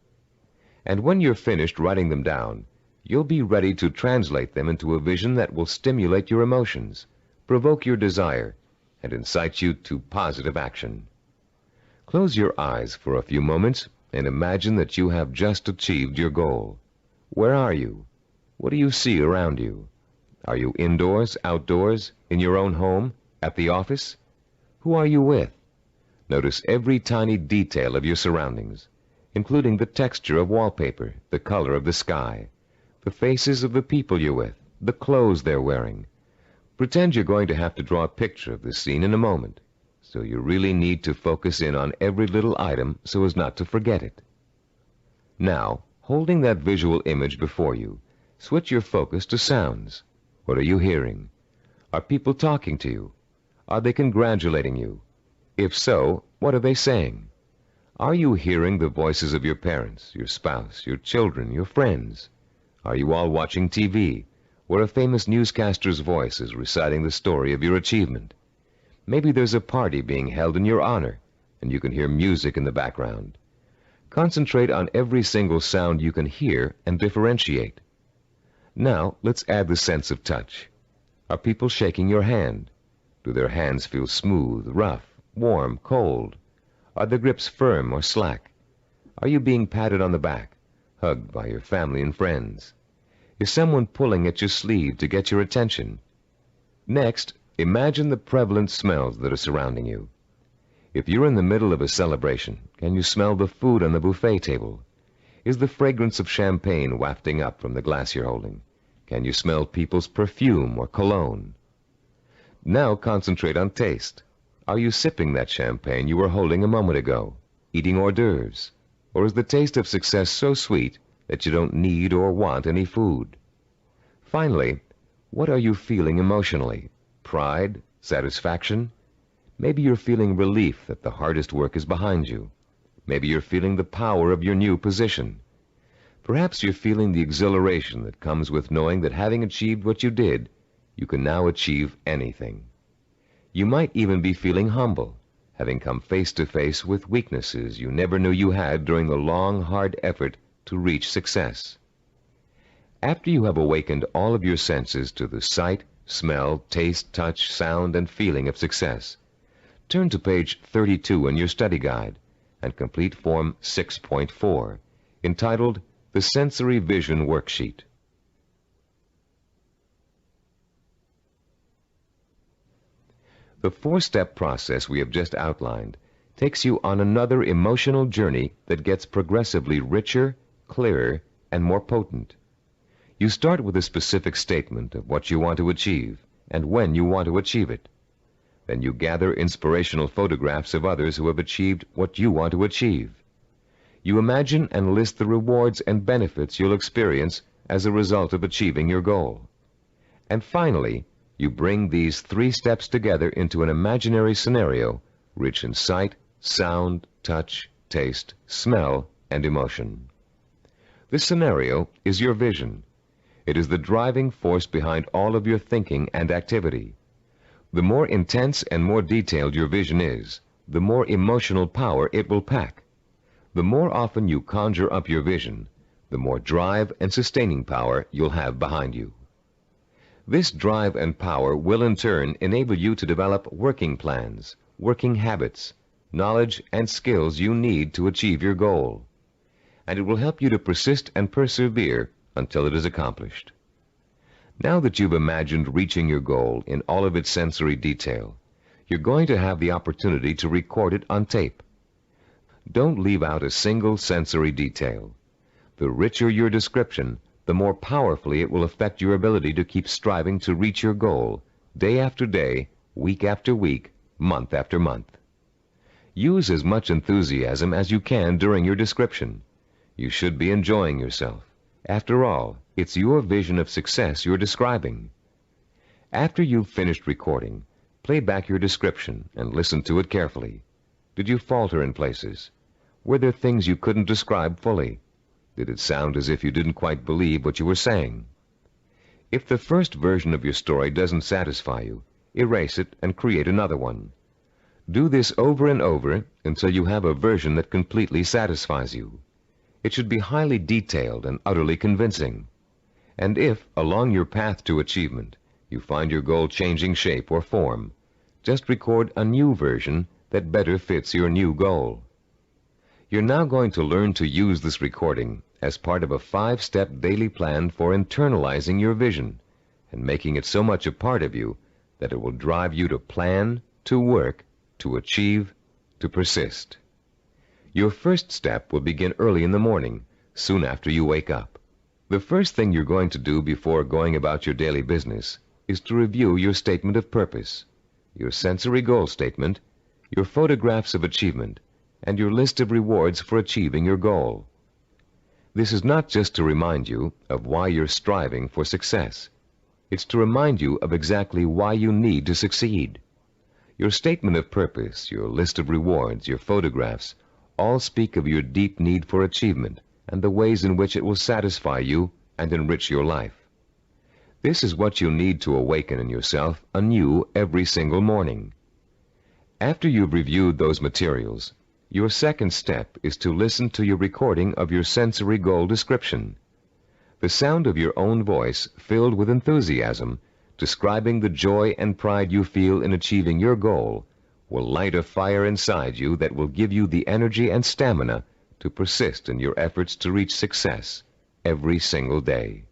And when you're finished writing them down, you'll be ready to translate them into a vision that will stimulate your emotions, provoke your desire, and incite you to positive action. Close your eyes for a few moments and imagine that you have just achieved your goal. Where are you? What do you see around you? Are you indoors, outdoors, in your own home, at the office? Who are you with? Notice every tiny detail of your surroundings, including the texture of wallpaper, the color of the sky, the faces of the people you're with, the clothes they're wearing. Pretend you're going to have to draw a picture of this scene in a moment, so you really need to focus in on every little item so as not to forget it. Now, holding that visual image before you, switch your focus to sounds. What are you hearing? Are people talking to you? Are they congratulating you? If so, what are they saying? Are you hearing the voices of your parents, your spouse, your children, your friends? Are you all watching TV, where a famous newscaster's voice is reciting the story of your achievement? Maybe there's a party being held in your honor, and you can hear music in the background. Concentrate on every single sound you can hear and differentiate. Now, let's add the sense of touch. Are people shaking your hand? Do their hands feel smooth, rough, warm, cold? Are the grips firm or slack? Are you being patted on the back, hugged by your family and friends? Is someone pulling at your sleeve to get your attention? Next, imagine the prevalent smells that are surrounding you. If you're in the middle of a celebration, can you smell the food on the buffet table? Is the fragrance of champagne wafting up from the glass you're holding? Can you smell people's perfume or cologne? Now concentrate on taste. Are you sipping that champagne you were holding a moment ago, eating hors d'oeuvres? Or is the taste of success so sweet that you don't need or want any food? Finally, what are you feeling emotionally? Pride? Satisfaction? Maybe you're feeling relief that the hardest work is behind you. Maybe you're feeling the power of your new position. Perhaps you're feeling the exhilaration that comes with knowing that having achieved what you did, you can now achieve anything. You might even be feeling humble, having come face to face with weaknesses you never knew you had during the long, hard effort to reach success. After you have awakened all of your senses to the sight, smell, taste, touch, sound, and feeling of success, turn to page 32 in your study guide and complete Form 6.4, entitled The Sensory Vision Worksheet. The four-step process we have just outlined takes you on another emotional journey that gets progressively richer, clearer, and more potent. You start with a specific statement of what you want to achieve and when you want to achieve it. Then you gather inspirational photographs of others who have achieved what you want to achieve. You imagine and list the rewards and benefits you'll experience as a result of achieving your goal. And finally, you bring these three steps together into an imaginary scenario rich in sight, sound, touch, taste, smell, and emotion. This scenario is your vision. It is the driving force behind all of your thinking and activity. The more intense and more detailed your vision is, the more emotional power it will pack. The more often you conjure up your vision, the more drive and sustaining power you'll have behind you. This drive and power will in turn enable you to develop working plans, working habits, knowledge and skills you need to achieve your goal. And it will help you to persist and persevere until it is accomplished. Now that you've imagined reaching your goal in all of its sensory detail, you're going to have the opportunity to record it on tape. Don't leave out a single sensory detail. The richer your description, the more powerfully it will affect your ability to keep striving to reach your goal, day after day, week after week, month after month. Use as much enthusiasm as you can during your description. You should be enjoying yourself. After all, it's your vision of success you're describing. After you've finished recording, play back your description and listen to it carefully. Did you falter in places? Were there things you couldn't describe fully? Did it sound as if you didn't quite believe what you were saying? If the first version of your story doesn't satisfy you, erase it and create another one. Do this over and over until you have a version that completely satisfies you. It should be highly detailed and utterly convincing. And if, along your path to achievement, you find your goal changing shape or form, just record a new version that better fits your new goal. You're now going to learn to use this recording as part of a 5-step daily plan for internalizing your vision and making it so much a part of you that it will drive you to plan, to work, to achieve, to persist. Your first step will begin early in the morning, soon after you wake up. The first thing you're going to do before going about your daily business is to review your statement of purpose, your sensory goal statement, your photographs of achievement, and your list of rewards for achieving your goal. This is not just to remind you of why you're striving for success. It's to remind you of exactly why you need to succeed. Your statement of purpose, your list of rewards, your photographs, all speak of your deep need for achievement and the ways in which it will satisfy you and enrich your life. This is what you need to awaken in yourself anew every single morning. After you've reviewed those materials, your second step is to listen to your recording of your sensory goal description. The sound of your own voice, filled with enthusiasm, describing the joy and pride you feel in achieving your goal, will light a fire inside you that will give you the energy and stamina to persist in your efforts to reach success every single day.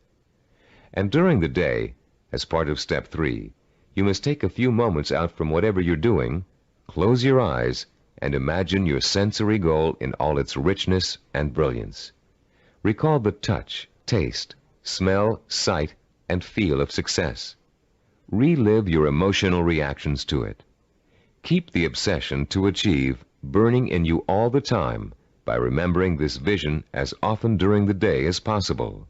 And during the day, as part of step 3, you must take a few moments out from whatever you're doing, close your eyes, and imagine your sensory goal in all its richness and brilliance. Recall the touch, taste, smell, sight, and feel of success. Relive your emotional reactions to it. Keep the obsession to achieve burning in you all the time by remembering this vision as often during the day as possible.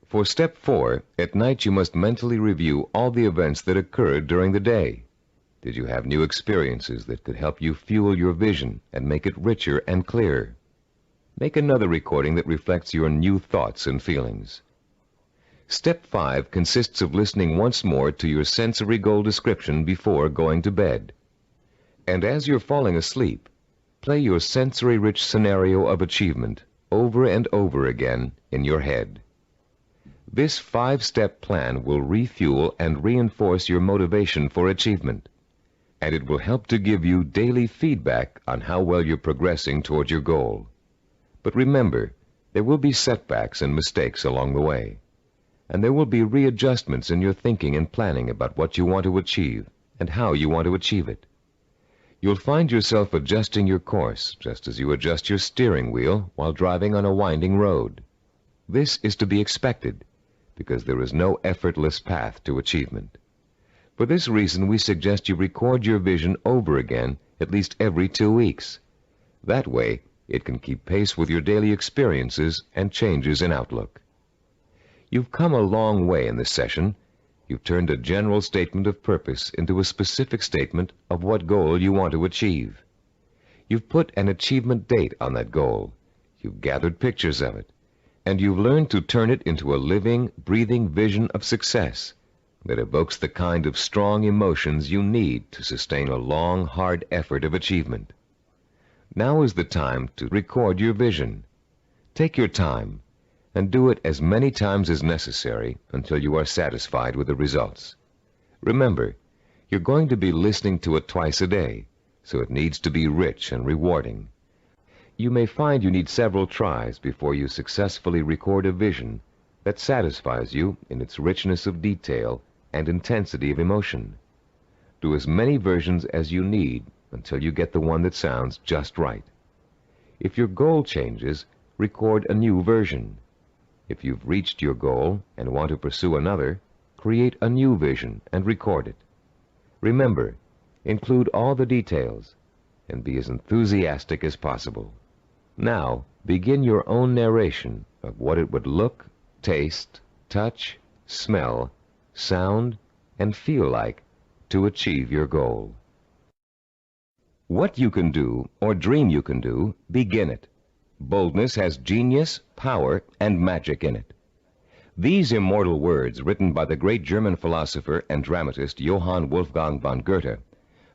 For step 4, at night you must mentally review all the events that occurred during the day. Did you have new experiences that could help you fuel your vision and make it richer and clearer? Make another recording that reflects your new thoughts and feelings. Step 5 consists of listening once more to your sensory goal description before going to bed. And as you're falling asleep, play your sensory-rich scenario of achievement over and over again in your head. This 5-step plan will refuel and reinforce your motivation for achievement, and it will help to give you daily feedback on how well you're progressing toward your goal. But remember, there will be setbacks and mistakes along the way, and there will be readjustments in your thinking and planning about what you want to achieve and how you want to achieve it. You'll find yourself adjusting your course just as you adjust your steering wheel while driving on a winding road. This is to be expected, because there is no effortless path to achievement. For this reason, we suggest you record your vision over again at least every 2 weeks. That way, it can keep pace with your daily experiences and changes in outlook. You've come a long way in this session. You've turned a general statement of purpose into a specific statement of what goal you want to achieve. You've put an achievement date on that goal. You've gathered pictures of it. And you've learned to turn it into a living, breathing vision of success that evokes the kind of strong emotions you need to sustain a long, hard effort of achievement. Now is the time to record your vision. Take your time and do it as many times as necessary until you are satisfied with the results. Remember, you're going to be listening to it twice a day, so it needs to be rich and rewarding. You may find you need several tries before you successfully record a vision that satisfies you in its richness of detail and intensity of emotion. Do as many versions as you need until you get the one that sounds just right. If your goal changes, record a new version. If you've reached your goal and want to pursue another, create a new vision and record it. Remember, include all the details and be as enthusiastic as possible. Now, begin your own narration of what it would look, taste, touch, smell, sound, and feel like to achieve your goal. What you can do, or dream you can do, begin it. Boldness has genius, power, and magic in it. These immortal words, written by the great German philosopher and dramatist Johann Wolfgang von Goethe,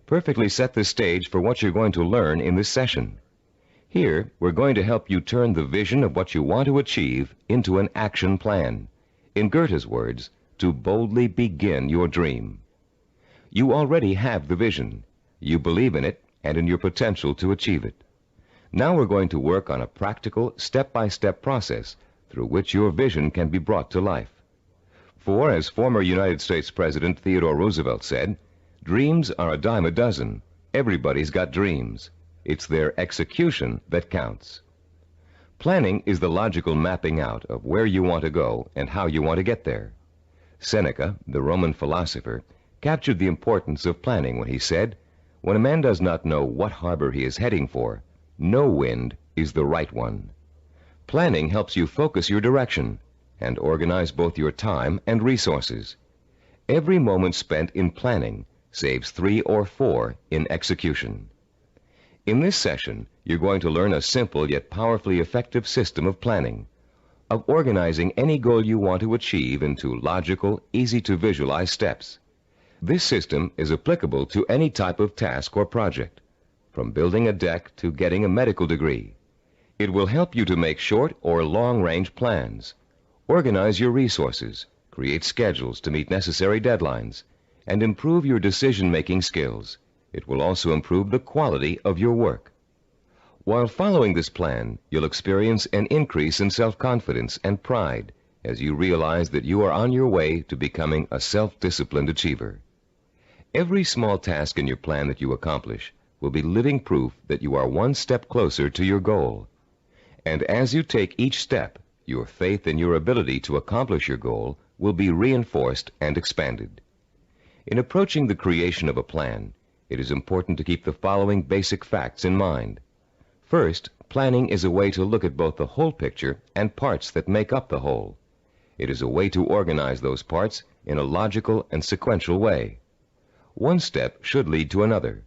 perfectly set the stage for what you're going to learn in this session. Here, we're going to help you turn the vision of what you want to achieve into an action plan. In Goethe's words, to boldly begin your dream. You already have the vision. You believe in it and in your potential to achieve it. Now we're going to work on a practical, step-by-step process through which your vision can be brought to life. For, as former United States President Theodore Roosevelt said, dreams are a dime a dozen. Everybody's got dreams. It's their execution that counts. Planning is the logical mapping out of where you want to go and how you want to get there. Seneca, the Roman philosopher, captured the importance of planning when he said, "When a man does not know what harbor he is heading for, no wind is the right one." Planning helps you focus your direction and organize both your time and resources. Every moment spent in planning saves 3 or 4 in execution. In this session, you're going to learn a simple yet powerfully effective system of planning, of organizing any goal you want to achieve into logical, easy-to-visualize steps. This system is applicable to any type of task or project, from building a deck to getting a medical degree. It will help you to make short or long-range plans, organize your resources, create schedules to meet necessary deadlines, and improve your decision-making skills. It will also improve the quality of your work. While following this plan, you'll experience an increase in self-confidence and pride as you realize that you are on your way to becoming a self-disciplined achiever. Every small task in your plan that you accomplish will be living proof that you are one step closer to your goal. And as you take each step, your faith in your ability to accomplish your goal will be reinforced and expanded. In approaching the creation of a plan, it is important to keep the following basic facts in mind. First, planning is a way to look at both the whole picture and parts that make up the whole. It is a way to organize those parts in a logical and sequential way. One step should lead to another.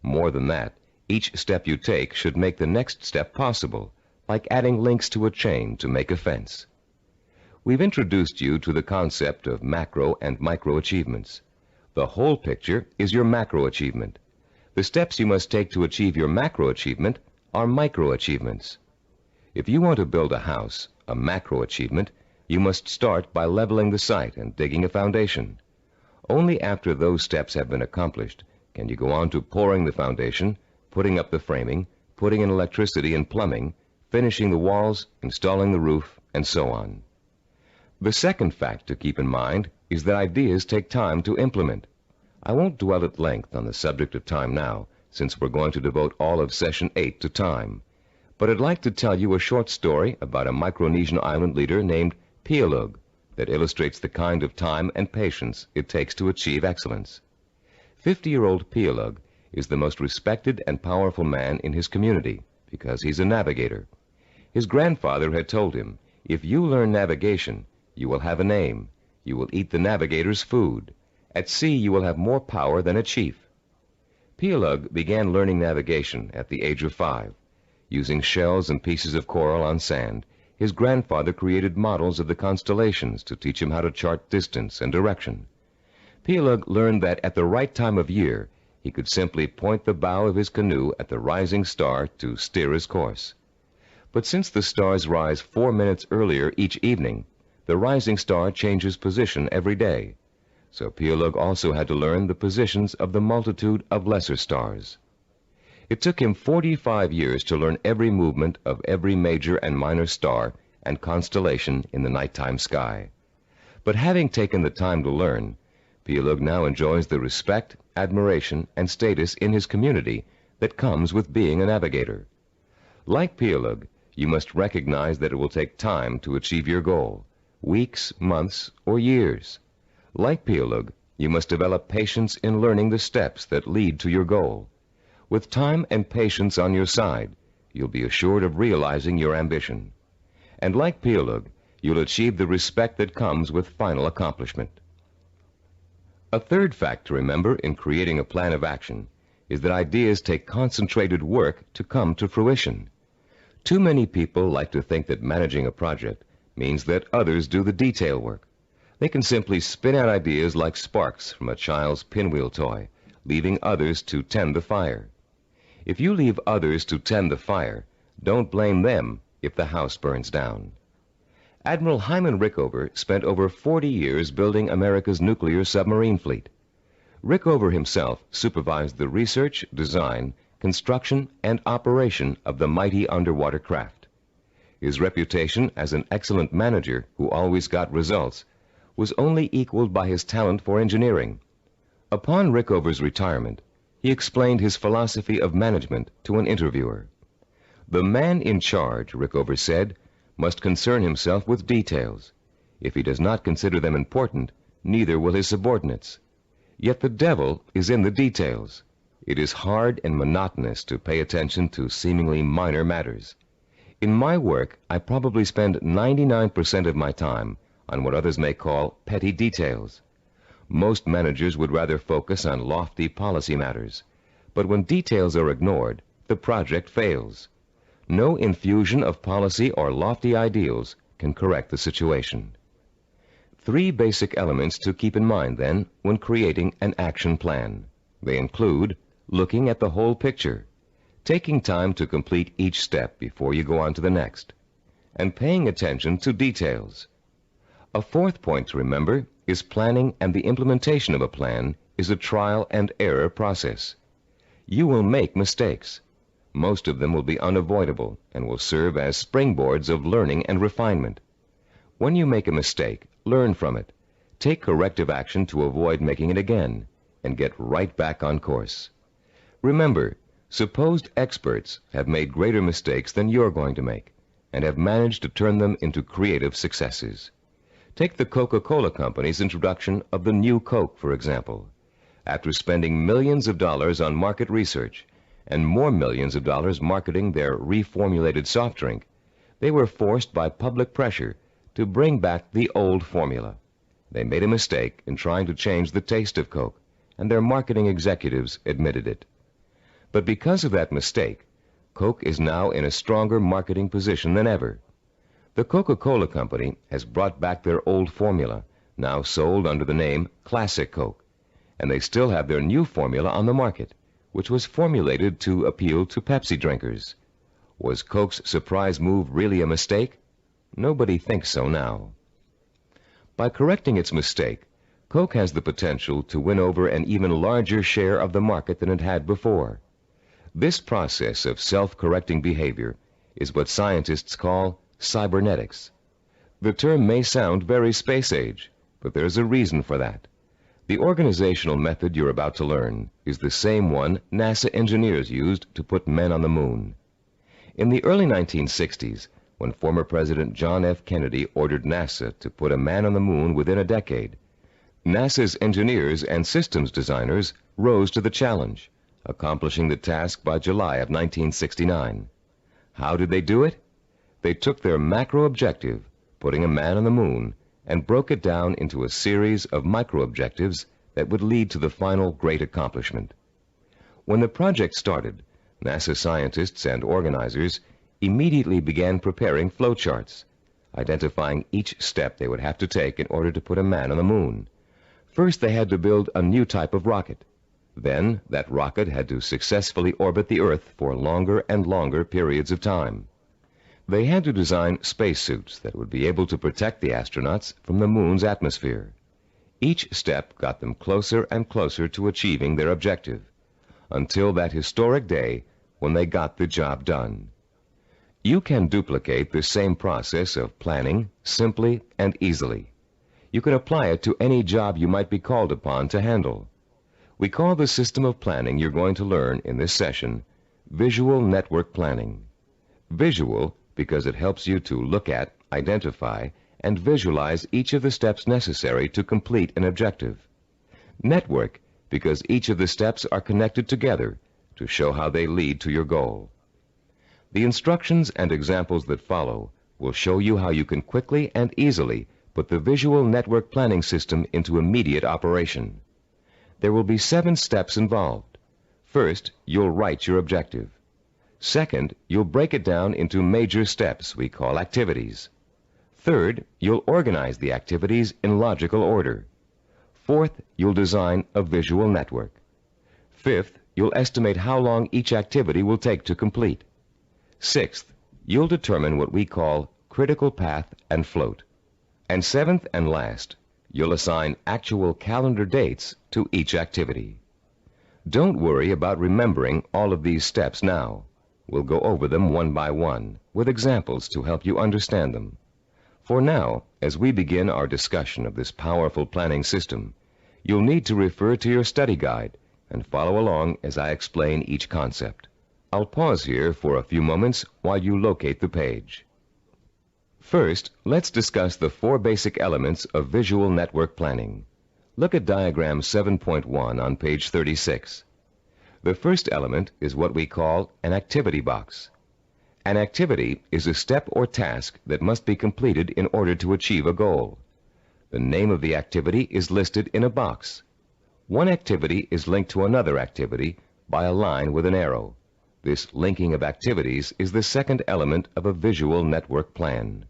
More than that, each step you take should make the next step possible, like adding links to a chain to make a fence. We've introduced you to the concept of macro and micro achievements. The whole picture is your macro achievement. The steps you must take to achieve your macro achievement are micro achievements. If you want to build a house, a macro achievement, you must start by leveling the site and digging a foundation. Only after those steps have been accomplished can you go on to pouring the foundation, putting up the framing, putting in electricity and plumbing, finishing the walls, installing the roof, and so on. The second fact to keep in mind is that ideas take time to implement. I won't dwell at length on the subject of time now, since we're going to devote all of Session 8 to time. But I'd like to tell you a short story about a Micronesian island leader named Pialug that illustrates the kind of time and patience it takes to achieve excellence. 50-year-old Pialug is the most respected and powerful man in his community because he's a navigator. His grandfather had told him, "If you learn navigation, you will have a name. You will eat the navigator's food. At sea, you will have more power than a chief." Pialug began learning navigation at the age of 5. Using shells and pieces of coral on sand, his grandfather created models of the constellations to teach him how to chart distance and direction. Pialug learned that at the right time of year, he could simply point the bow of his canoe at the rising star to steer his course. But since the stars rise 4 minutes earlier each evening, the rising star changes position every day. So Pialug also had to learn the positions of the multitude of lesser stars. It took him 45 years to learn every movement of every major and minor star and constellation in the nighttime sky. But having taken the time to learn, Pialug now enjoys the respect, admiration, and status in his community that comes with being a navigator. Like Pialug, you must recognize that it will take time to achieve your goal, weeks, months, or years. Like Pialug, you must develop patience in learning the steps that lead to your goal. With time and patience on your side, you'll be assured of realizing your ambition. And like Pialug, you'll achieve the respect that comes with final accomplishment. A third fact to remember in creating a plan of action is that ideas take concentrated work to come to fruition. Too many people like to think that managing a project means that others do the detail work. They can simply spin out ideas like sparks from a child's pinwheel toy, leaving others to tend the fire. If you leave others to tend the fire, don't blame them if the house burns down. Admiral Hyman Rickover spent over 40 years building America's nuclear submarine fleet. Rickover himself supervised the research, design, construction, and operation of the mighty underwater craft. His reputation as an excellent manager who always got results was only equaled by his talent for engineering. Upon Rickover's retirement, he explained his philosophy of management to an interviewer. "The man in charge," Rickover said, "must concern himself with details. If he does not consider them important, neither will his subordinates. Yet the devil is in the details. It is hard and monotonous to pay attention to seemingly minor matters. In my work, I probably spend 99% of my time on what others may call petty details. Most managers would rather focus on lofty policy matters, but when details are ignored, the project fails. No infusion of policy or lofty ideals can correct the situation." 3 basic elements to keep in mind, then, when creating an action plan. They include looking at the whole picture, taking time to complete each step before you go on to the next, and paying attention to details. A 4th point to remember is planning, and the implementation of a plan is a trial and error process. You will make mistakes. Most of them will be unavoidable and will serve as springboards of learning and refinement. When you make a mistake, learn from it. Take corrective action to avoid making it again, and get right back on course. Remember, supposed experts have made greater mistakes than you're going to make, and have managed to turn them into creative successes. Take the Coca-Cola Company's introduction of the new Coke, for example. After spending millions of dollars on market research, and more millions of dollars marketing their reformulated soft drink, they were forced by public pressure to bring back the old formula. They made a mistake in trying to change the taste of Coke, and their marketing executives admitted it. But because of that mistake, Coke is now in a stronger marketing position than ever. The Coca-Cola Company has brought back their old formula, now sold under the name Classic Coke, and they still have their new formula on the market, which was formulated to appeal to Pepsi drinkers. Was Coke's surprise move really a mistake? Nobody thinks so now. By correcting its mistake, Coke has the potential to win over an even larger share of the market than it had before. This process of self-correcting behavior is what scientists call cybernetics. The term may sound very space-age, but there's a reason for that. The organizational method you're about to learn is the same one NASA engineers used to put men on the moon. In the early 1960s, when former President John F. Kennedy ordered NASA to put a man on the moon within a decade, NASA's engineers and systems designers rose to the challenge, accomplishing the task by July of 1969. How did they do it? They took their macro objective, putting a man on the moon, and broke it down into a series of micro-objectives that would lead to the final great accomplishment. When the project started, NASA scientists and organizers immediately began preparing flowcharts, identifying each step they would have to take in order to put a man on the moon. First, they had to build a new type of rocket. Then, that rocket had to successfully orbit the Earth for longer and longer periods of time. They had to design spacesuits that would be able to protect the astronauts from the moon's atmosphere. Each step got them closer and closer to achieving their objective, until that historic day when they got the job done. You can duplicate the same process of planning simply and easily. You can apply it to any job you might be called upon to handle. We call the system of planning you're going to learn in this session visual network planning. Visual because it helps you to look at, identify, and visualize each of the steps necessary to complete an objective. Network, because each of the steps are connected together to show how they lead to your goal. The instructions and examples that follow will show you how you can quickly and easily put the visual network planning system into immediate operation. There will be 7 steps involved. First, you'll write your objective. Second, you'll break it down into major steps we call activities. Third, you'll organize the activities in logical order. Fourth, you'll design a visual network. Fifth, you'll estimate how long each activity will take to complete. Sixth, you'll determine what we call critical path and float. And seventh and last, you'll assign actual calendar dates to each activity. Don't worry about remembering all of these steps now. We'll go over them one by one, with examples to help you understand them. For now, as we begin our discussion of this powerful planning system, you'll need to refer to your study guide and follow along as I explain each concept. I'll pause here for a few moments while you locate the page. First, let's discuss the 4 basic elements of visual network planning. Look at diagram 7.1 on page 36. The first element is what we call an activity box. An activity is a step or task that must be completed in order to achieve a goal. The name of the activity is listed in a box. One activity is linked to another activity by a line with an arrow. This linking of activities is the second element of a visual network plan.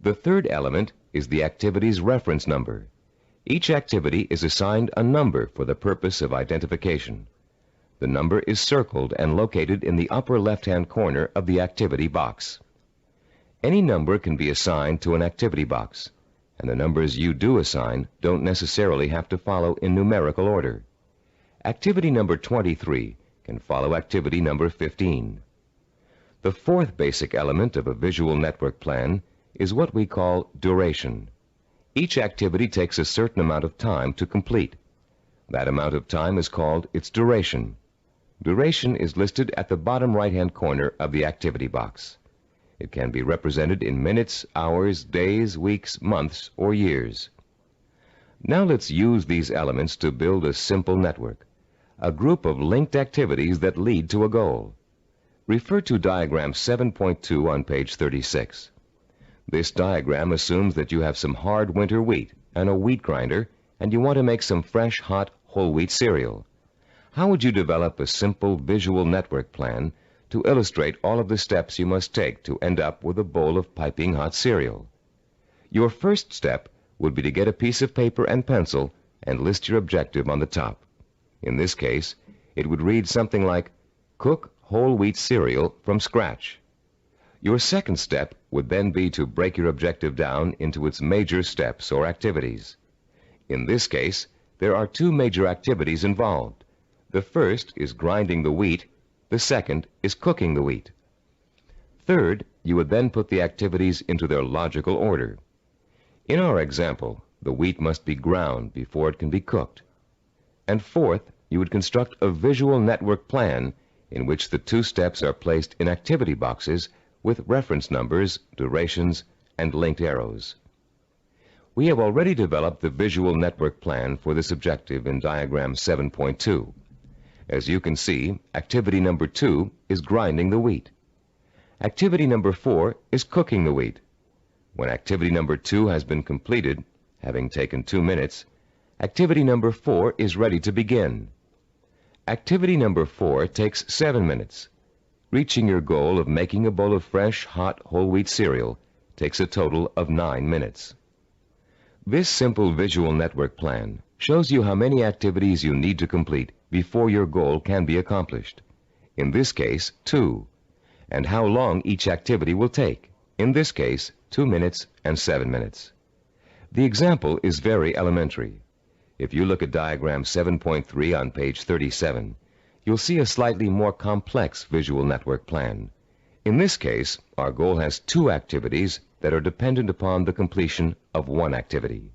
The third element is the activity's reference number. Each activity is assigned a number for the purpose of identification. The number is circled and located in the upper left-hand corner of the activity box. Any number can be assigned to an activity box, and the numbers you do assign don't necessarily have to follow in numerical order. Activity number 23 can follow activity number 15. The fourth basic element of a visual network plan is what we call duration. Each activity takes a certain amount of time to complete. That amount of time is called its duration. Duration is listed at the bottom right-hand corner of the activity box. It can be represented in minutes, hours, days, weeks, months, or years. Now let's use these elements to build a simple network, a group of linked activities that lead to a goal. Refer to diagram 7.2 on page 36. This diagram assumes that you have some hard winter wheat and a wheat grinder, and you want to make some fresh, hot, whole wheat cereal. How would you develop a simple visual network plan to illustrate all of the steps you must take to end up with a bowl of piping hot cereal? Your first step would be to get a piece of paper and pencil and list your objective on the top. In this case, it would read something like, cook whole wheat cereal from scratch. Your second step would then be to break your objective down into its major steps or activities. In this case, there are 2 major activities involved. The first is grinding the wheat. The second is cooking the wheat. Third, you would then put the activities into their logical order. In our example, the wheat must be ground before it can be cooked. And fourth, you would construct a visual network plan in which the 2 steps are placed in activity boxes with reference numbers, durations, and linked arrows. We have already developed the visual network plan for this objective in diagram 7.2. As you can see, activity number 2 is grinding the wheat. Activity number 4 is cooking the wheat. When activity number 2 has been completed, having taken 2 minutes, activity number 4 is ready to begin. Activity number 4 takes 7 minutes. Reaching your goal of making a bowl of fresh, hot, whole wheat cereal takes a total of 9 minutes. This simple visual network plan shows you how many activities you need to complete before your goal can be accomplished. In this case, 2. And how long each activity will take. In this case, 2 minutes and 7 minutes. The example is very elementary. If you look at diagram 7.3 on page 37, you'll see a slightly more complex visual network plan. In this case, our goal has 2 activities that are dependent upon the completion of 1 activity.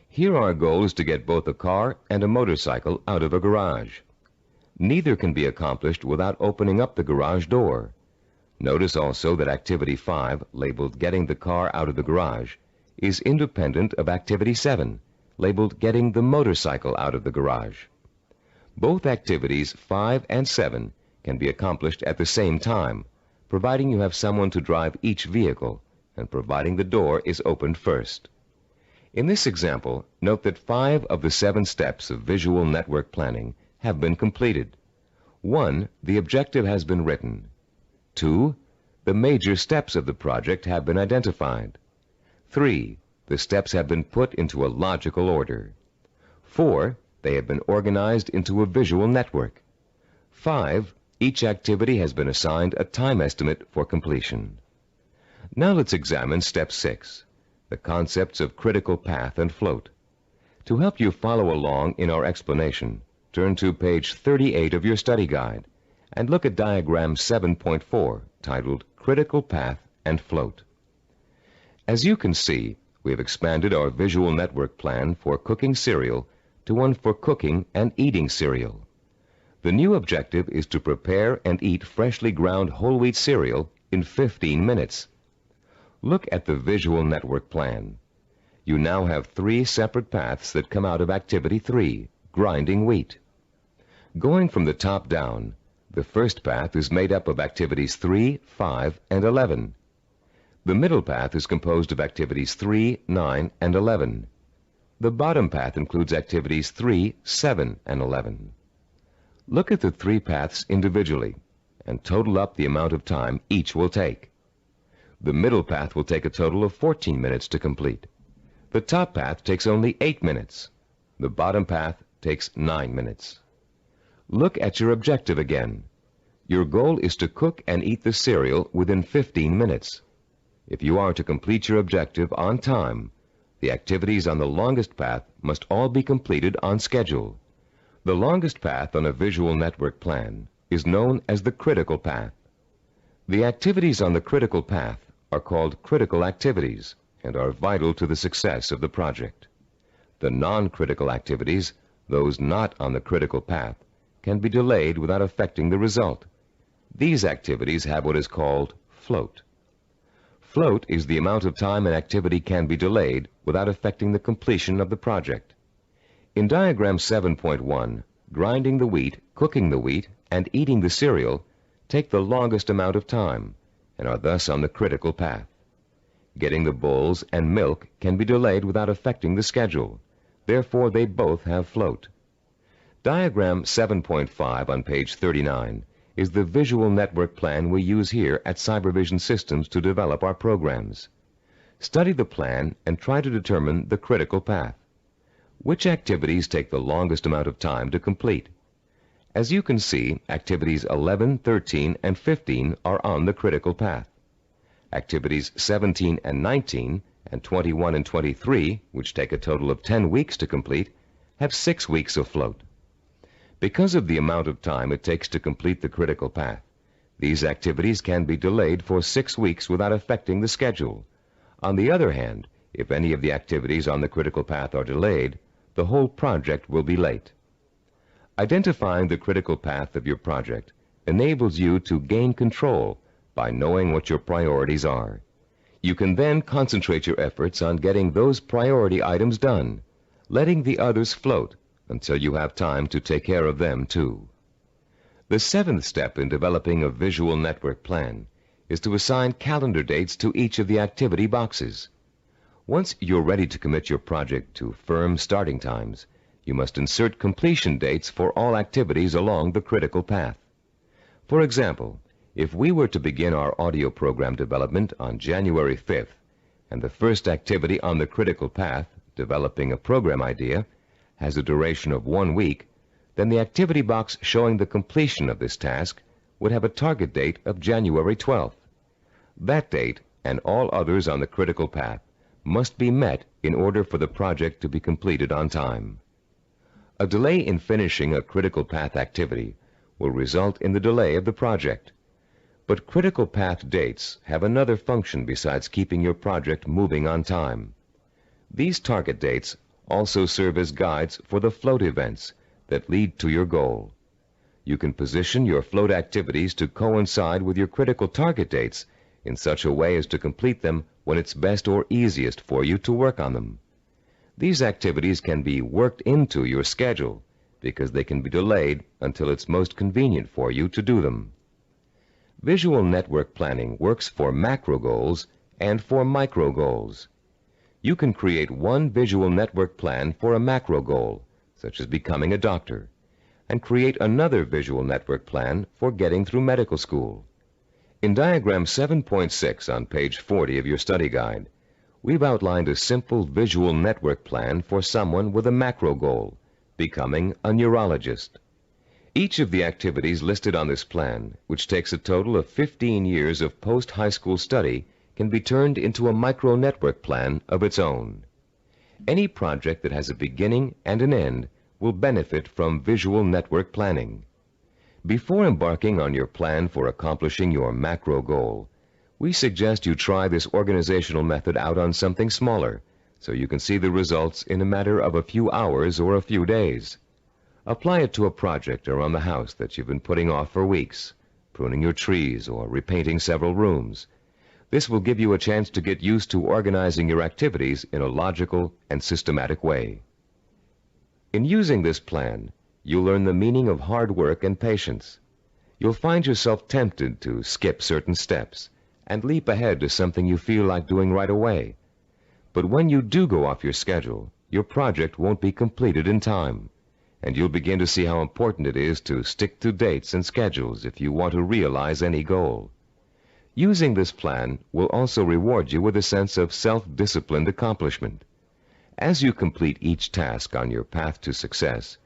Here our goal is to get both a car and a motorcycle out of a garage. Neither can be accomplished without opening up the garage door. Notice also that Activity 5, labeled Getting the Car Out of the Garage, is independent of Activity 7, labeled Getting the Motorcycle Out of the Garage. Both Activities 5 and 7 can be accomplished at the same time, providing you have someone to drive each vehicle and providing the door is opened first. In this example, note that 5 of the 7 steps of visual network planning have been completed. 1, the objective has been written. 2, the major steps of the project have been identified. 3, the steps have been put into a logical order. 4, they have been organized into a visual network. 5, each activity has been assigned a time estimate for completion. Now let's examine Step 6, the concepts of critical path and float. To help you follow along in our explanation, turn to page 38 of your study guide and look at diagram 7.4, titled Critical Path and Float. As you can see, we have expanded our visual network plan for cooking cereal to one for cooking and eating cereal. The new objective is to prepare and eat freshly ground whole wheat cereal in 15 minutes. Look at the visual network plan. You now have 3 separate paths that come out of Activity 3, grinding wheat. Going from the top down, the first path is made up of Activities 3, 5, and 11. The middle path is composed of Activities 3, 9, and 11. The bottom path includes Activities 3, 7, and 11. Look at the 3 paths individually and total up the amount of time each will take. The middle path will take a total of 14 minutes to complete. The top path takes only 8 minutes. The bottom path takes 9 minutes. Look at your objective again. Your goal is to cook and eat the cereal within 15 minutes. If you are to complete your objective on time, the activities on the longest path must all be completed on schedule. The longest path on a visual network plan is known as the critical path. The activities on the critical path are called critical activities and are vital to the success of the project. The non-critical activities, those not on the critical path, can be delayed without affecting the result. These activities have what is called float. Float is the amount of time an activity can be delayed without affecting the completion of the project. In diagram 7.1, grinding the wheat, cooking the wheat, and eating the cereal take the longest amount of time and are thus on the critical path. Getting the bowls and milk can be delayed without affecting the schedule. Therefore, they both have float. Diagram 7.5 on page 39 is the visual network plan we use here at Cybervision Systems to develop our programs. Study the plan and try to determine the critical path. Which activities take the longest amount of time to complete? As you can see, activities 11, 13, and 15 are on the critical path. Activities 17 and 19, and 21 and 23, which take a total of 10 weeks to complete, have 6 weeks of float. Because of the amount of time it takes to complete the critical path, these activities can be delayed for 6 weeks without affecting the schedule. On the other hand, if any of the activities on the critical path are delayed, the whole project will be late. Identifying the critical path of your project enables you to gain control by knowing what your priorities are. You can then concentrate your efforts on getting those priority items done, letting the others float until you have time to take care of them too. The 7th step in developing a visual network plan is to assign calendar dates to each of the activity boxes. Once you're ready to commit your project to firm starting times, you must insert completion dates for all activities along the critical path. For example, if we were to begin our audio program development on January 5th, and the first activity on the critical path, developing a program idea, has a duration of 1 week, then the activity box showing the completion of this task would have a target date of January 12th. That date, and all others on the critical path, must be met in order for the project to be completed on time. A delay in finishing a critical path activity will result in the delay of the project. But critical path dates have another function besides keeping your project moving on time. These target dates also serve as guides for the float events that lead to your goal. You can position your float activities to coincide with your critical target dates in such a way as to complete them when it's best or easiest for you to work on them. These activities can be worked into your schedule because they can be delayed until it's most convenient for you to do them. Visual network planning works for macro goals and for micro goals. You can create one visual network plan for a macro goal, such as becoming a doctor, and create another visual network plan for getting through medical school. In diagram 7.6 on page 40 of your study guide, we've outlined a simple visual network plan for someone with a macro goal, becoming a neurologist. Each of the activities listed on this plan, which takes a total of 15 years of post-high school study, can be turned into a micro-network plan of its own. Any project that has a beginning and an end will benefit from visual network planning. Before embarking on your plan for accomplishing your macro goal, we suggest you try this organizational method out on something smaller so you can see the results in a matter of a few hours or a few days. Apply it to a project around the house that you've been putting off for weeks, pruning your trees or repainting several rooms. This will give you a chance to get used to organizing your activities in a logical and systematic way. In using this plan, you'll learn the meaning of hard work and patience. You'll find yourself tempted to skip certain steps and leap ahead to something you feel like doing right away. But when you do go off your schedule, your project won't be completed in time, and you'll begin to see how important it is to stick to dates and schedules if you want to realize any goal. Using this plan will also reward you with a sense of self-disciplined accomplishment. As you complete each task on your path to success,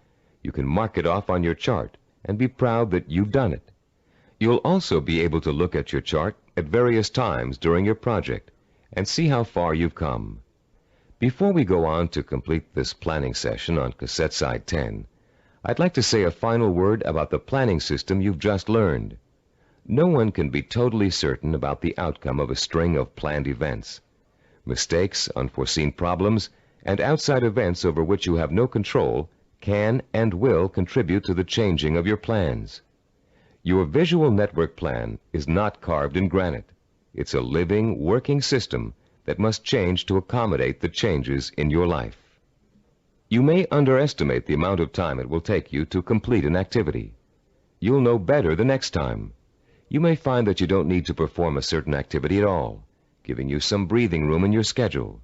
you can mark it off on your chart and be proud that you've done it. You'll also be able to look at your chart at various times during your project and see how far you've come. Before we go on to complete this planning session on cassette side 10, I'd like to say a final word about the planning system you've just learned. No one can be totally certain about the outcome of a string of planned events. Mistakes, unforeseen problems, and outside events over which you have no control can and will contribute to the changing of your plans. Your visual network plan is not carved in granite. It's a living, working system that must change to accommodate the changes in your life. You may underestimate the amount of time it will take you to complete an activity. You'll know better the next time. You may find that you don't need to perform a certain activity at all, giving you some breathing room in your schedule.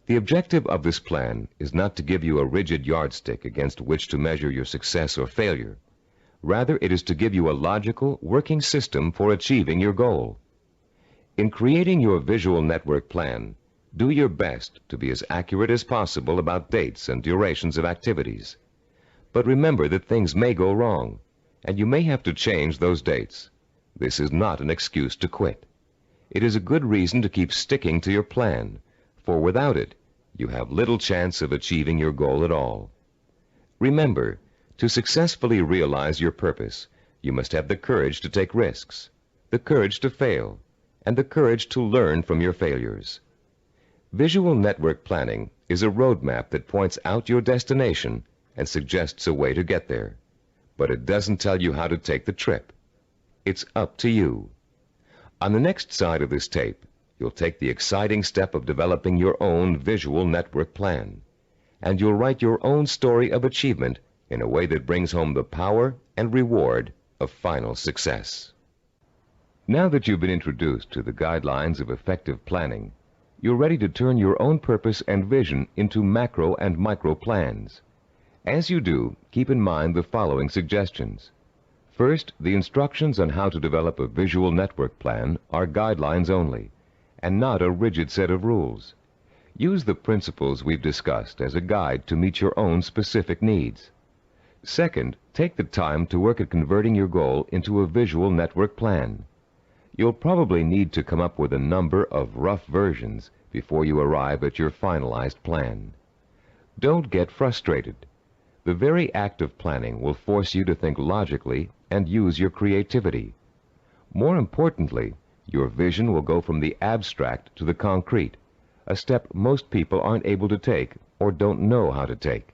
The objective of this plan is not to give you a rigid yardstick against which to measure your success or failure. Rather, it is to give you a logical, working system for achieving your goal. In creating your visual network plan, do your best to be as accurate as possible about dates and durations of activities. But remember that things may go wrong, and you may have to change those dates. This is not an excuse to quit. It is a good reason to keep sticking to your plan, for without it, you have little chance of achieving your goal at all. Remember, to successfully realize your purpose, you must have the courage to take risks, the courage to fail, and the courage to learn from your failures. Visual network planning is a roadmap that points out your destination and suggests a way to get there, but it doesn't tell you how to take the trip. It's up to you. On the next side of this tape, you'll take the exciting step of developing your own visual network plan, and you'll write your own story of achievement in a way that brings home the power and reward of final success. Now that you've been introduced to the guidelines of effective planning, you're ready to turn your own purpose and vision into macro and micro plans. As you do, keep in mind the following suggestions. First, the instructions on how to develop a visual network plan are guidelines only, and not a rigid set of rules. Use the principles we've discussed as a guide to meet your own specific needs. Second, take the time to work at converting your goal into a visual network plan. You'll probably need to come up with a number of rough versions before you arrive at your finalized plan. Don't get frustrated. The very act of planning will force you to think logically and use your creativity. More importantly, your vision will go from the abstract to the concrete, a step most people aren't able to take or don't know how to take.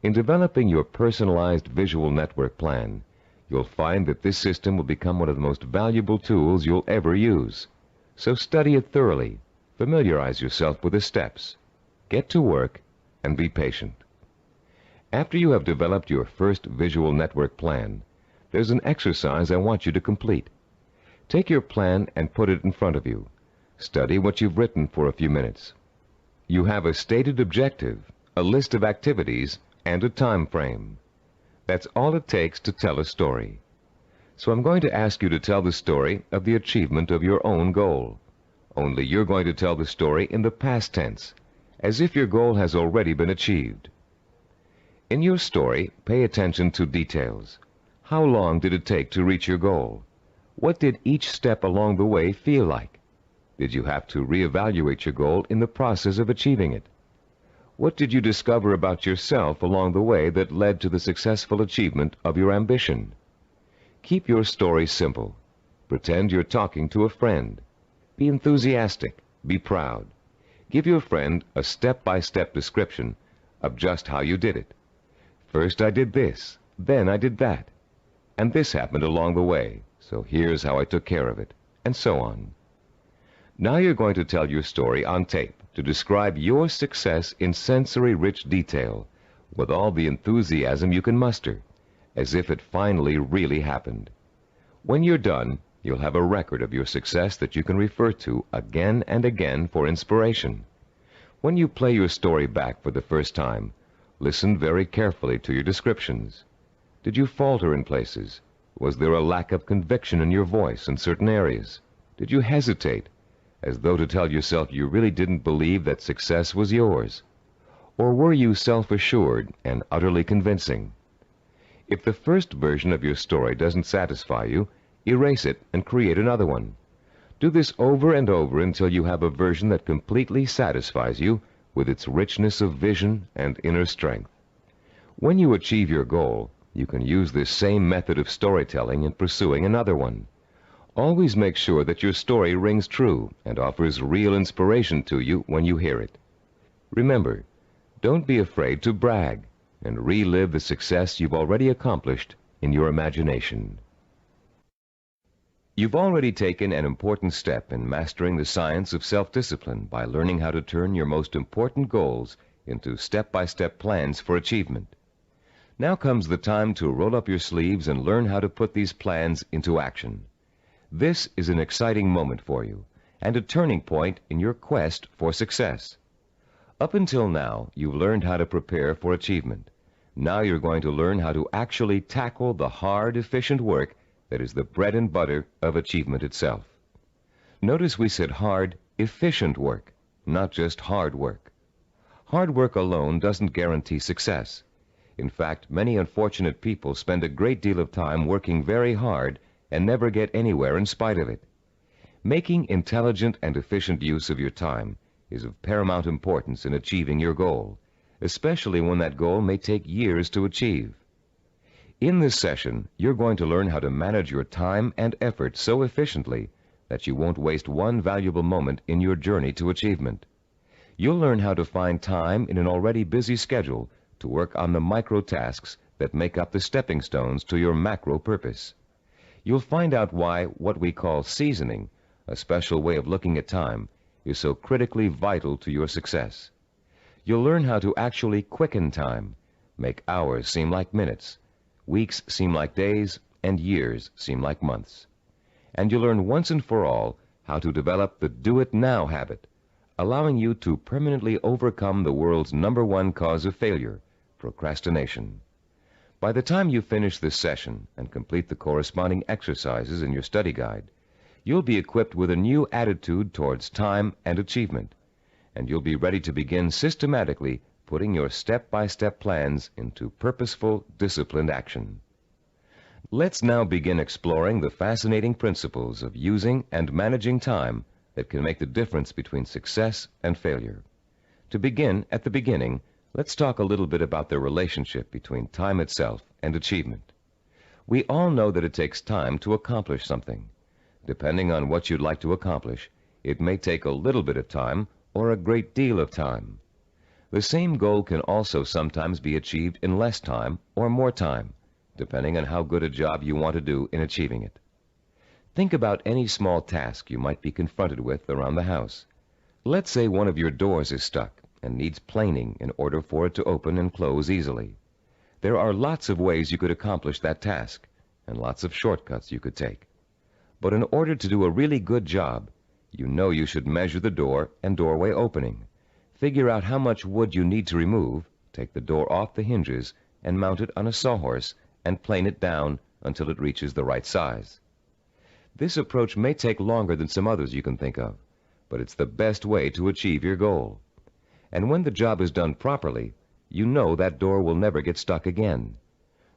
In developing your personalized visual network plan, You'll find that this system will become one of the most valuable tools you'll ever use. So study it thoroughly, familiarize yourself with the steps, get to work, and be patient. After you have developed your first visual network plan, there's an exercise I want you to complete. Take your plan and put it in front of you. Study what you've written for a few minutes. You have a stated objective, a list of activities, and a time frame. That's all it takes to tell a story. So I'm going to ask you to tell the story of the achievement of your own goal. Only you're going to tell the story in the past tense, as if your goal has already been achieved. In your story, pay attention to details. How long did it take to reach your goal? What did each step along the way feel like? Did you have to reevaluate your goal in the process of achieving it? What did you discover about yourself along the way that led to the successful achievement of your ambition? Keep your story simple. Pretend you're talking to a friend. Be enthusiastic. Be proud. Give your friend a step-by-step description of just how you did it. First I did this, then I did that, and this happened along the way, so here's how I took care of it, and so on. Now you're going to tell your story on tape to describe your success in sensory-rich detail, with all the enthusiasm you can muster, as if it finally really happened. When you're done, you'll have a record of your success that you can refer to again and again for inspiration. When you play your story back for the first time, listen very carefully to your descriptions. Did you falter in places? Was there a lack of conviction in your voice in certain areas? Did you hesitate, as though to tell yourself you really didn't believe that success was yours? Or were you self-assured and utterly convincing? If the first version of your story doesn't satisfy you, erase it and create another one. Do this over and over until you have a version that completely satisfies you with its richness of vision and inner strength. When you achieve your goal, you can use this same method of storytelling in pursuing another one. Always make sure that your story rings true and offers real inspiration to you when you hear it. Remember, don't be afraid to brag and relive the success you've already accomplished in your imagination. You've already taken an important step in mastering the science of self-discipline by learning how to turn your most important goals into step-by-step plans for achievement. Now comes the time to roll up your sleeves and learn how to put these plans into action. This is an exciting moment for you and a turning point in your quest for success. Up until now, you've learned how to prepare for achievement. Now you're going to learn how to actually tackle the hard, efficient work that is the bread and butter of achievement itself. Notice we said hard, efficient work, not just hard work. Hard work alone doesn't guarantee success. In fact, many unfortunate people spend a great deal of time working very hard and never get anywhere in spite of it. Making intelligent and efficient use of your time is of paramount importance in achieving your goal, especially when that goal may take years to achieve. In this session, you're going to learn how to manage your time and effort so efficiently that you won't waste one valuable moment in your journey to achievement. You'll learn how to find time in an already busy schedule to work on the micro tasks that make up the stepping stones to your macro purpose. You'll find out why what we call seasoning, a special way of looking at time, is so critically vital to your success. You'll learn how to actually quicken time, make hours seem like minutes, weeks seem like days, and years seem like months. And you'll learn once and for all how to develop the do-it-now habit, allowing you to permanently overcome the world's #1 cause of failure, procrastination. By the time you finish this session and complete the corresponding exercises in your study guide, you'll be equipped with a new attitude towards time and achievement, and you'll be ready to begin systematically putting your step-by-step plans into purposeful, disciplined action. Let's now begin exploring the fascinating principles of using and managing time that can make the difference between success and failure. To begin at the beginning, let's talk a little bit about the relationship between time itself and achievement. We all know that it takes time to accomplish something. Depending on what you'd like to accomplish, it may take a little bit of time or a great deal of time. The same goal can also sometimes be achieved in less time or more time, depending on how good a job you want to do in achieving it. Think about any small task you might be confronted with around the house. Let's say one of your doors is stuck and needs planing in order for it to open and close easily. There are lots of ways you could accomplish that task, and lots of shortcuts you could take. But in order to do a really good job, you know you should measure the door and doorway opening, figure out how much wood you need to remove, take the door off the hinges, and mount it on a sawhorse and plane it down until it reaches the right size. This approach may take longer than some others you can think of, but it's the best way to achieve your goal. And when the job is done properly, you know that door will never get stuck again.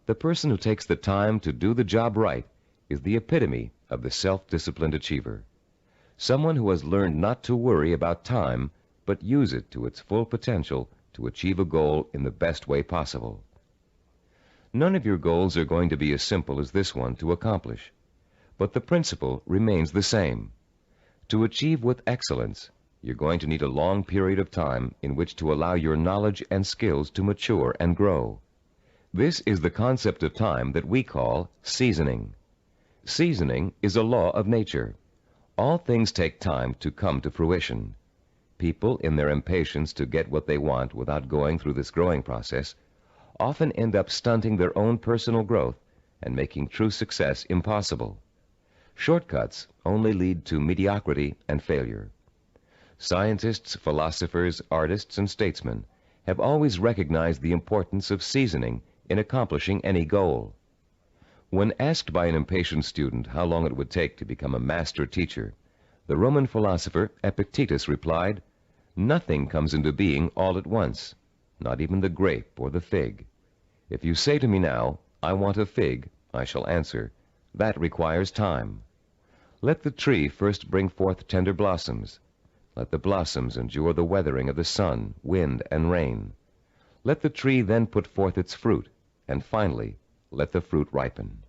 The person who takes the time to do the job right is the epitome of the self-disciplined achiever. Someone who has learned not to worry about time, but use it to its full potential to achieve a goal in the best way possible. None of your goals are going to be as simple as this one to accomplish, but the principle remains the same. To achieve with excellence, you're going to need a long period of time in which to allow your knowledge and skills to mature and grow. This is the concept of time that we call seasoning. Seasoning is a law of nature. All things take time to come to fruition. People, in their impatience to get what they want without going through this growing process, often end up stunting their own personal growth and making true success impossible. Shortcuts only lead to mediocrity and failure. Scientists, philosophers, artists, and statesmen have always recognized the importance of seasoning in accomplishing any goal. When asked by an impatient student how long it would take to become a master teacher, the Roman philosopher Epictetus replied, "Nothing comes into being all at once, not even the grape or the fig. If you say to me now, 'I want a fig,' I shall answer, 'That requires time.' Let the tree first bring forth tender blossoms. Let the blossoms endure the weathering of the sun, wind, and rain. Let the tree then put forth its fruit, and finally, let the fruit ripen."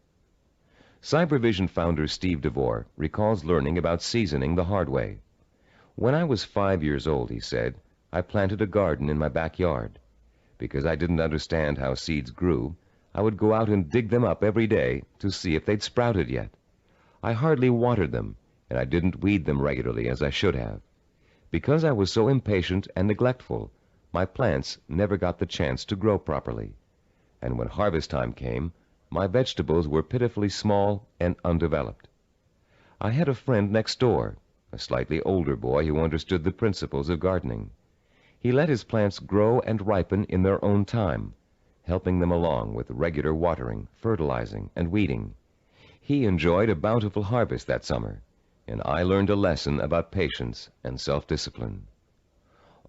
Cybervision founder Steve DeVore recalls learning about seasoning the hard way. "When I was 5 years old," he said, "I planted a garden in my backyard. Because I didn't understand how seeds grew, I would go out and dig them up every day to see if they'd sprouted yet. I hardly watered them, and I didn't weed them regularly as I should have. Because I was so impatient and neglectful, my plants never got the chance to grow properly. And when harvest time came, my vegetables were pitifully small and undeveloped. I had a friend next door, a slightly older boy who understood the principles of gardening. He let his plants grow and ripen in their own time, helping them along with regular watering, fertilizing, and weeding. He enjoyed a bountiful harvest that summer, and I learned a lesson about patience and self-discipline.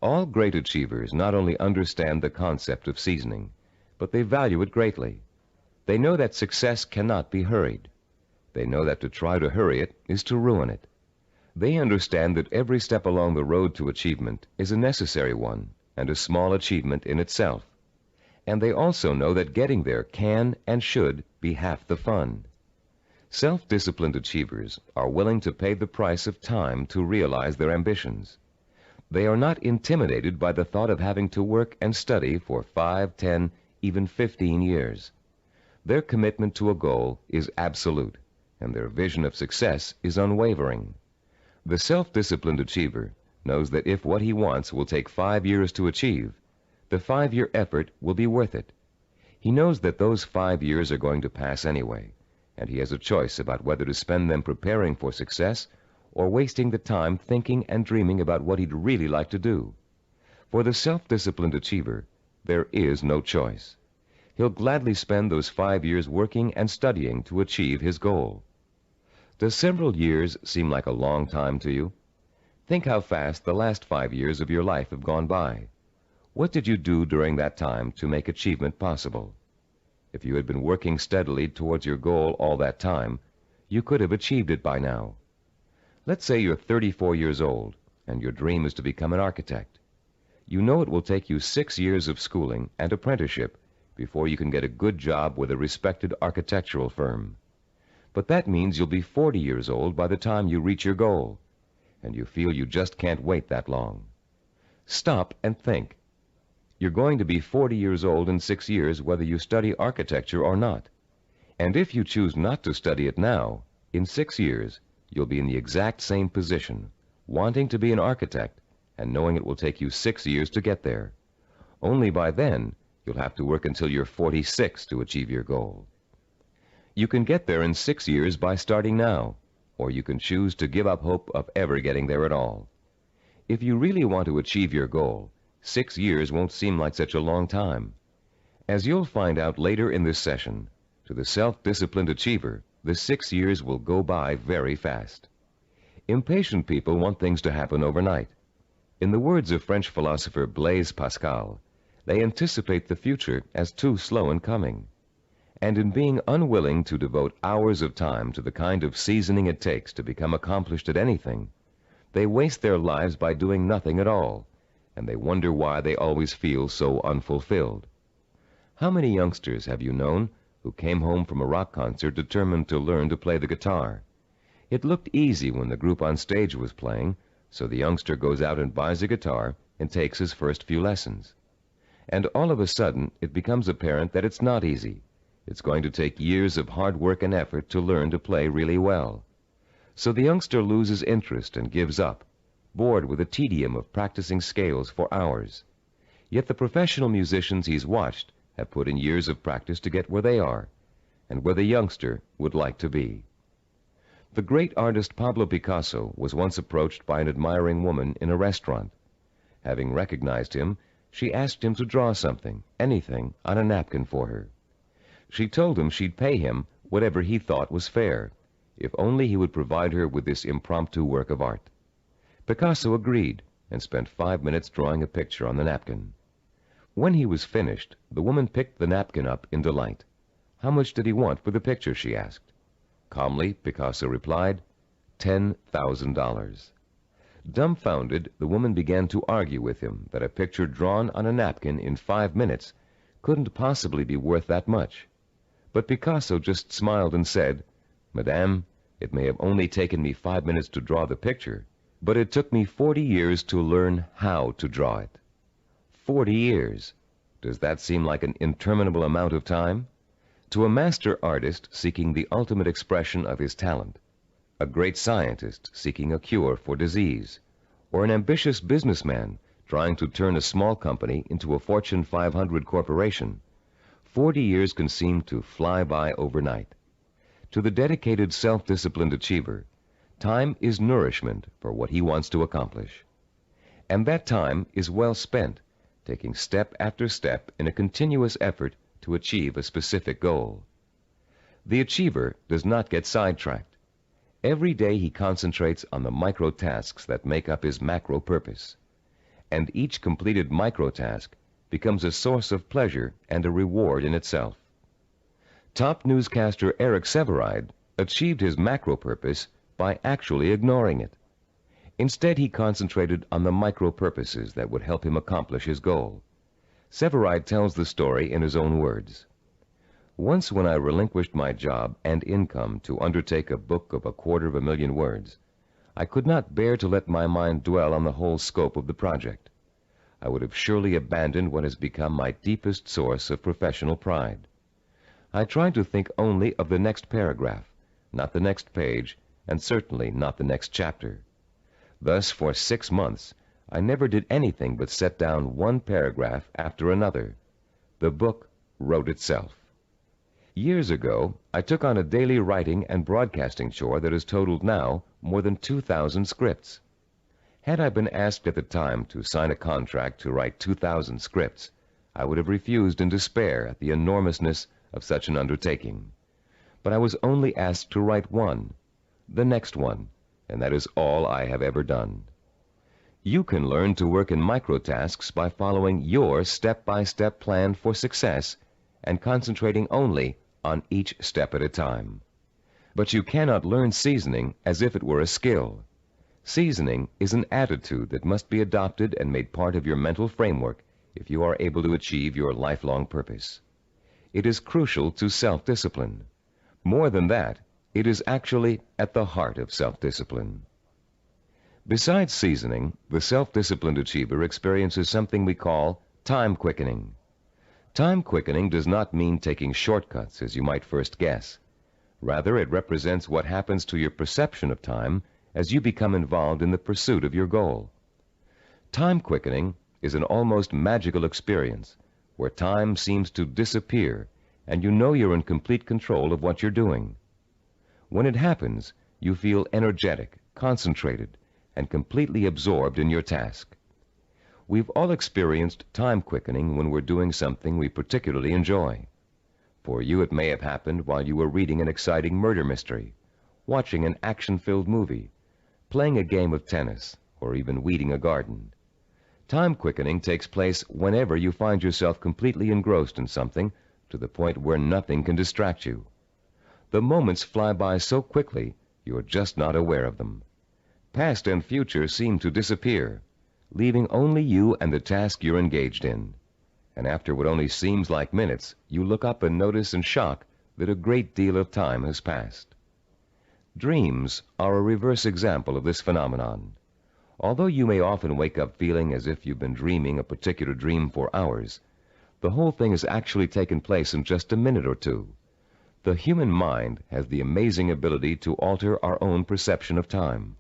All great achievers not only understand the concept of seasoning, but they value it greatly. They know that success cannot be hurried. They know that to try to hurry it is to ruin it. They understand that every step along the road to achievement is a necessary one and a small achievement in itself. And they also know that getting there can and should be half the fun. Self-disciplined achievers are willing to pay the price of time to realize their ambitions. They are not intimidated by the thought of having to work and study for 5, 10, even 15 years. Their commitment to a goal is absolute, and their vision of success is unwavering. The self-disciplined achiever knows that if what he wants will take 5 years to achieve, the 5-year effort will be worth it. He knows that those 5 years are going to pass anyway, and he has a choice about whether to spend them preparing for success or wasting the time thinking and dreaming about what he'd really like to do. For the self-disciplined achiever, there is no choice. He'll gladly spend those 5 years working and studying to achieve his goal. Does several years seem like a long time to you? Think how fast the last 5 years of your life have gone by. What did you do during that time to make achievement possible? If you had been working steadily towards your goal all that time, you could have achieved it by now. Let's say you're 34 years old, and your dream is to become an architect. You know it will take you 6 years of schooling and apprenticeship before you can get a good job with a respected architectural firm. But that means you'll be 40 years old by the time you reach your goal, and you feel you just can't wait that long. Stop and think. You're going to be 40 years old in 6 years whether you study architecture or not. And if you choose not to study it now, in 6 years, you'll be in the exact same position, wanting to be an architect and knowing it will take you 6 years to get there. Only by then, you'll have to work until you're 46 to achieve your goal. You can get there in 6 years by starting now, or you can choose to give up hope of ever getting there at all. If you really want to achieve your goal, 6 years won't seem like such a long time. As you'll find out later in this session, to the self-disciplined achiever, the 6 years will go by very fast. Impatient people want things to happen overnight. In the words of French philosopher Blaise Pascal, they anticipate the future as too slow in coming. And in being unwilling to devote hours of time to the kind of seasoning it takes to become accomplished at anything, they waste their lives by doing nothing at all, and they wonder why they always feel so unfulfilled. How many youngsters have you known who came home from a rock concert determined to learn to play the guitar? It looked easy when the group on stage was playing, so the youngster goes out and buys a guitar and takes his first few lessons. And all of a sudden, it becomes apparent that it's not easy. It's going to take years of hard work and effort to learn to play really well. So the youngster loses interest and gives up, bored with the tedium of practicing scales for hours. Yet the professional musicians he's watched have put in years of practice to get where they are, and where the youngster would like to be. The great artist Pablo Picasso was once approached by an admiring woman in a restaurant. Having recognized him, she asked him to draw something, anything, on a napkin for her. She told him she'd pay him whatever he thought was fair, if only he would provide her with this impromptu work of art. Picasso agreed and spent 5 minutes drawing a picture on the napkin. When he was finished, the woman picked the napkin up in delight. How much did he want for the picture, she asked. Calmly, Picasso replied, $10,000. Dumbfounded, the woman began to argue with him that a picture drawn on a napkin in 5 minutes couldn't possibly be worth that much. But Picasso just smiled and said, Madame, it may have only taken me 5 minutes to draw the picture, but it took me 40 years to learn how to draw it. 40 years. Does that seem like an interminable amount of time? To a master artist seeking the ultimate expression of his talent, a great scientist seeking a cure for disease, or an ambitious businessman trying to turn a small company into a Fortune 500 corporation, 40 years can seem to fly by overnight. To the dedicated self-disciplined achiever, time is nourishment for what he wants to accomplish. And that time is well spent, taking step after step in a continuous effort to achieve a specific goal. The achiever does not get sidetracked. Every day he concentrates on the micro tasks that make up his macro purpose. And each completed micro task becomes a source of pleasure and a reward in itself. Top newscaster Eric Sevareid achieved his macro purpose by actually ignoring it. Instead, he concentrated on the micro purposes that would help him accomplish his goal. Sevareid tells the story in his own words. Once when I relinquished my job and income to undertake a book of 250,000 words, I could not bear to let my mind dwell on the whole scope of the project. I would have surely abandoned what has become my deepest source of professional pride. I tried to think only of the next paragraph, not the next page, and certainly not the next chapter. Thus, for 6 months, I never did anything but set down one paragraph after another. The book wrote itself. Years ago, I took on a daily writing and broadcasting chore that has totaled now more than 2,000 scripts. Had I been asked at the time to sign a contract to write 2,000 scripts, I would have refused in despair at the enormousness of such an undertaking. But I was only asked to write one, the next one, and that is all I have ever done. You can learn to work in microtasks by following your step-by-step plan for success and concentrating only on each step at a time. But you cannot learn seasoning as if it were a skill. Seasoning is an attitude that must be adopted and made part of your mental framework if you are able to achieve your lifelong purpose. It is crucial to self-discipline. More than that, it is actually at the heart of self-discipline. Besides seasoning, the self-disciplined achiever experiences something we call time quickening. Time quickening does not mean taking shortcuts, as you might first guess. Rather, it represents what happens to your perception of time as you become involved in the pursuit of your goal. Time quickening is an almost magical experience where time seems to disappear and you know you're in complete control of what you're doing. When it happens, you feel energetic, concentrated, and completely absorbed in your task. We've all experienced time quickening when we're doing something we particularly enjoy. For you, it may have happened while you were reading an exciting murder mystery, watching an action-filled movie, playing a game of tennis, or even weeding a garden. Time quickening takes place whenever you find yourself completely engrossed in something to the point where nothing can distract you. The moments fly by so quickly, you're just not aware of them. Past and future seem to disappear, leaving only you and the task you're engaged in. And after what only seems like minutes, you look up and notice in shock that a great deal of time has passed. Dreams are a reverse example of this phenomenon. Although you may often wake up feeling as if you've been dreaming a particular dream for hours, the whole thing has actually taken place in just a minute or two. The human mind has the amazing ability to alter our own perception of time.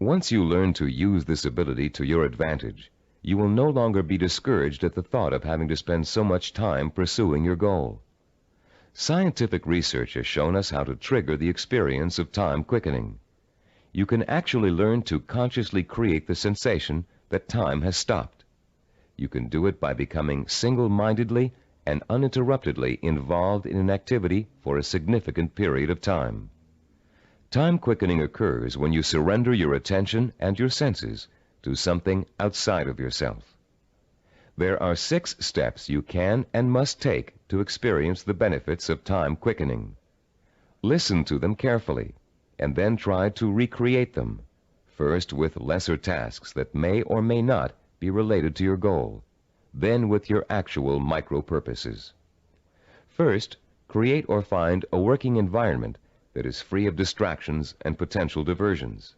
Once you learn to use this ability to your advantage, you will no longer be discouraged at the thought of having to spend so much time pursuing your goal. Scientific research has shown us how to trigger the experience of time quickening. You can actually learn to consciously create the sensation that time has stopped. You can do it by becoming single-mindedly and uninterruptedly involved in an activity for a significant period of time. Time quickening occurs when you surrender your attention and your senses to something outside of yourself. There are 6 steps you can and must take to experience the benefits of time quickening. Listen to them carefully, and then try to recreate them, first with lesser tasks that may or may not be related to your goal, then with your actual micro-purposes. First, create or find a working environment that is free of distractions and potential diversions.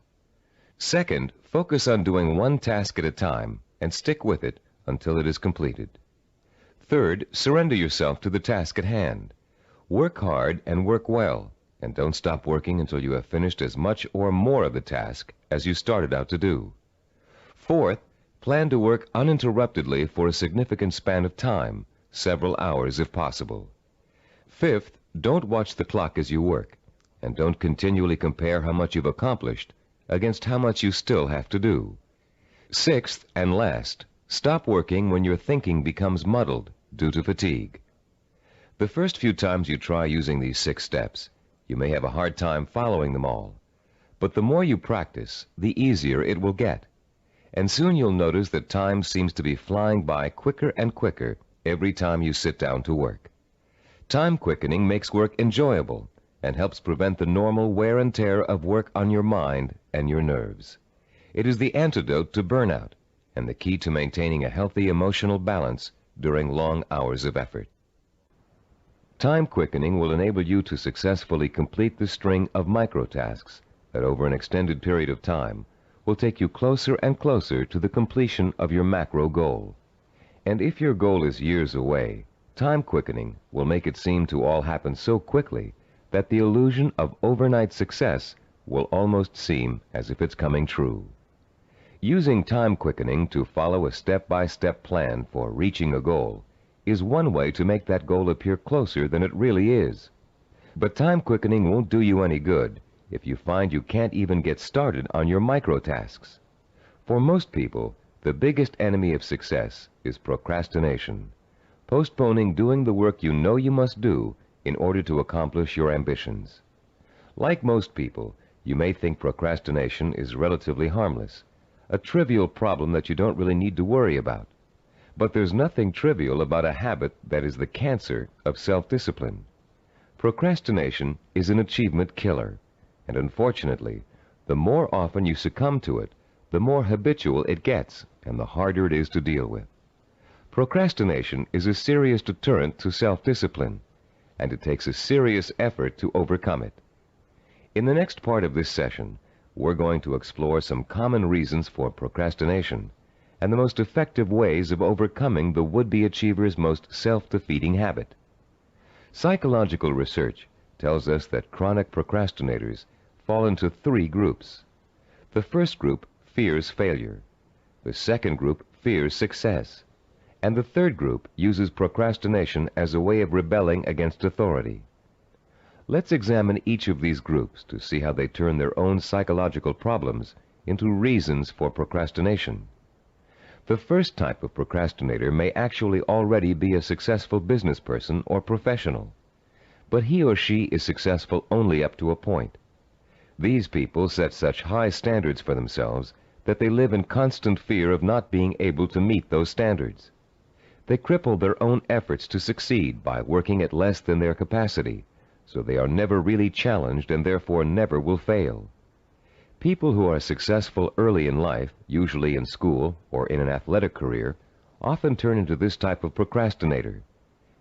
Second, focus on doing one task at a time and stick with it until it is completed. Third, surrender yourself to the task at hand. Work hard and work well, and don't stop working until you have finished as much or more of the task as you started out to do. Fourth, plan to work uninterruptedly for a significant span of time, several hours if possible. Fifth, don't watch the clock as you work, and don't continually compare how much you've accomplished against how much you still have to do. Sixth and last, stop working when your thinking becomes muddled due to fatigue. The first few times you try using these 6 steps, you may have a hard time following them all. But the more you practice, the easier it will get. And soon you'll notice that time seems to be flying by quicker and quicker every time you sit down to work. Time quickening makes work enjoyable and helps prevent the normal wear and tear of work on your mind and your nerves. It is the antidote to burnout and the key to maintaining a healthy emotional balance during long hours of effort. Time quickening will enable you to successfully complete the string of microtasks that over an extended period of time will take you closer and closer to the completion of your macro goal. And if your goal is years away, time quickening will make it seem to all happen so quickly that the illusion of overnight success will almost seem as if it's coming true. Using time quickening to follow a step-by-step plan for reaching a goal is one way to make that goal appear closer than it really is. But time quickening won't do you any good if you find you can't even get started on your micro-tasks. For most people, the biggest enemy of success is procrastination, postponing doing the work you know you must do in order to accomplish your ambitions. Like most people, you may think procrastination is relatively harmless, a trivial problem that you don't really need to worry about. But there's nothing trivial about a habit that is the cancer of self-discipline. Procrastination is an achievement killer, and unfortunately, the more often you succumb to it, the more habitual it gets and the harder it is to deal with. Procrastination is a serious deterrent to self-discipline, and it takes a serious effort to overcome it. In the next part of this session, we're going to explore some common reasons for procrastination and the most effective ways of overcoming the would-be achiever's most self-defeating habit. Psychological research tells us that chronic procrastinators fall into three groups. The first group fears failure. The second group fears success. And the third group uses procrastination as a way of rebelling against authority. Let's examine each of these groups to see how they turn their own psychological problems into reasons for procrastination. The first type of procrastinator may actually already be a successful business person or professional, but he or she is successful only up to a point. These people set such high standards for themselves that they live in constant fear of not being able to meet those standards. They cripple their own efforts to succeed by working at less than their capacity, so they are never really challenged and therefore never will fail. People who are successful early in life, usually in school or in an athletic career, often turn into this type of procrastinator.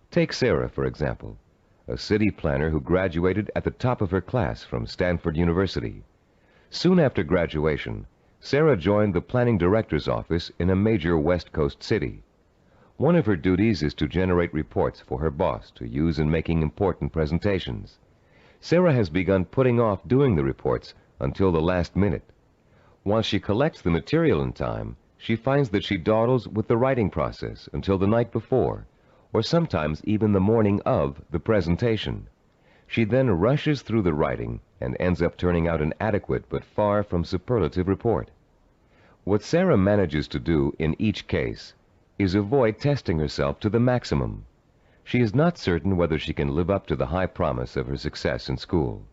Take Sarah, for example, a city planner who graduated at the top of her class from Stanford University. Soon after graduation, Sarah joined the planning director's office in a major West Coast city. One of her duties is to generate reports for her boss to use in making important presentations. Sarah has begun putting off doing the reports until the last minute. While she collects the material in time, she finds that she dawdles with the writing process until the night before, or sometimes even the morning of the presentation. She then rushes through the writing and ends up turning out an adequate but far from superlative report. What Sarah manages to do in each case is avoid testing herself to the maximum. She is not certain whether she can live up to the high promise of her success in school.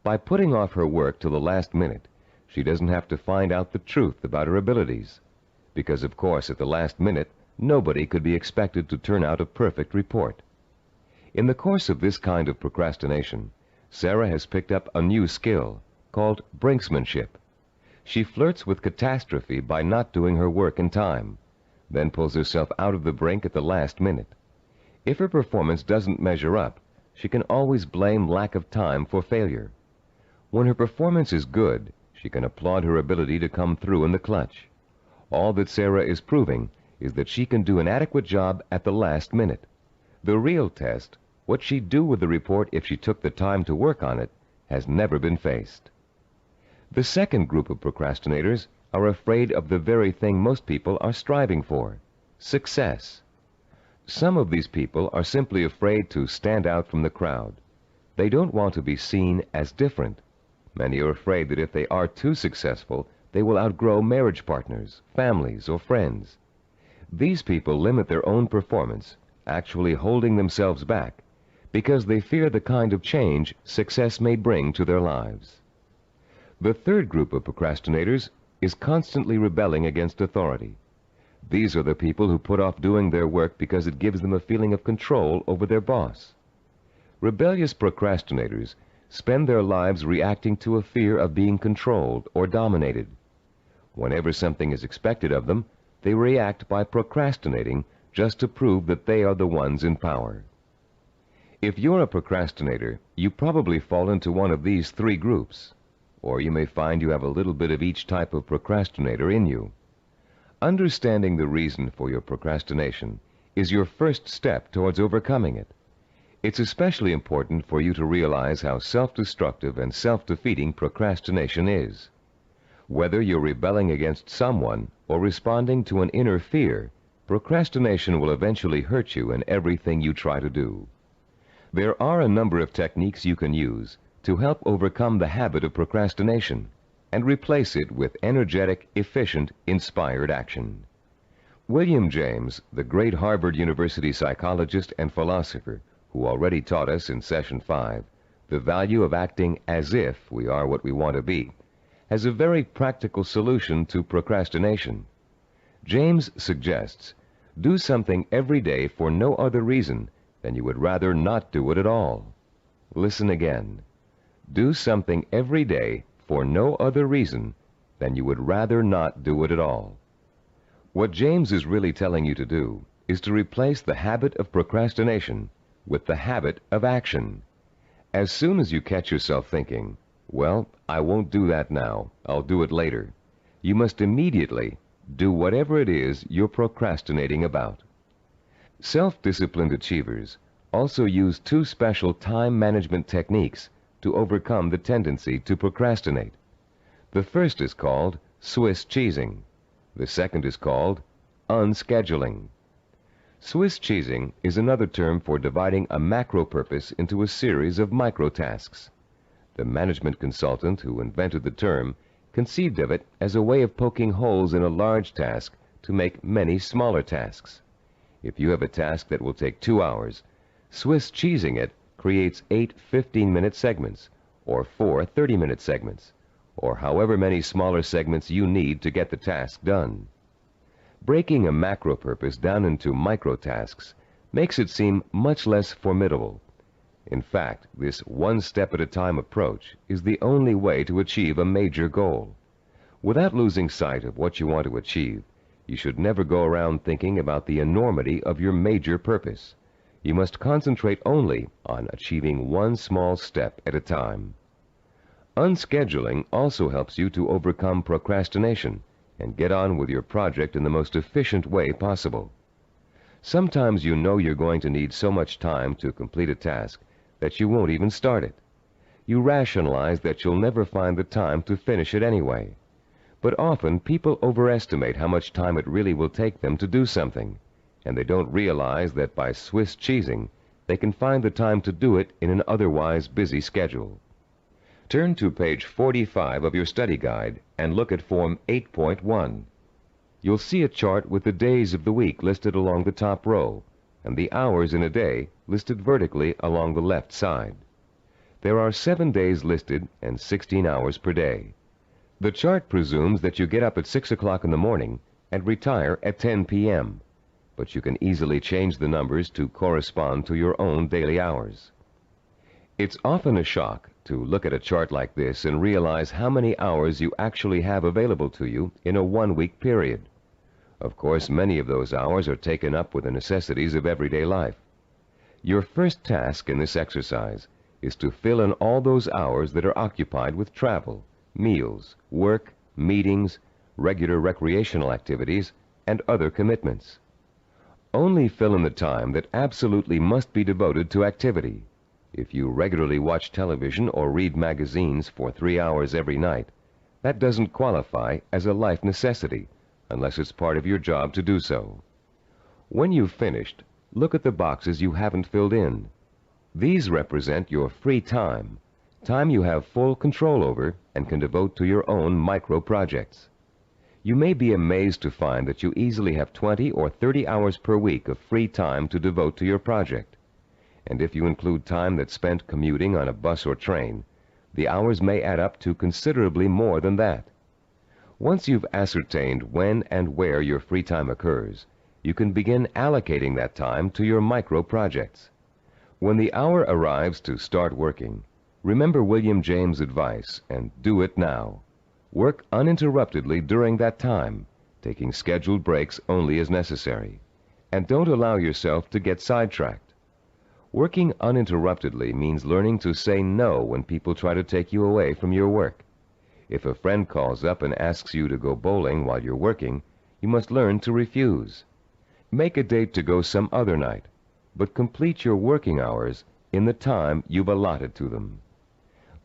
By putting off her work till the last minute, she doesn't have to find out the truth about her abilities, because of course at the last minute nobody could be expected to turn out a perfect report. In the course of this kind of procrastination, Sarah has picked up a new skill called brinksmanship. She flirts with catastrophe by not doing her work in time, then pulls herself out of the brink at the last minute. If her performance doesn't measure up, she can always blame lack of time for failure. When her performance is good, she can applaud her ability to come through in the clutch. All that Sarah is proving is that she can do an adequate job at the last minute. The real test, what she'd do with the report if she took the time to work on it, has never been faced. The second group of procrastinators are afraid of the very thing most people are striving for, success. Some of these people are simply afraid to stand out from the crowd. They don't want to be seen as different. Many are afraid that if they are too successful, they will outgrow marriage partners, families, or friends. These people limit their own performance, actually holding themselves back, because they fear the kind of change success may bring to their lives. The third group of procrastinators is constantly rebelling against authority. These are the people who put off doing their work because it gives them a feeling of control over their boss. Rebellious procrastinators spend their lives reacting to a fear of being controlled or dominated. Whenever something is expected of them, they react by procrastinating just to prove that they are the ones in power. If you're a procrastinator, you probably fall into one of these three groups, or you may find you have a little bit of each type of procrastinator in you. Understanding the reason for your procrastination is your first step towards overcoming it. It's especially important for you to realize how self-destructive and self-defeating procrastination is. Whether you're rebelling against someone or responding to an inner fear, procrastination will eventually hurt you in everything you try to do. There are a number of techniques you can use to help overcome the habit of procrastination and replace it with energetic, efficient, inspired action. William James, the great Harvard University psychologist and philosopher, who already taught us in Session 5 the value of acting as if we are what we want to be, has a very practical solution to procrastination. James suggests, do something every day for no other reason than you would rather not do it at all. Listen again. Do something every day for no other reason than you would rather not do it at all. What James is really telling you to do is to replace the habit of procrastination with the habit of action. As soon as you catch yourself thinking, well, I won't do that now, I'll do it later, you must immediately, Do whatever it is you're procrastinating about. Self-disciplined achievers also use two special time management techniques to overcome the tendency to procrastinate. The first is called Swiss cheesing. The second is called unscheduling. Swiss cheesing is another term for dividing a macro purpose into a series of micro tasks. The management consultant who invented the term conceived of it as a way of poking holes in a large task to make many smaller tasks. If you have a task that will take 2 hours, Swiss cheesing it creates 8 15-minute segments, or 4 30-minute segments, or however many smaller segments you need to get the task done. Breaking a macro purpose down into micro tasks makes it seem much less formidable. In fact, this one-step-at-a-time approach is the only way to achieve a major goal. Without losing sight of what you want to achieve, you should never go around thinking about the enormity of your major purpose. You must concentrate only on achieving one small step at a time. Unscheduling also helps you to overcome procrastination and get on with your project in the most efficient way possible. Sometimes you know you're going to need so much time to complete a task that you won't even start it. You rationalize that you'll never find the time to finish it anyway. But often people overestimate how much time it really will take them to do something, and they don't realize that by Swiss cheesing, they can find the time to do it in an otherwise busy schedule. Turn to page 45 of your study guide and look at Form 8.1. You'll see a chart with the days of the week listed along the top row, and the hours in a day listed vertically along the left side. There are 7 days listed and 16 hours per day. The chart presumes that you get up at 6 o'clock in the morning and retire at 10 p.m., but you can easily change the numbers to correspond to your own daily hours. It's often a shock to look at a chart like this and realize how many hours you actually have available to you in a one-week period. Of course, many of those hours are taken up with the necessities of everyday life. Your first task in this exercise is to fill in all those hours that are occupied with travel, meals, work, meetings, regular recreational activities, and other commitments. Only fill in the time that absolutely must be devoted to activity. If you regularly watch television or read magazines for 3 hours every night, that doesn't qualify as a life necessity unless it's part of your job to do so. When you've finished, look at the boxes you haven't filled in. These represent your free time, time you have full control over and can devote to your own micro projects. You may be amazed to find that you easily have 20 or 30 hours per week of free time to devote to your project. And if you include time that's spent commuting on a bus or train, the hours may add up to considerably more than that. Once you've ascertained when and where your free time occurs, you can begin allocating that time to your micro projects. When the hour arrives to start working, remember William James' advice and do it now. Work uninterruptedly during that time, taking scheduled breaks only as necessary. And don't allow yourself to get sidetracked. Working uninterruptedly means learning to say no when people try to take you away from your work. If a friend calls up and asks you to go bowling while you're working, you must learn to refuse. Make a date to go some other night, but complete your working hours in the time you've allotted to them.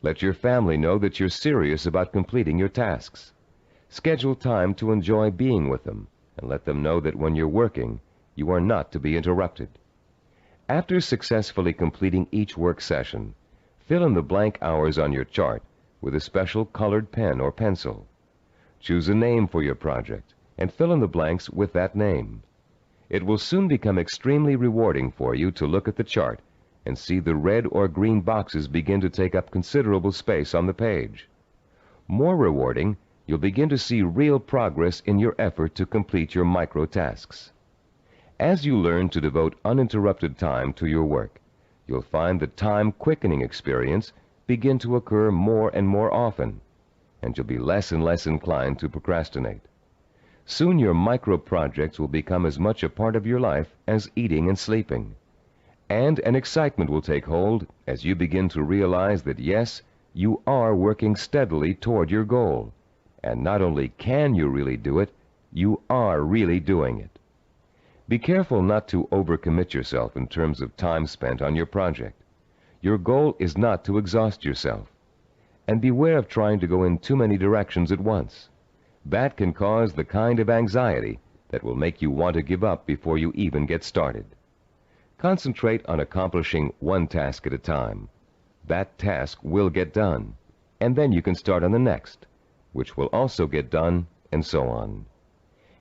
Let your family know that you're serious about completing your tasks. Schedule time to enjoy being with them, and let them know that when you're working, you are not to be interrupted. After successfully completing each work session, fill in the blank hours on your chart with a special colored pen or pencil. Choose a name for your project and fill in the blanks with that name. It will soon become extremely rewarding for you to look at the chart and see the red or green boxes begin to take up considerable space on the page. More rewarding, you'll begin to see real progress in your effort to complete your micro tasks. As you learn to devote uninterrupted time to your work, you'll find the time-quickening experience begin to occur more and more often, and you'll be less and less inclined to procrastinate. Soon your micro-projects will become as much a part of your life as eating and sleeping. And an excitement will take hold as you begin to realize that, yes, you are working steadily toward your goal. And not only can you really do it, you are really doing it. Be careful not to overcommit yourself in terms of time spent on your project. Your goal is not to exhaust yourself. And beware of trying to go in too many directions at once. That can cause the kind of anxiety that will make you want to give up before you even get started. Concentrate on accomplishing one task at a time. That task will get done, and then you can start on the next, which will also get done, and so on.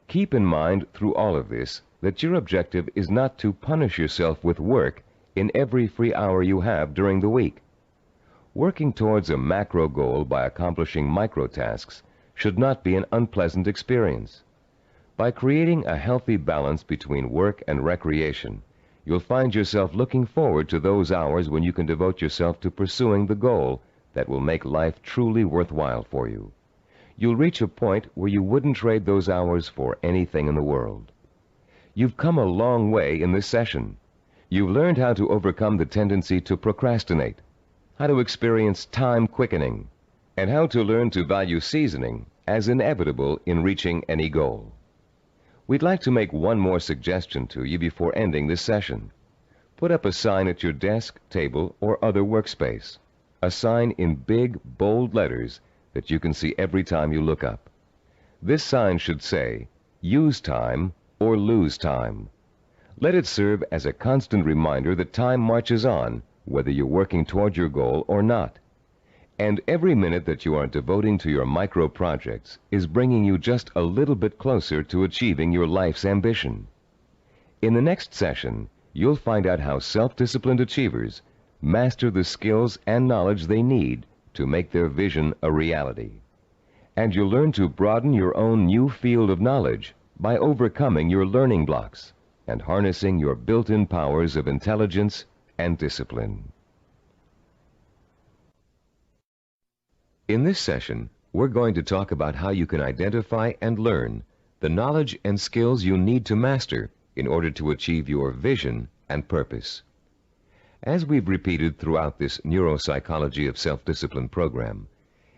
Keep in mind through all of this that your objective is not to punish yourself with work in every free hour you have during the week. Working towards a macro goal by accomplishing micro tasks should not be an unpleasant experience. By creating a healthy balance between work and recreation, you'll find yourself looking forward to those hours when you can devote yourself to pursuing the goal that will make life truly worthwhile for you. You'll reach a point where you wouldn't trade those hours for anything in the world. You've come a long way in this session. You've learned how to overcome the tendency to procrastinate, how to experience time quickening, and how to learn to value seasoning as inevitable in reaching any goal. We'd like to make one more suggestion to you before ending this session. Put up a sign at your desk, table, or other workspace. A sign in big, bold letters that you can see every time you look up. This sign should say, "Use time or lose time." Let it serve as a constant reminder that time marches on, whether you're working toward your goal or not. And every minute that you are devoting to your micro projects is bringing you just a little bit closer to achieving your life's ambition. In the next session, you'll find out how self-disciplined achievers master the skills and knowledge they need to make their vision a reality. And you'll learn to broaden your own new field of knowledge by overcoming your learning blocks and harnessing your built-in powers of intelligence and discipline. In this session, we're going to talk about how you can identify and learn the knowledge and skills you need to master in order to achieve your vision and purpose. As we've repeated throughout this Neuropsychology of Self-Discipline program,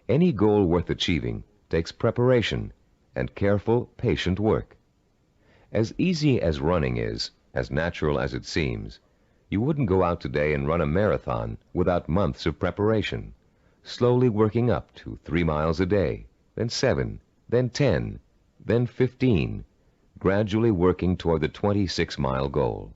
any goal worth achieving takes preparation and careful, patient work. As easy as running is, as natural as it seems, you wouldn't go out today and run a marathon without months of preparation, slowly working up to 3 miles a day, then 7, then 10, then 15, gradually working toward the 26-mile goal.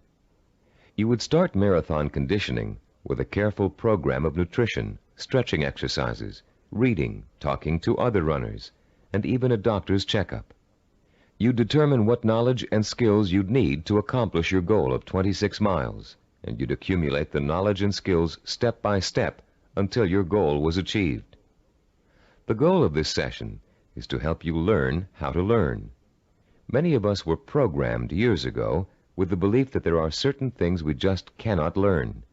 You would start marathon conditioning with a careful program of nutrition, stretching exercises, reading, talking to other runners, and even a doctor's checkup. You'd determine what knowledge and skills you'd need to accomplish your goal of 26 miles, and you'd accumulate the knowledge and skills step by step until your goal was achieved. The goal of this session is to help you learn how to learn. Many of us were programmed years ago with the belief that there are certain things we just cannot learn.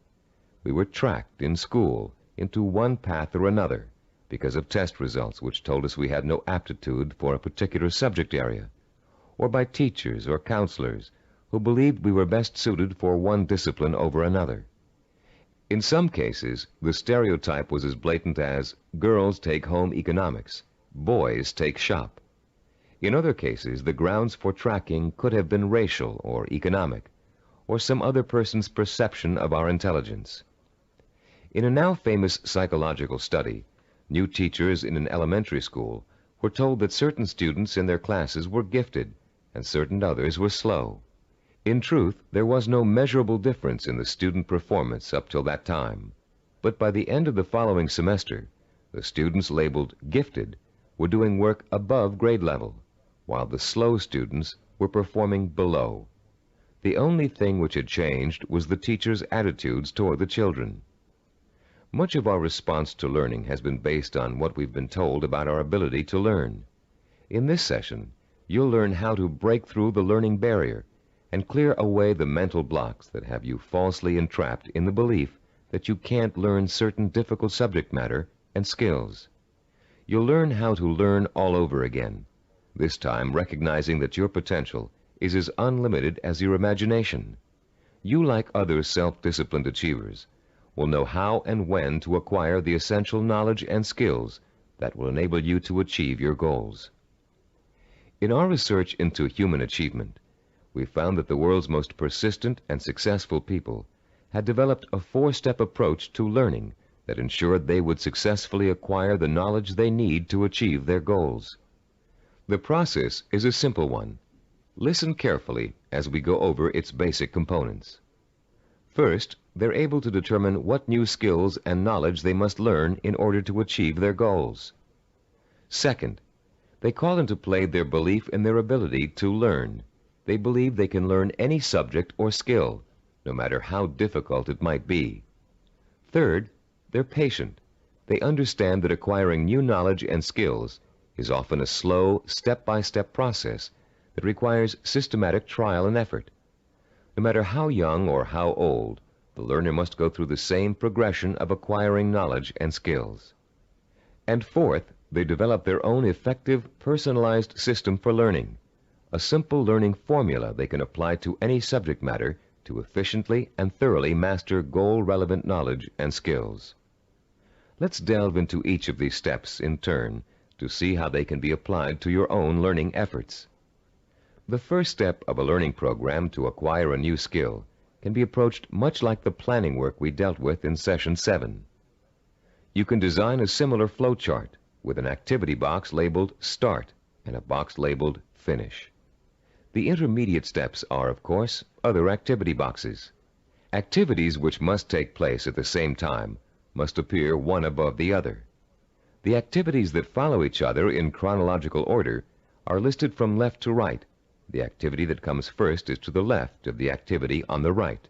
We were tracked in school into one path or another because of test results which told us we had no aptitude for a particular subject area, or by teachers or counselors who believed we were best suited for one discipline over another. In some cases, the stereotype was as blatant as girls take home economics, boys take shop. In other cases, the grounds for tracking could have been racial or economic, or some other person's perception of our intelligence. In a now famous psychological study, new teachers in an elementary school were told that certain students in their classes were gifted and certain others were slow. In truth, there was no measurable difference in the student performance up till that time. But by the end of the following semester, the students labeled gifted were doing work above grade level, while the slow students were performing below. The only thing which had changed was the teachers' attitudes toward the children. Much of our response to learning has been based on what we've been told about our ability to learn. In this session, you'll learn how to break through the learning barrier and clear away the mental blocks that have you falsely entrapped in the belief that you can't learn certain difficult subject matter and skills. You'll learn how to learn all over again, this time recognizing that your potential is as unlimited as your imagination. You, like other self-disciplined achievers, will know how and when to acquire the essential knowledge and skills that will enable you to achieve your goals. In our research into human achievement, we found that the world's most persistent and successful people had developed a four-step approach to learning that ensured they would successfully acquire the knowledge they need to achieve their goals. The process is a simple one. Listen carefully as we go over its basic components. First, they're able to determine what new skills and knowledge they must learn in order to achieve their goals. Second, they call into play their belief in their ability to learn. They believe they can learn any subject or skill, no matter how difficult it might be. Third, they're patient. They understand that acquiring new knowledge and skills is often a slow, step-by-step process that requires systematic trial and effort. No matter how young or how old, the learner must go through the same progression of acquiring knowledge and skills. And fourth, they develop their own effective, personalized system for learning, a simple learning formula they can apply to any subject matter to efficiently and thoroughly master goal-relevant knowledge and skills. Let's delve into each of these steps in turn to see how they can be applied to your own learning efforts. The first step of a learning program to acquire a new skill can be approached much like the planning work we dealt with in Session 7. You can design a similar flow chart with an activity box labeled Start and a box labeled Finish. The intermediate steps are, of course, other activity boxes. Activities which must take place at the same time must appear one above the other. The activities that follow each other in chronological order are listed from left to right. The activity that comes first is to the left of the activity on the right.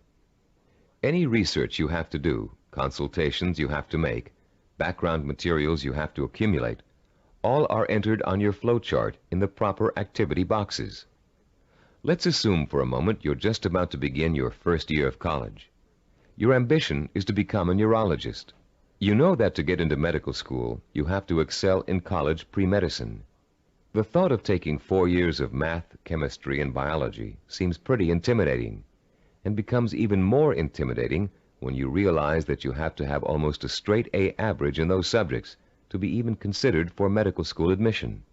Any research you have to do, consultations you have to make, background materials you have to accumulate, all are entered on your flowchart in the proper activity boxes. Let's assume for a moment you're just about to begin your first year of college. Your ambition is to become a neurologist. You know that to get into medical school, you have to excel in college pre-medicine. The thought of taking 4 years of math, chemistry, and biology seems pretty intimidating, and becomes even more intimidating when you realize that you have to have almost a straight A average in those subjects to be even considered for medical school admission.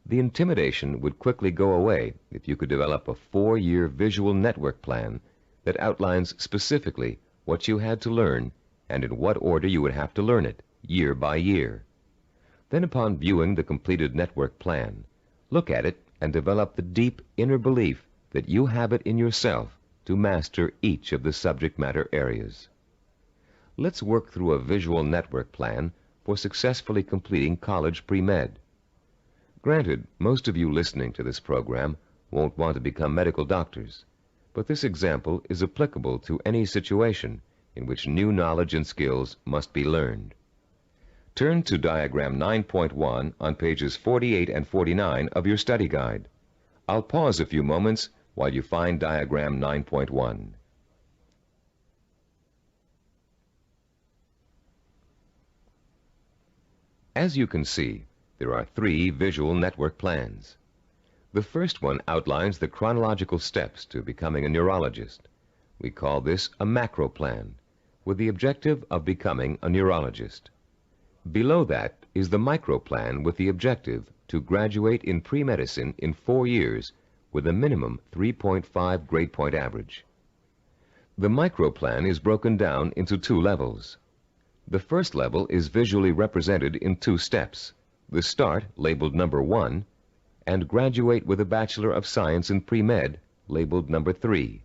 The intimidation would quickly go away if you could develop a 4-year visual network plan that outlines specifically what you had to learn and in what order you would have to learn it, year by year. Then, upon viewing the completed network plan, look at it and develop the deep inner belief that you have it in yourself to master each of the subject matter areas. Let's work through a visual network plan for successfully completing college pre-med. Granted, most of you listening to this program won't want to become medical doctors, but this example is applicable to any situation in which new knowledge and skills must be learned. Turn to Diagram 9.1 on pages 48 and 49 of your study guide. I'll pause a few moments while you find Diagram 9.1. As you can see, there are 3 visual network plans. The first one outlines the chronological steps to becoming a neurologist. We call this a macro plan, with the objective of becoming a neurologist. Below that is the micro plan with the objective to graduate in pre-medicine in 4 years with a minimum 3.5 grade point average. The micro plan is broken down into 2 levels. The first level is visually represented in 2 steps. The Start, labeled number 1, and Graduate with a Bachelor of Science in Pre-Med, labeled number 3.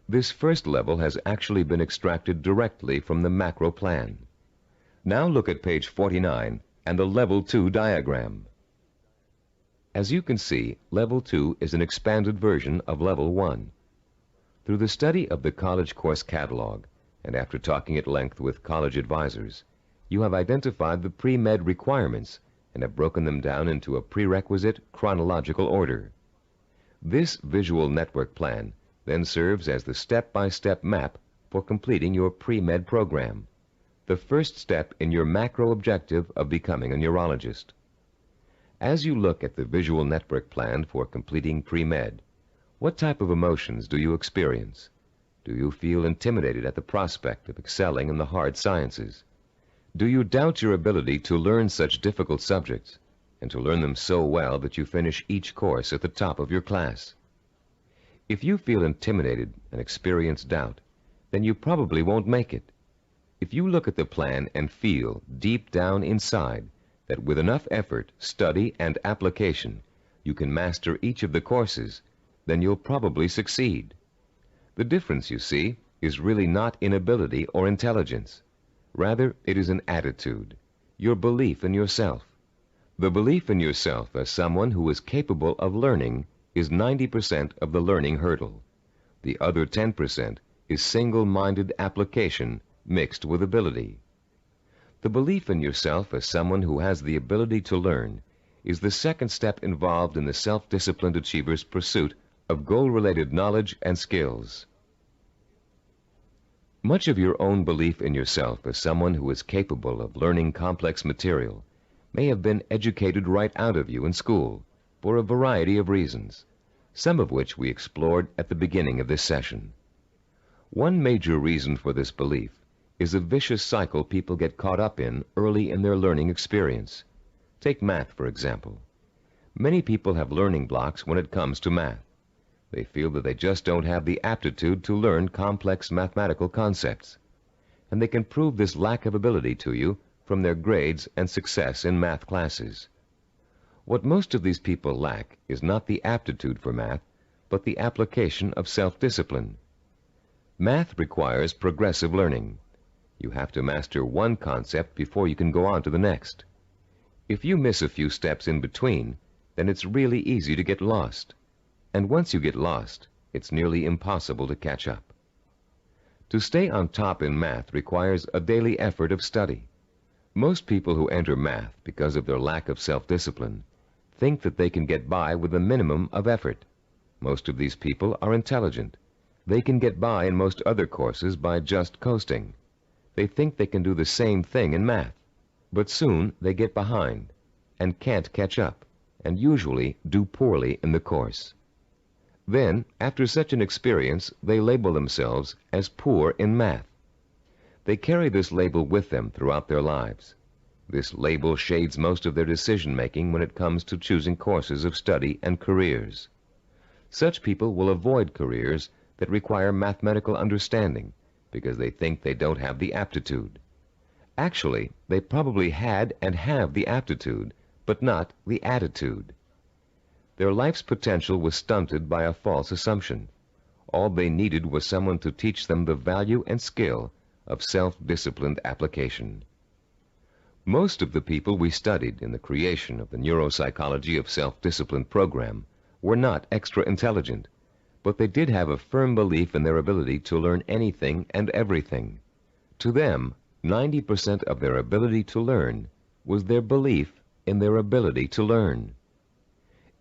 This first level has actually been extracted directly from the macro plan. Now look at page 49 and the Level 2 diagram. As you can see, Level 2 is an expanded version of Level 1. Through the study of the college course catalog, and after talking at length with college advisors, you have identified the pre-med requirements and have broken them down into a prerequisite chronological order. This visual network plan then serves as the step-by-step map for completing your pre-med program, the first step in your macro objective of becoming a neurologist. As you look at the visual network plan for completing pre-med, what type of emotions do you experience? Do you feel intimidated at the prospect of excelling in the hard sciences? Do you doubt your ability to learn such difficult subjects? and to learn them so well that you finish each course at the top of your class. If you feel intimidated and experience doubt, then you probably won't make it. If you look at the plan and feel deep down inside that with enough effort, study, and application, you can master each of the courses, then you'll probably succeed. The difference, you see, is really not in ability or intelligence. Rather, it is an attitude, your belief in yourself. The belief in yourself as someone who is capable of learning is 90% of the learning hurdle. The other 10% is single-minded application mixed with ability. The belief in yourself as someone who has the ability to learn is the second step involved in the self-disciplined achiever's pursuit of goal-related knowledge and skills. Much of your own belief in yourself as someone who is capable of learning complex material may have been educated right out of you in school for a variety of reasons, some of which we explored at the beginning of this session. One major reason for this belief is a vicious cycle people get caught up in early in their learning experience. Take math, for example. Many people have learning blocks when it comes to math. They feel that they just don't have the aptitude to learn complex mathematical concepts. And they can prove this lack of ability to you from their grades and success in math classes. What most of these people lack is not the aptitude for math, but the application of self-discipline. Math requires progressive learning. You have to master one concept before you can go on to the next. If you miss a few steps in between, then it's really easy to get lost. And once you get lost, it's nearly impossible to catch up. To stay on top in math requires a daily effort of study. Most people who enter math because of their lack of self-discipline think that they can get by with a minimum of effort. Most of these people are intelligent. They can get by in most other courses by just coasting. They think they can do the same thing in math, but soon they get behind and can't catch up, and usually do poorly in the course. Then, after such an experience, they label themselves as poor in math. They carry this label with them throughout their lives. This label shades most of their decision-making when it comes to choosing courses of study and careers. Such people will avoid careers that require mathematical understanding because they think they don't have the aptitude. Actually, they probably had and have the aptitude, but not the attitude. Their life's potential was stunted by a false assumption. All they needed was someone to teach them the value and skill of self-disciplined application. Most of the people we studied in the creation of the Neuropsychology of Self-Discipline program were not extra intelligent, but they did have a firm belief in their ability to learn anything and everything. To them, 90% of their ability to learn was their belief in their ability to learn.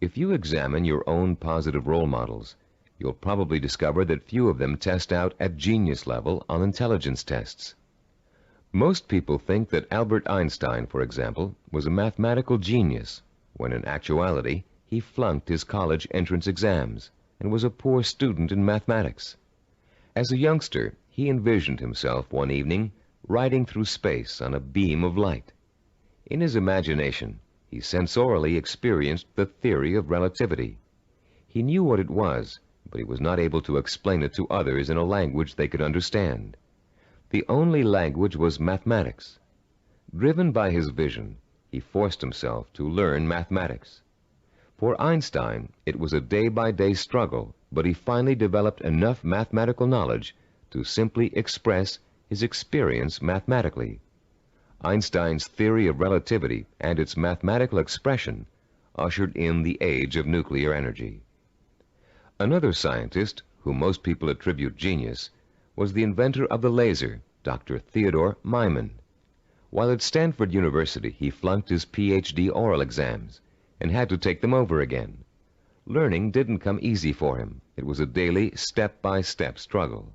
If you examine your own positive role models, you'll probably discover that few of them test out at genius level on intelligence tests. Most people think that Albert Einstein, for example, was a mathematical genius, when in actuality he flunked his college entrance exams and was a poor student in mathematics. As a youngster, he envisioned himself one evening riding through space on a beam of light. In his imagination, he sensorially experienced the theory of relativity. He knew what it was, but he was not able to explain it to others in a language they could understand. The only language was mathematics. Driven by his vision, he forced himself to learn mathematics. For Einstein, it was a day-by-day struggle, but he finally developed enough mathematical knowledge to simply express his experience mathematically. Einstein's theory of relativity and its mathematical expression ushered in the age of nuclear energy. Another scientist, whom most people attribute genius, was the inventor of the laser, Dr. Theodore Maiman. While at Stanford University, he flunked his PhD oral exams and had to take them over again. Learning didn't come easy for him. It was a daily, step-by-step struggle.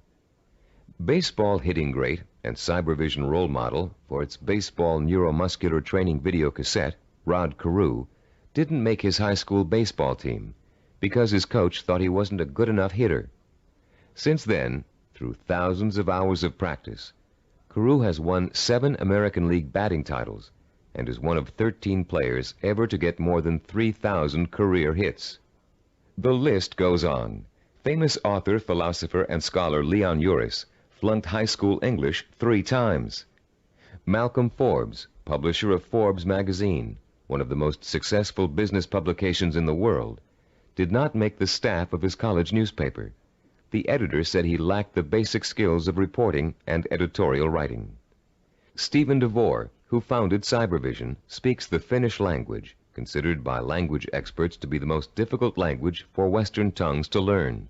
Baseball hitting great and cybervision role model for its baseball neuromuscular training video cassette, Rod Carew, didn't make his high school baseball team because his coach thought he wasn't a good enough hitter. Since then, through thousands of hours of practice, Carew has won 7 American League batting titles and is one of 13 players ever to get more than 3,000 career hits. The list goes on. Famous author, philosopher, and scholar Leon Uris flunked high school English 3 times. Malcolm Forbes, publisher of Forbes magazine, one of the most successful business publications in the world, did not make the staff of his college newspaper. The editor said he lacked the basic skills of reporting and editorial writing. Steve DeVore, who founded Cybervision, speaks the Finnish language, considered by language experts to be the most difficult language for Western tongues to learn.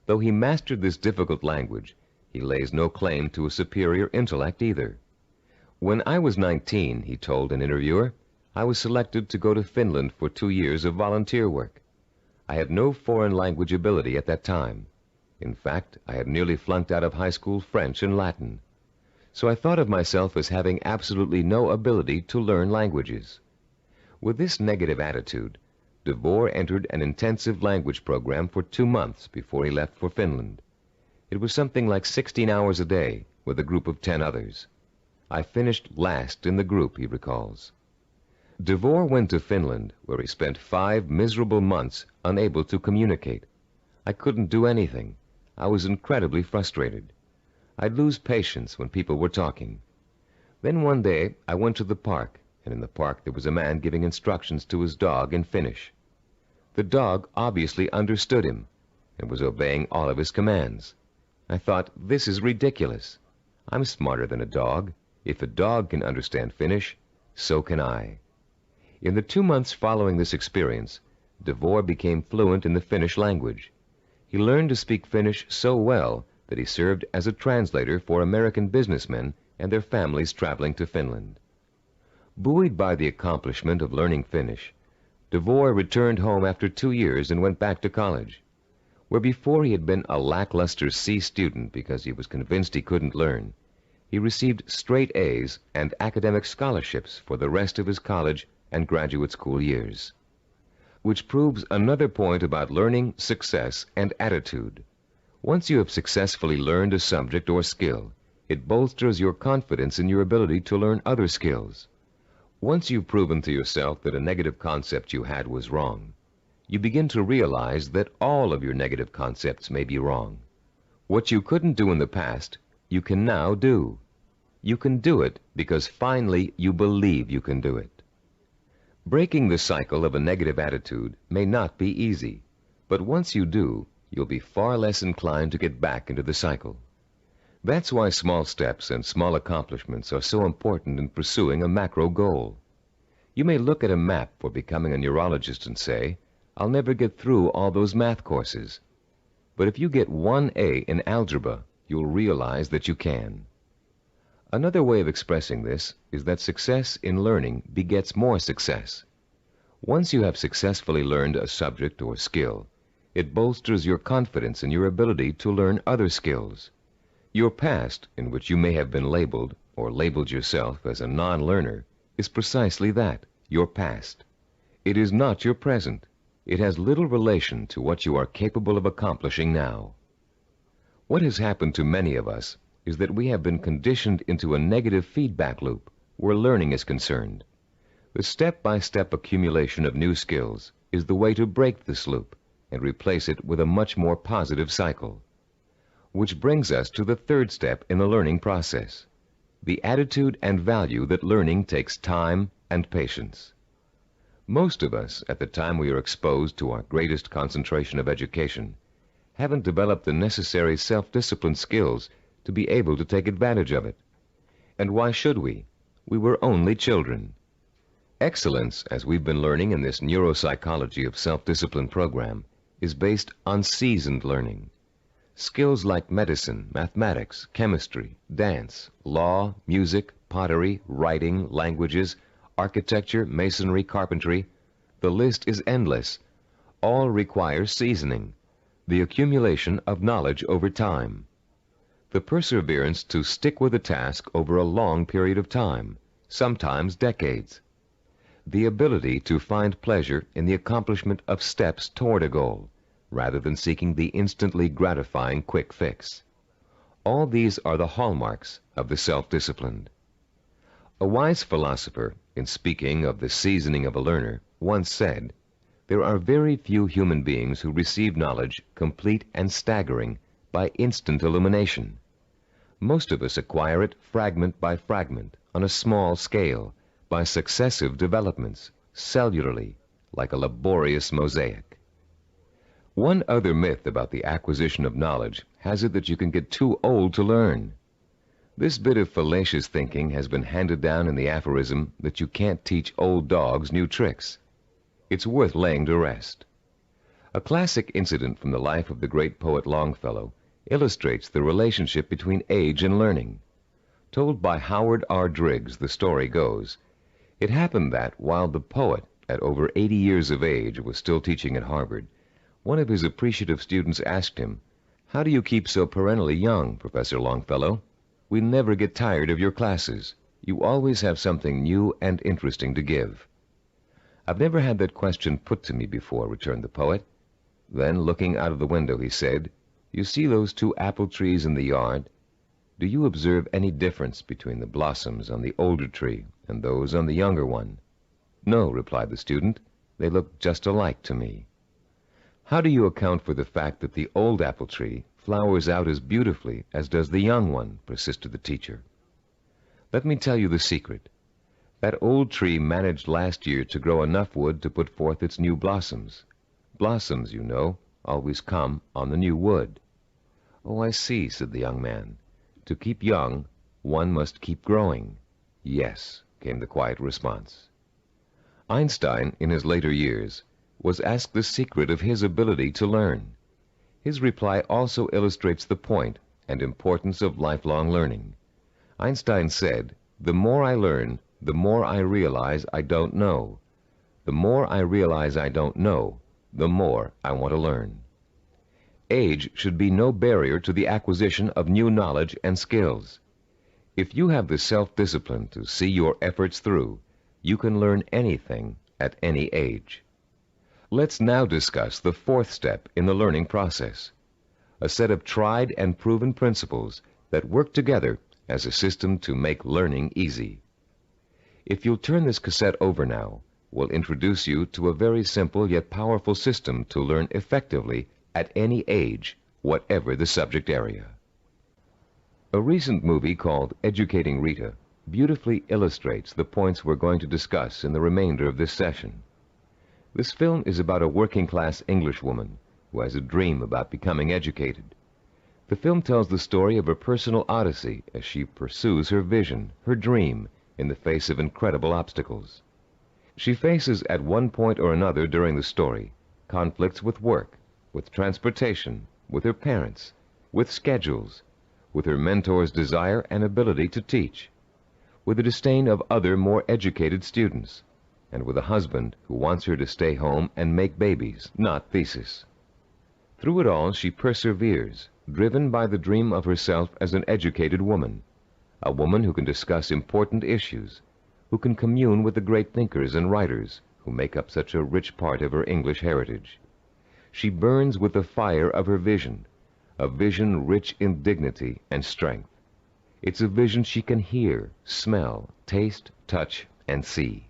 Though he mastered this difficult language, he lays no claim to a superior intellect either. When I was 19, he told an interviewer, I was selected to go to Finland for 2 years of volunteer work. I had no foreign language ability at that time. In fact, I had nearly flunked out of high school French and Latin. So I thought of myself as having absolutely no ability to learn languages. With this negative attitude, DeVore entered an intensive language program for 2 months before he left for Finland. It was something like 16 hours a day with a group of 10 others. I finished last in the group, he recalls. DeVore went to Finland, where he spent 5 miserable months unable to communicate. I couldn't do anything. I was incredibly frustrated. I'd lose patience when people were talking. Then one day I went to the park, and in the park there was a man giving instructions to his dog in Finnish. The dog obviously understood him and was obeying all of his commands. I thought, this is ridiculous. I'm smarter than a dog. If a dog can understand Finnish, so can I. In the 2 months following this experience, DeVore became fluent in the Finnish language. He learned to speak Finnish so well that he served as a translator for American businessmen and their families traveling to Finland. Buoyed by the accomplishment of learning Finnish, DeVore returned home after 2 years and went back to college. Where before he had been a lackluster C student because he was convinced he couldn't learn, he received straight A's and academic scholarships for the rest of his college and graduate school years. Which proves another point about learning, success, and attitude. Once you have successfully learned a subject or skill, it bolsters your confidence in your ability to learn other skills. Once you've proven to yourself that a negative concept you had was wrong, you begin to realize that all of your negative concepts may be wrong. What you couldn't do in the past, you can now do. You can do it because finally you believe you can do it. Breaking the cycle of a negative attitude may not be easy, but once you do, you'll be far less inclined to get back into the cycle. That's why small steps and small accomplishments are so important in pursuing a macro goal. You may look at a map for becoming a neurologist and say, I'll never get through all those math courses. But if you get 1 A in algebra, you'll realize that you can. Another way of expressing this is that success in learning begets more success. Once you have successfully learned a subject or skill, it bolsters your confidence in your ability to learn other skills. Your past, in which you may have been labeled or labeled yourself as a non-learner, is precisely that, your past. It is not your present. It has little relation to what you are capable of accomplishing now. What has happened to many of us is that we have been conditioned into a negative feedback loop where learning is concerned. The step-by-step accumulation of new skills is the way to break this loop and replace it with a much more positive cycle. Which brings us to the third step in the learning process, the attitude and value that learning takes time and patience. Most of us, at the time we are exposed to our greatest concentration of education, haven't developed the necessary self-discipline skills to be able to take advantage of it. And why should we? We were only children. Excellence, as we've been learning in this Neuropsychology of Self-Discipline program, is based on seasoned learning. Skills like medicine, mathematics, chemistry, dance, law, music, pottery, writing, languages, architecture, masonry, carpentry, the list is endless. All require seasoning, the accumulation of knowledge over time. The perseverance to stick with a task over a long period of time, sometimes decades. The ability to find pleasure in the accomplishment of steps toward a goal, rather than seeking the instantly gratifying quick fix. All these are the hallmarks of the self-disciplined. A wise philosopher, in speaking of the seasoning of a learner, once said, "There are very few human beings who receive knowledge complete and staggering by instant illumination. Most of us acquire it fragment by fragment, on a small scale, by successive developments, cellularly, like a laborious mosaic." One other myth about the acquisition of knowledge has it that you can get too old to learn. This bit of fallacious thinking has been handed down in the aphorism that you can't teach old dogs new tricks. It's worth laying to rest. A classic incident from the life of the great poet Longfellow illustrates the relationship between age and learning. Told by Howard R. Driggs, the story goes, it happened that, while the poet, at over 80 years of age, was still teaching at Harvard, one of his appreciative students asked him, "How do you keep so perennially young, Professor Longfellow? We never get tired of your classes. You always have something new and interesting to give." "I've never had that question put to me before," returned the poet. Then, looking out of the window, he said, "You see those 2 apple trees in the yard? Do you observe any difference between the blossoms on the older tree and those on the younger one?" "No," replied the student. "They look just alike to me." "How do you account for the fact that the old apple tree flowers out as beautifully as does the young one?" persisted the teacher. "Let me tell you the secret. That old tree managed last year to grow enough wood to put forth its new blossoms. Blossoms, you know, always come on the new wood." "Oh, I see," said the young man. "To keep young, one must keep growing." "Yes," came the quiet response. Einstein, in his later years, was asked the secret of his ability to learn. His reply also illustrates the point and importance of lifelong learning. Einstein said, "The more I learn, the more I realize I don't know. The more I realize I don't know, the more I want to learn." Age should be no barrier to the acquisition of new knowledge and skills. If you have the self-discipline to see your efforts through, you can learn anything at any age. Let's now discuss the 4th step in the learning process, a set of tried and proven principles that work together as a system to make learning easy. If you'll turn this cassette over now, we'll introduce you to a very simple yet powerful system to learn effectively at any age, whatever the subject area. A recent movie called Educating Rita beautifully illustrates the points we're going to discuss in the remainder of this session. This film is about a working-class Englishwoman who has a dream about becoming educated. The film tells the story of a personal odyssey as she pursues her vision, her dream, in the face of incredible obstacles. She faces at one point or another during the story conflicts with work, with transportation, with her parents, with schedules, with her mentor's desire and ability to teach, with the disdain of other more educated students, and with a husband who wants her to stay home and make babies, not thesis. Through it all, she perseveres, driven by the dream of herself as an educated woman, a woman who can discuss important issues, who can commune with the great thinkers and writers who make up such a rich part of her English heritage. She burns with the fire of her vision, a vision rich in dignity and strength. It's a vision she can hear, smell, taste, touch, and see.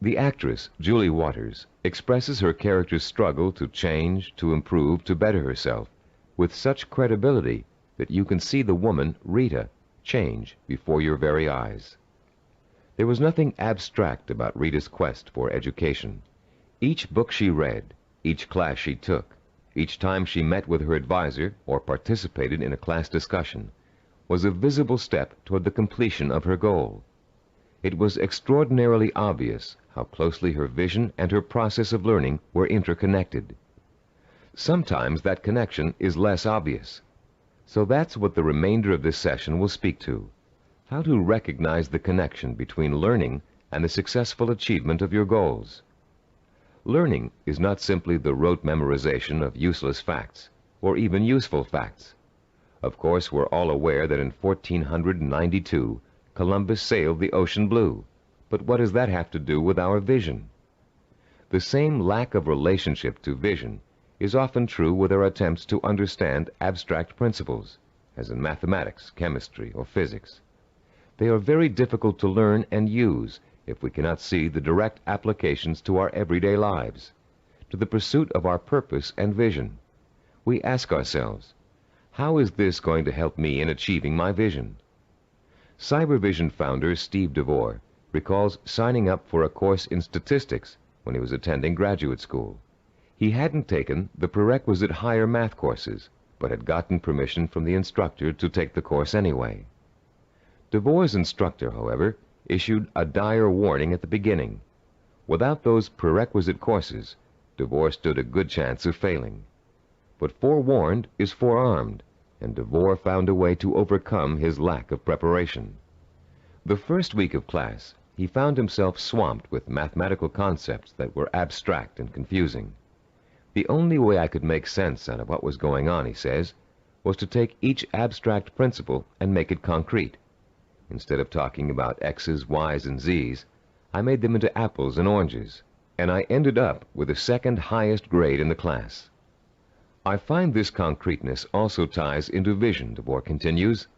The actress, Julie Waters, expresses her character's struggle to change, to improve, to better herself, with such credibility that you can see the woman, Rita, change before your very eyes. There was nothing abstract about Rita's quest for education. Each book she read, each class she took, each time she met with her advisor or participated in a class discussion, was a visible step toward the completion of her goal. It was extraordinarily obvious how closely her vision and her process of learning were interconnected. Sometimes that connection is less obvious. So that's what the remainder of this session will speak to: how to recognize the connection between learning and the successful achievement of your goals. Learning is not simply the rote memorization of useless facts, or even useful facts. Of course, we're all aware that in 1492, Columbus sailed the ocean blue. But what does that have to do with our vision? The same lack of relationship to vision is often true with our attempts to understand abstract principles, as in mathematics, chemistry, or physics. They are very difficult to learn and use if we cannot see the direct applications to our everyday lives, to the pursuit of our purpose and vision. We ask ourselves, how is this going to help me in achieving my vision? Cybervision founder Steve DeVore recalls signing up for a course in statistics when he was attending graduate school. He hadn't taken the prerequisite higher math courses, but had gotten permission from the instructor to take the course anyway. DeVore's instructor, however, issued a dire warning at the beginning. Without those prerequisite courses, DeVore stood a good chance of failing. But forewarned is forearmed, and DeVore found a way to overcome his lack of preparation. The first week of class, he found himself swamped with mathematical concepts that were abstract and confusing. The only way I could make sense out of what was going on, he says, was to take each abstract principle and make it concrete. Instead of talking about X's, Y's, and Z's, I made them into apples and oranges, and I ended up with the second highest grade in the class. I find this concreteness also ties into vision, DeVore continues.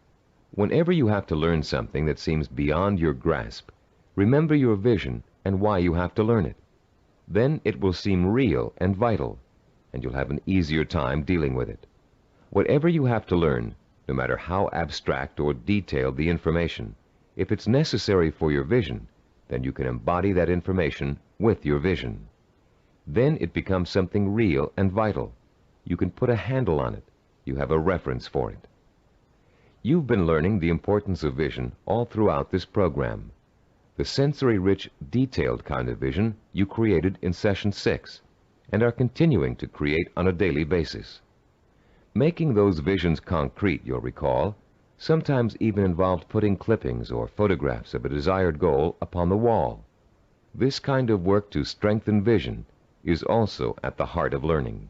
Whenever you have to learn something that seems beyond your grasp, remember your vision and why you have to learn it. Then it will seem real and vital, and you'll have an easier time dealing with it. Whatever you have to learn, no matter how abstract or detailed the information, if it's necessary for your vision, then you can embody that information with your vision. Then it becomes something real and vital. You can put a handle on it. You have a reference for it. You've been learning the importance of vision all throughout this program. The sensory-rich, detailed kind of vision you created in Session 6 and are continuing to create on a daily basis. Making those visions concrete, you'll recall, sometimes even involved putting clippings or photographs of a desired goal upon the wall. This kind of work to strengthen vision is also at the heart of learning.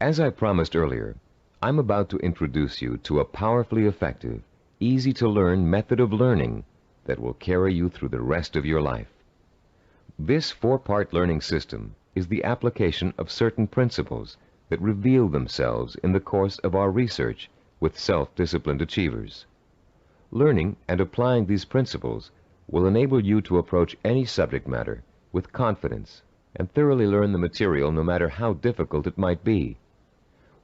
As I promised earlier, I'm about to introduce you to a powerfully effective, easy-to-learn method of learning that will carry you through the rest of your life. This four-part learning system is the application of certain principles that reveal themselves in the course of our research with self-disciplined achievers. Learning and applying these principles will enable you to approach any subject matter with confidence and thoroughly learn the material no matter how difficult it might be.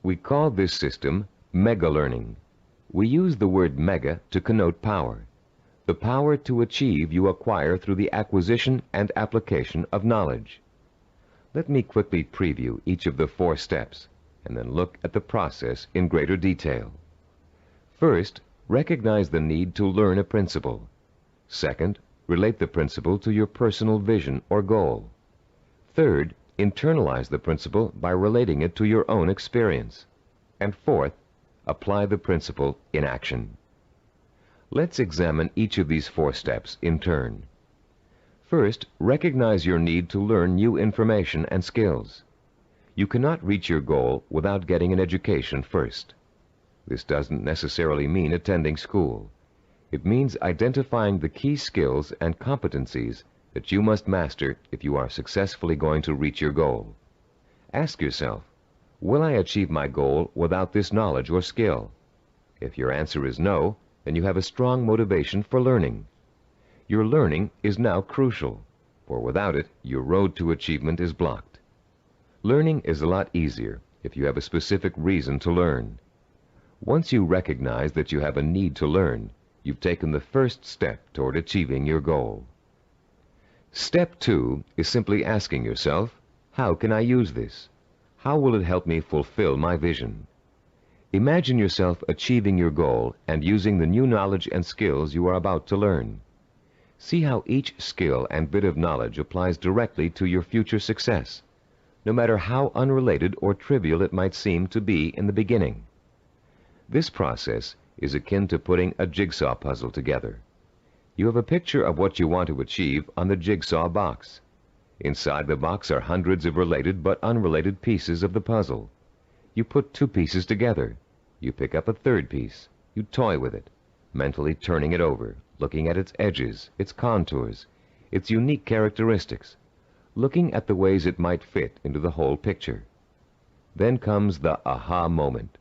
We call this system mega learning. We use the word mega to connote power. The power to achieve you acquire through the acquisition and application of knowledge. Let me quickly preview each of the 4 steps and then look at the process in greater detail. First, recognize the need to learn a principle. Second, relate the principle to your personal vision or goal. Third, internalize the principle by relating it to your own experience. And fourth, apply the principle in action. Let's examine each of these 4 steps in turn. First, recognize your need to learn new information and skills. You cannot reach your goal without getting an education first. This doesn't necessarily mean attending school. It means identifying the key skills and competencies that you must master if you are successfully going to reach your goal. Ask yourself, will I achieve my goal without this knowledge or skill? If your answer is no, then you have a strong motivation for learning. Your learning is now crucial, for without it, your road to achievement is blocked. Learning is a lot easier if you have a specific reason to learn. Once you recognize that you have a need to learn, you've taken the first step toward achieving your goal. Step 2 is simply asking yourself, how can I use this? How will it help me fulfill my vision? Imagine yourself achieving your goal and using the new knowledge and skills you are about to learn. See how each skill and bit of knowledge applies directly to your future success, no matter how unrelated or trivial it might seem to be in the beginning. This process is akin to putting a jigsaw puzzle together. You have a picture of what you want to achieve on the jigsaw box. Inside the box are hundreds of related but unrelated pieces of the puzzle. You put 2 pieces together. You pick up a 3rd piece. You toy with it, mentally turning it over, looking at its edges, its contours, its unique characteristics, looking at the ways it might fit into the whole picture. Then comes the aha moment.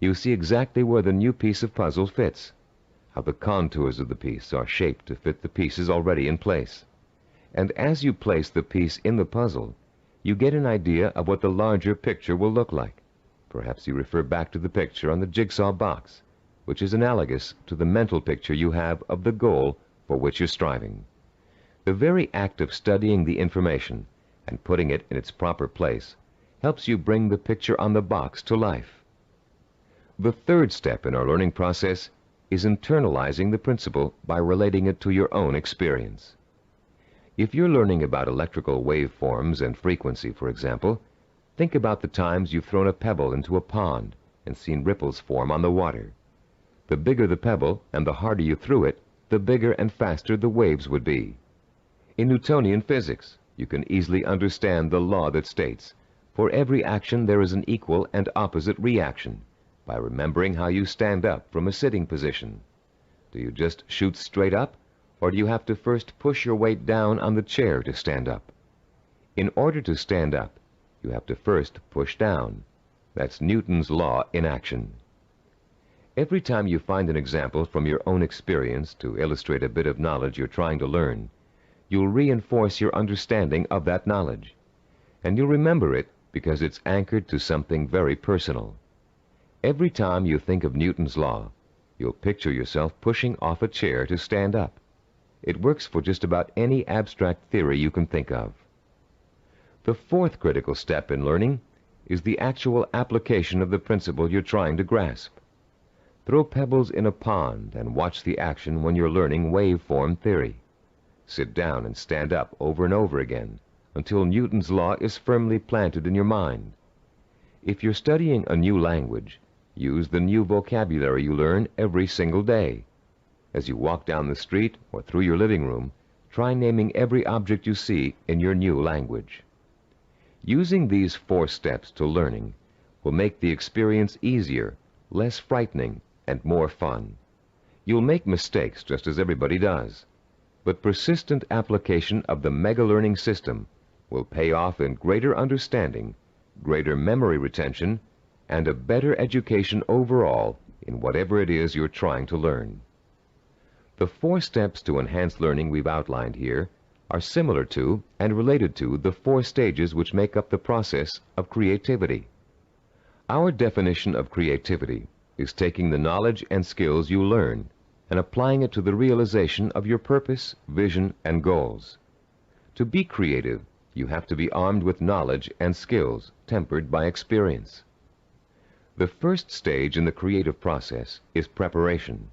You see exactly where the new piece of puzzle fits, how the contours of the piece are shaped to fit the pieces already in place. And as you place the piece in the puzzle, you get an idea of what the larger picture will look like. Perhaps you refer back to the picture on the jigsaw box, which is analogous to the mental picture you have of the goal for which you're striving. The very act of studying the information and putting it in its proper place helps you bring the picture on the box to life. The third step in our learning process is internalizing the principle by relating it to your own experience. If you're learning about electrical waveforms and frequency, for example, think about the times you've thrown a pebble into a pond and seen ripples form on the water. The bigger the pebble and the harder you threw it, the bigger and faster the waves would be. In Newtonian physics, you can easily understand the law that states, for every action there is an equal and opposite reaction, by remembering how you stand up from a sitting position. Do you just shoot straight up, or do you have to first push your weight down on the chair to stand up? In order to stand up, you have to first push down. That's Newton's law in action. Every time you find an example from your own experience to illustrate a bit of knowledge you're trying to learn, you'll reinforce your understanding of that knowledge. And you'll remember it because it's anchored to something very personal. Every time you think of Newton's law, you'll picture yourself pushing off a chair to stand up. It works for just about any abstract theory you can think of. The fourth critical step in learning is the actual application of the principle you're trying to grasp. Throw pebbles in a pond and watch the action when you're learning waveform theory. Sit down and stand up over and over again until Newton's law is firmly planted in your mind. If you're studying a new language, use the new vocabulary you learn every single day. As you walk down the street or through your living room, try naming every object you see in your new language. Using these 4 steps to learning will make the experience easier, less frightening, and more fun. You'll make mistakes just as everybody does, but persistent application of the mega-learning system will pay off in greater understanding, greater memory retention, and a better education overall in whatever it is you're trying to learn. The 4 steps to enhance learning we've outlined here are similar to and related to the 4 stages which make up the process of creativity. Our definition of creativity is taking the knowledge and skills you learn and applying it to the realization of your purpose, vision, and goals. To be creative, you have to be armed with knowledge and skills tempered by experience. The first stage in the creative process is preparation.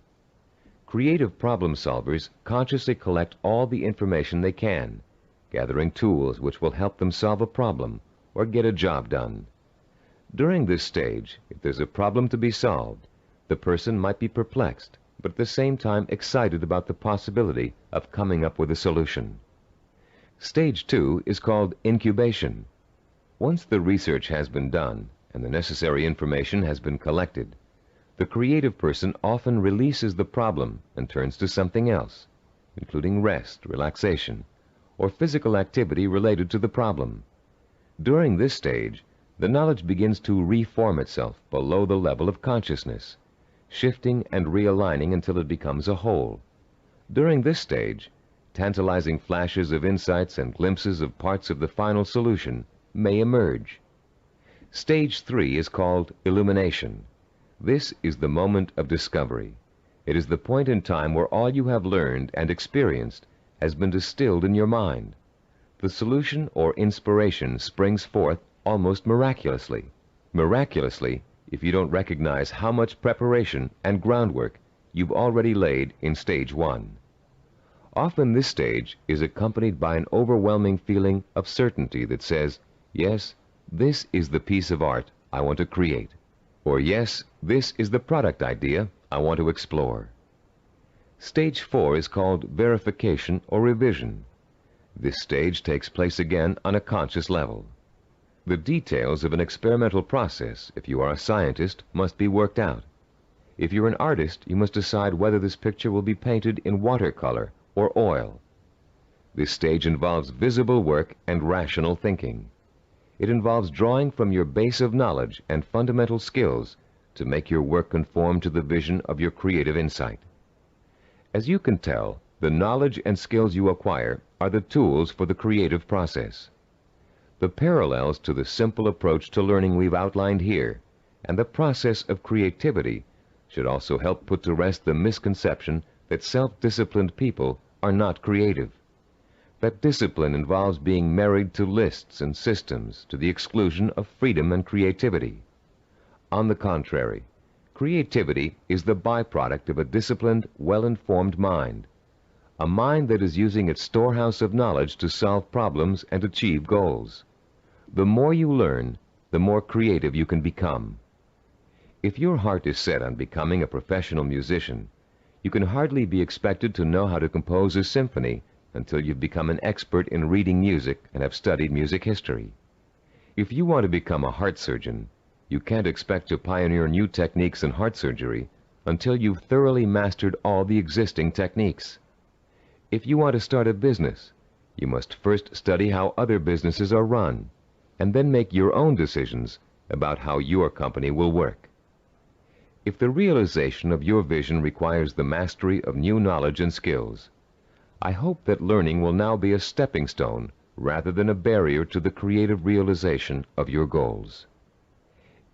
Creative problem solvers consciously collect all the information they can, gathering tools which will help them solve a problem or get a job done. During this stage, if there's a problem to be solved, the person might be perplexed, but at the same time excited about the possibility of coming up with a solution. Stage 2 is called incubation. Once the research has been done and the necessary information has been collected, the creative person often releases the problem and turns to something else, including rest, relaxation, or physical activity related to the problem. During this stage, the knowledge begins to reform itself below the level of consciousness, shifting and realigning until it becomes a whole. During this stage, tantalizing flashes of insights and glimpses of parts of the final solution may emerge. Stage 3 is called illumination. This is the moment of discovery. It is the point in time where all you have learned and experienced has been distilled in your mind. The solution or inspiration springs forth almost miraculously. Miraculously, if you don't recognize how much preparation and groundwork you've already laid in stage 1. Often this stage is accompanied by an overwhelming feeling of certainty that says, yes, this is the piece of art I want to create. Or yes, this is the product idea I want to explore. Stage 4 is called verification or revision. This stage takes place again on a conscious level. The details of an experimental process, if you are a scientist, must be worked out. If you're an artist, you must decide whether this picture will be painted in watercolor or oil. This stage involves visible work and rational thinking. It involves drawing from your base of knowledge and fundamental skills to make your work conform to the vision of your creative insight. As you can tell, the knowledge and skills you acquire are the tools for the creative process. The parallels to the simple approach to learning we've outlined here, and the process of creativity, should also help put to rest the misconception that self-disciplined people are not creative. That discipline involves being married to lists and systems to the exclusion of freedom and creativity. On the contrary, creativity is the byproduct of a disciplined, well-informed mind. A mind that is using its storehouse of knowledge to solve problems and achieve goals. The more you learn, the more creative you can become. If your heart is set on becoming a professional musician, you can hardly be expected to know how to compose a symphony until you've become an expert in reading music and have studied music history. If you want to become a heart surgeon, you can't expect to pioneer new techniques in heart surgery until you've thoroughly mastered all the existing techniques. If you want to start a business, you must first study how other businesses are run, and then make your own decisions about how your company will work. If the realization of your vision requires the mastery of new knowledge and skills, I hope that learning will now be a stepping stone rather than a barrier to the creative realization of your goals.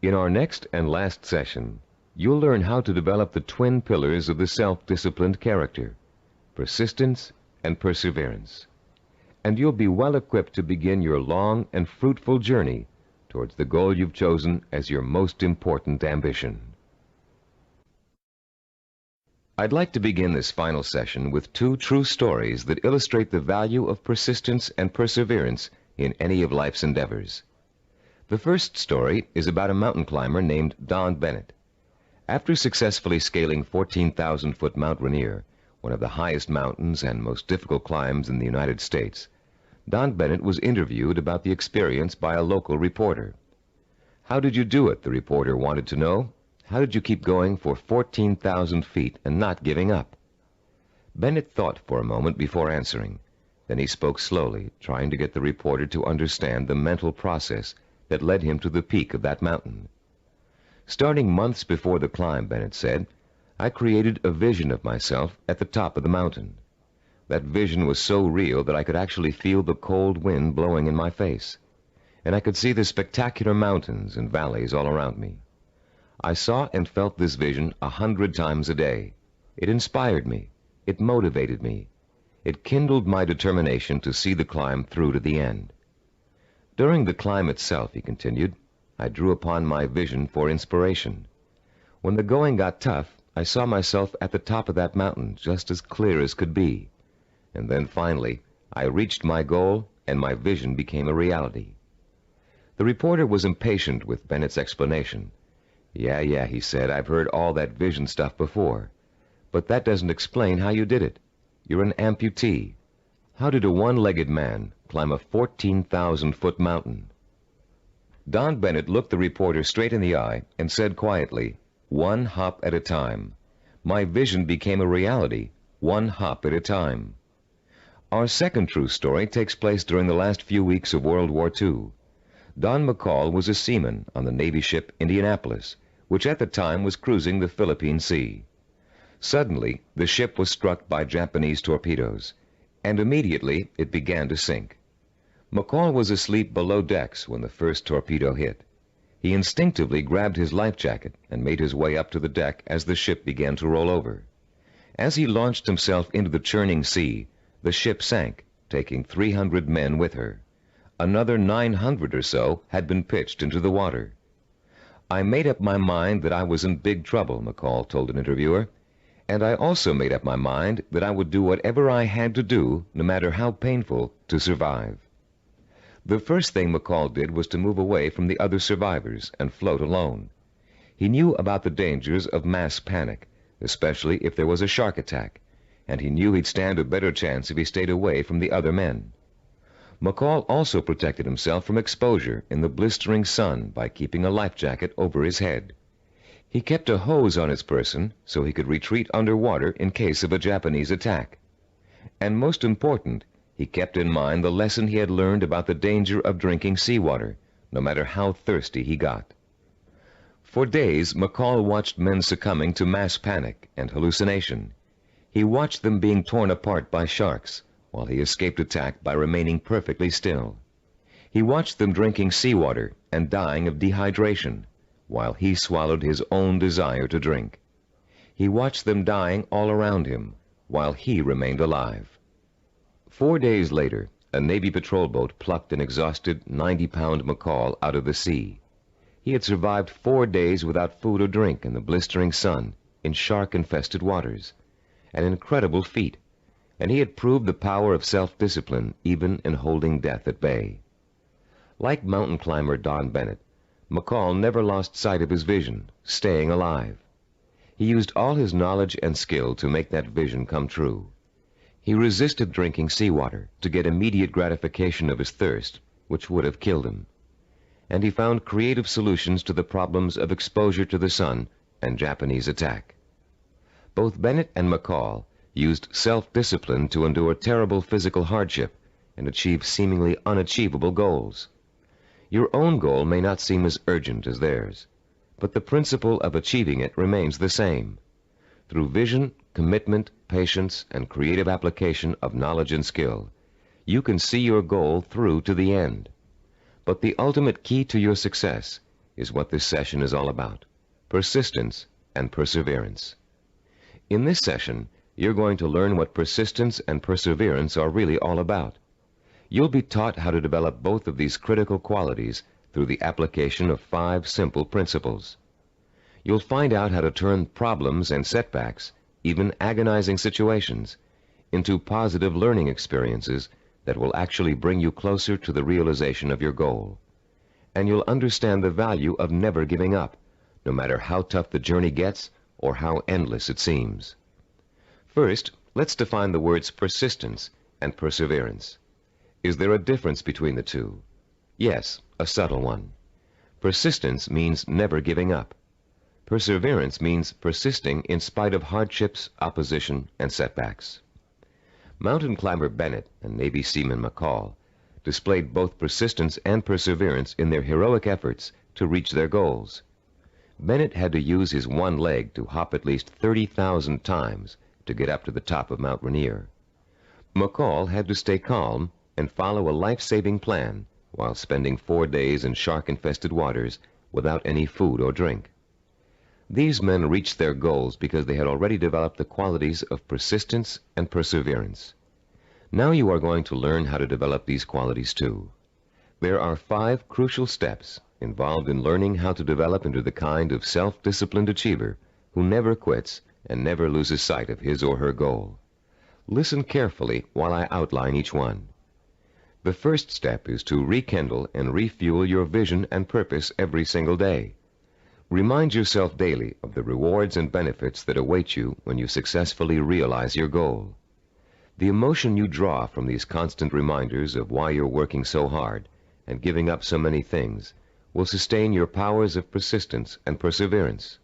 In our next and last session, you'll learn how to develop the twin pillars of the self-disciplined character, persistence and perseverance. And you'll be well equipped to begin your long and fruitful journey towards the goal you've chosen as your most important ambition. I'd like to begin this final session with two true stories that illustrate the value of persistence and perseverance in any of life's endeavors. The first story is about a mountain climber named Don Bennett. After successfully scaling 14,000-foot Mount Rainier, one of the highest mountains and most difficult climbs in the United States, Don Bennett was interviewed about the experience by a local reporter. "How did you do it?" the reporter wanted to know. "How did you keep going for 14,000 feet and not giving up?" Bennett thought for a moment before answering. Then he spoke slowly, trying to get the reporter to understand the mental process that led him to the peak of that mountain. "Starting months before the climb," Bennett said, "I created a vision of myself at the top of the mountain. That vision was so real that I could actually feel the cold wind blowing in my face, and I could see the spectacular mountains and valleys all around me. I saw and felt this vision 100 times a day. It inspired me. It motivated me. It kindled my determination to see the climb through to the end. During the climb itself," he continued, "I drew upon my vision for inspiration. When the going got tough, I saw myself at the top of that mountain just as clear as could be. And then finally, I reached my goal and my vision became a reality." The reporter was impatient with Bennett's explanation. Yeah, he said, "I've heard all that vision stuff before. But that doesn't explain how you did it. You're an amputee. How did a one-legged man climb a 14,000-foot mountain?" Don Bennett looked the reporter straight in the eye and said quietly, "One hop at a time. My vision became a reality, one hop at a time." Our second true story takes place during the last few weeks of World War II. Don McCall was a seaman on the Navy ship Indianapolis, which at the time was cruising the Philippine Sea. Suddenly, the ship was struck by Japanese torpedoes, and immediately it began to sink. McCall was asleep below decks when the first torpedo hit. He instinctively grabbed his life jacket and made his way up to the deck as the ship began to roll over. As he launched himself into the churning sea, the ship sank, taking 300 men with her. Another 900 or so had been pitched into the water. "I made up my mind that I was in big trouble," McCall told an interviewer, "and I also made up my mind that I would do whatever I had to do, no matter how painful, to survive." The first thing McCall did was to move away from the other survivors and float alone. He knew about the dangers of mass panic, especially if there was a shark attack, and he knew he'd stand a better chance if he stayed away from the other men. McCall also protected himself from exposure in the blistering sun by keeping a life jacket over his head. He kept a hose on his person so he could retreat underwater in case of a Japanese attack. And most important, he kept in mind the lesson he had learned about the danger of drinking seawater, no matter how thirsty he got. For days, McCall watched men succumbing to mass panic and hallucination. He watched them being torn apart by sharks, while he escaped attack by remaining perfectly still. He watched them drinking seawater and dying of dehydration, while he swallowed his own desire to drink. He watched them dying all around him, while he remained alive. 4 days later, a Navy patrol boat plucked an exhausted 90-pound McCall out of the sea. He had survived 4 days without food or drink in the blistering sun, in shark-infested waters. An incredible feat, and he had proved the power of self-discipline even in holding death at bay. Like mountain climber Don Bennett, McCall never lost sight of his vision, staying alive. He used all his knowledge and skill to make that vision come true. He resisted drinking seawater to get immediate gratification of his thirst, which would have killed him. And he found creative solutions to the problems of exposure to the sun and Japanese attack. Both Bennett and McCall used self-discipline to endure terrible physical hardship and achieve seemingly unachievable goals. Your own goal may not seem as urgent as theirs, but the principle of achieving it remains the same. Through vision, commitment, patience, and creative application of knowledge and skill, you can see your goal through to the end. But the ultimate key to your success is what this session is all about: persistence and perseverance. In this session, you're going to learn what persistence and perseverance are really all about. You'll be taught how to develop both of these critical qualities through the application of 5 simple principles. You'll find out how to turn problems and setbacks, even agonizing situations, into positive learning experiences that will actually bring you closer to the realization of your goal. And you'll understand the value of never giving up, no matter how tough the journey gets or how endless it seems. First, let's define the words persistence and perseverance. Is there a difference between the two? Yes, a subtle one. Persistence means never giving up. Perseverance means persisting in spite of hardships, opposition, and setbacks. Mountain climber Bennett and Navy seaman McCall displayed both persistence and perseverance in their heroic efforts to reach their goals. Bennett had to use his one leg to hop at least 30,000 times to get up to the top of Mount Rainier. McCall had to stay calm and follow a life-saving plan while spending 4 days in shark-infested waters without any food or drink. These men reached their goals because they had already developed the qualities of persistence and perseverance. Now you are going to learn how to develop these qualities too. There are 5 crucial steps involved in learning how to develop into the kind of self-disciplined achiever who never quits and never loses sight of his or her goal. Listen carefully while I outline each one. The first step is to rekindle and refuel your vision and purpose every single day. Remind yourself daily of the rewards and benefits that await you when you successfully realize your goal. The emotion you draw from these constant reminders of why you're working so hard and giving up so many things will sustain your powers of persistence and perseverance.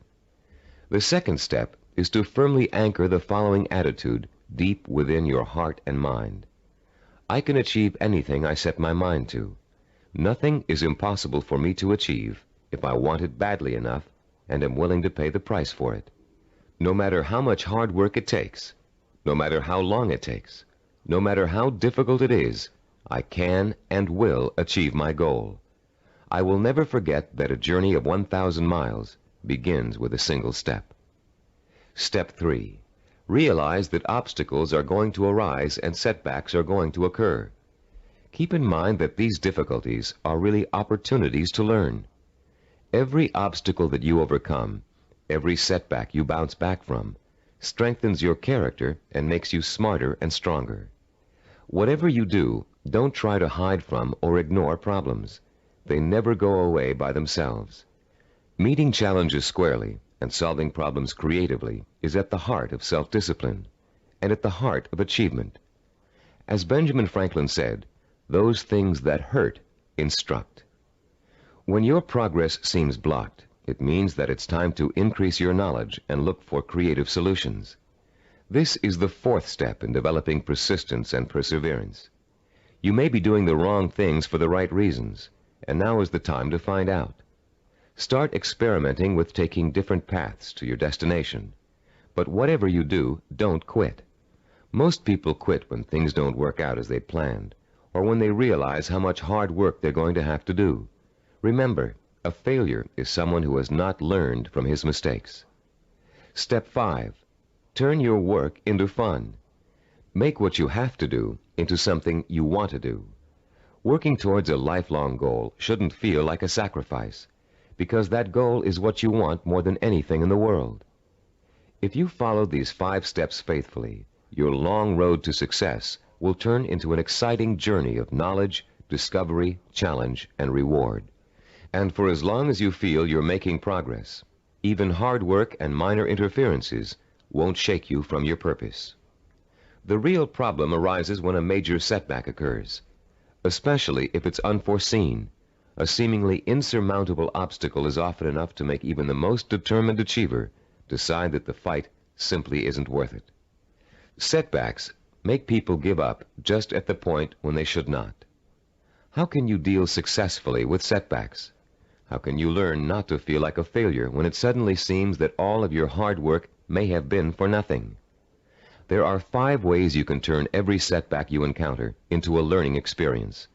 The second step is to firmly anchor the following attitude deep within your heart and mind. I can achieve anything I set my mind to. Nothing is impossible for me to achieve if I want it badly enough and am willing to pay the price for it. No matter how much hard work it takes, no matter how long it takes, no matter how difficult it is, I can and will achieve my goal. I will never forget that a journey of 1,000 miles begins with a single step. Step 3. Realize that obstacles are going to arise and setbacks are going to occur. Keep in mind that these difficulties are really opportunities to learn. Every obstacle that you overcome, every setback you bounce back from, strengthens your character and makes you smarter and stronger. Whatever you do, don't try to hide from or ignore problems. They never go away by themselves. Meeting challenges squarely and solving problems creatively is at the heart of self-discipline and at the heart of achievement. As Benjamin Franklin said, those things that hurt instruct. When your progress seems blocked, it means that it's time to increase your knowledge and look for creative solutions. This is the 4th step in developing persistence and perseverance. You may be doing the wrong things for the right reasons, and now is the time to find out. Start experimenting with taking different paths to your destination. But whatever you do, don't quit. Most people quit when things don't work out as they planned, or when they realize how much hard work they're going to have to do. Remember, a failure is someone who has not learned from his mistakes. Step 5. Turn your work into fun. Make what you have to do into something you want to do. Working towards a lifelong goal shouldn't feel like a sacrifice, because that goal is what you want more than anything in the world. If you follow these 5 steps faithfully, your long road to success will turn into an exciting journey of knowledge, discovery, challenge, and reward. And for as long as you feel you're making progress, even hard work and minor interferences won't shake you from your purpose. The real problem arises when a major setback occurs, especially if it's unforeseen. A seemingly insurmountable obstacle is often enough to make even the most determined achiever decide that the fight simply isn't worth it. Setbacks make people give up just at the point when they should not. How can you deal successfully with setbacks? How can you learn not to feel like a failure when it suddenly seems that all of your hard work may have been for nothing? There are 5 ways you can turn every setback you encounter into a learning experience,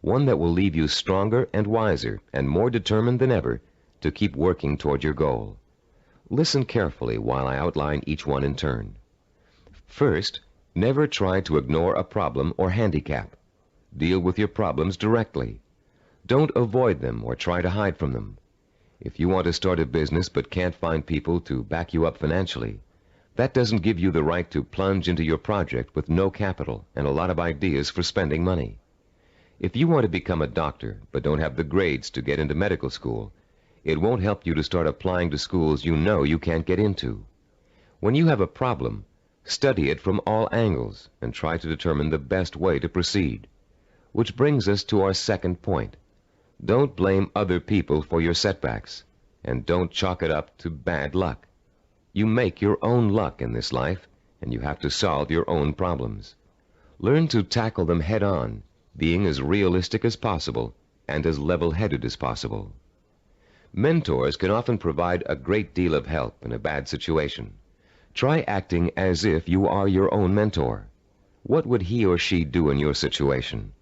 one that will leave you stronger and wiser and more determined than ever to keep working toward your goal. Listen carefully while I outline each one in turn. First, never try to ignore a problem or handicap. Deal with your problems directly. Don't avoid them or try to hide from them. If you want to start a business but can't find people to back you up financially, that doesn't give you the right to plunge into your project with no capital and a lot of ideas for spending money. If you want to become a doctor but don't have the grades to get into medical school, it won't help you to start applying to schools you know you can't get into. When you have a problem, study it from all angles and try to determine the best way to proceed. Which brings us to our second point. Don't blame other people for your setbacks, and don't chalk it up to bad luck. You make your own luck in this life, and you have to solve your own problems. Learn to tackle them head-on, being as realistic as possible and as level-headed as possible. Mentors can often provide a great deal of help in a bad situation. Try acting as if you are your own mentor. What would he or she do in your situation?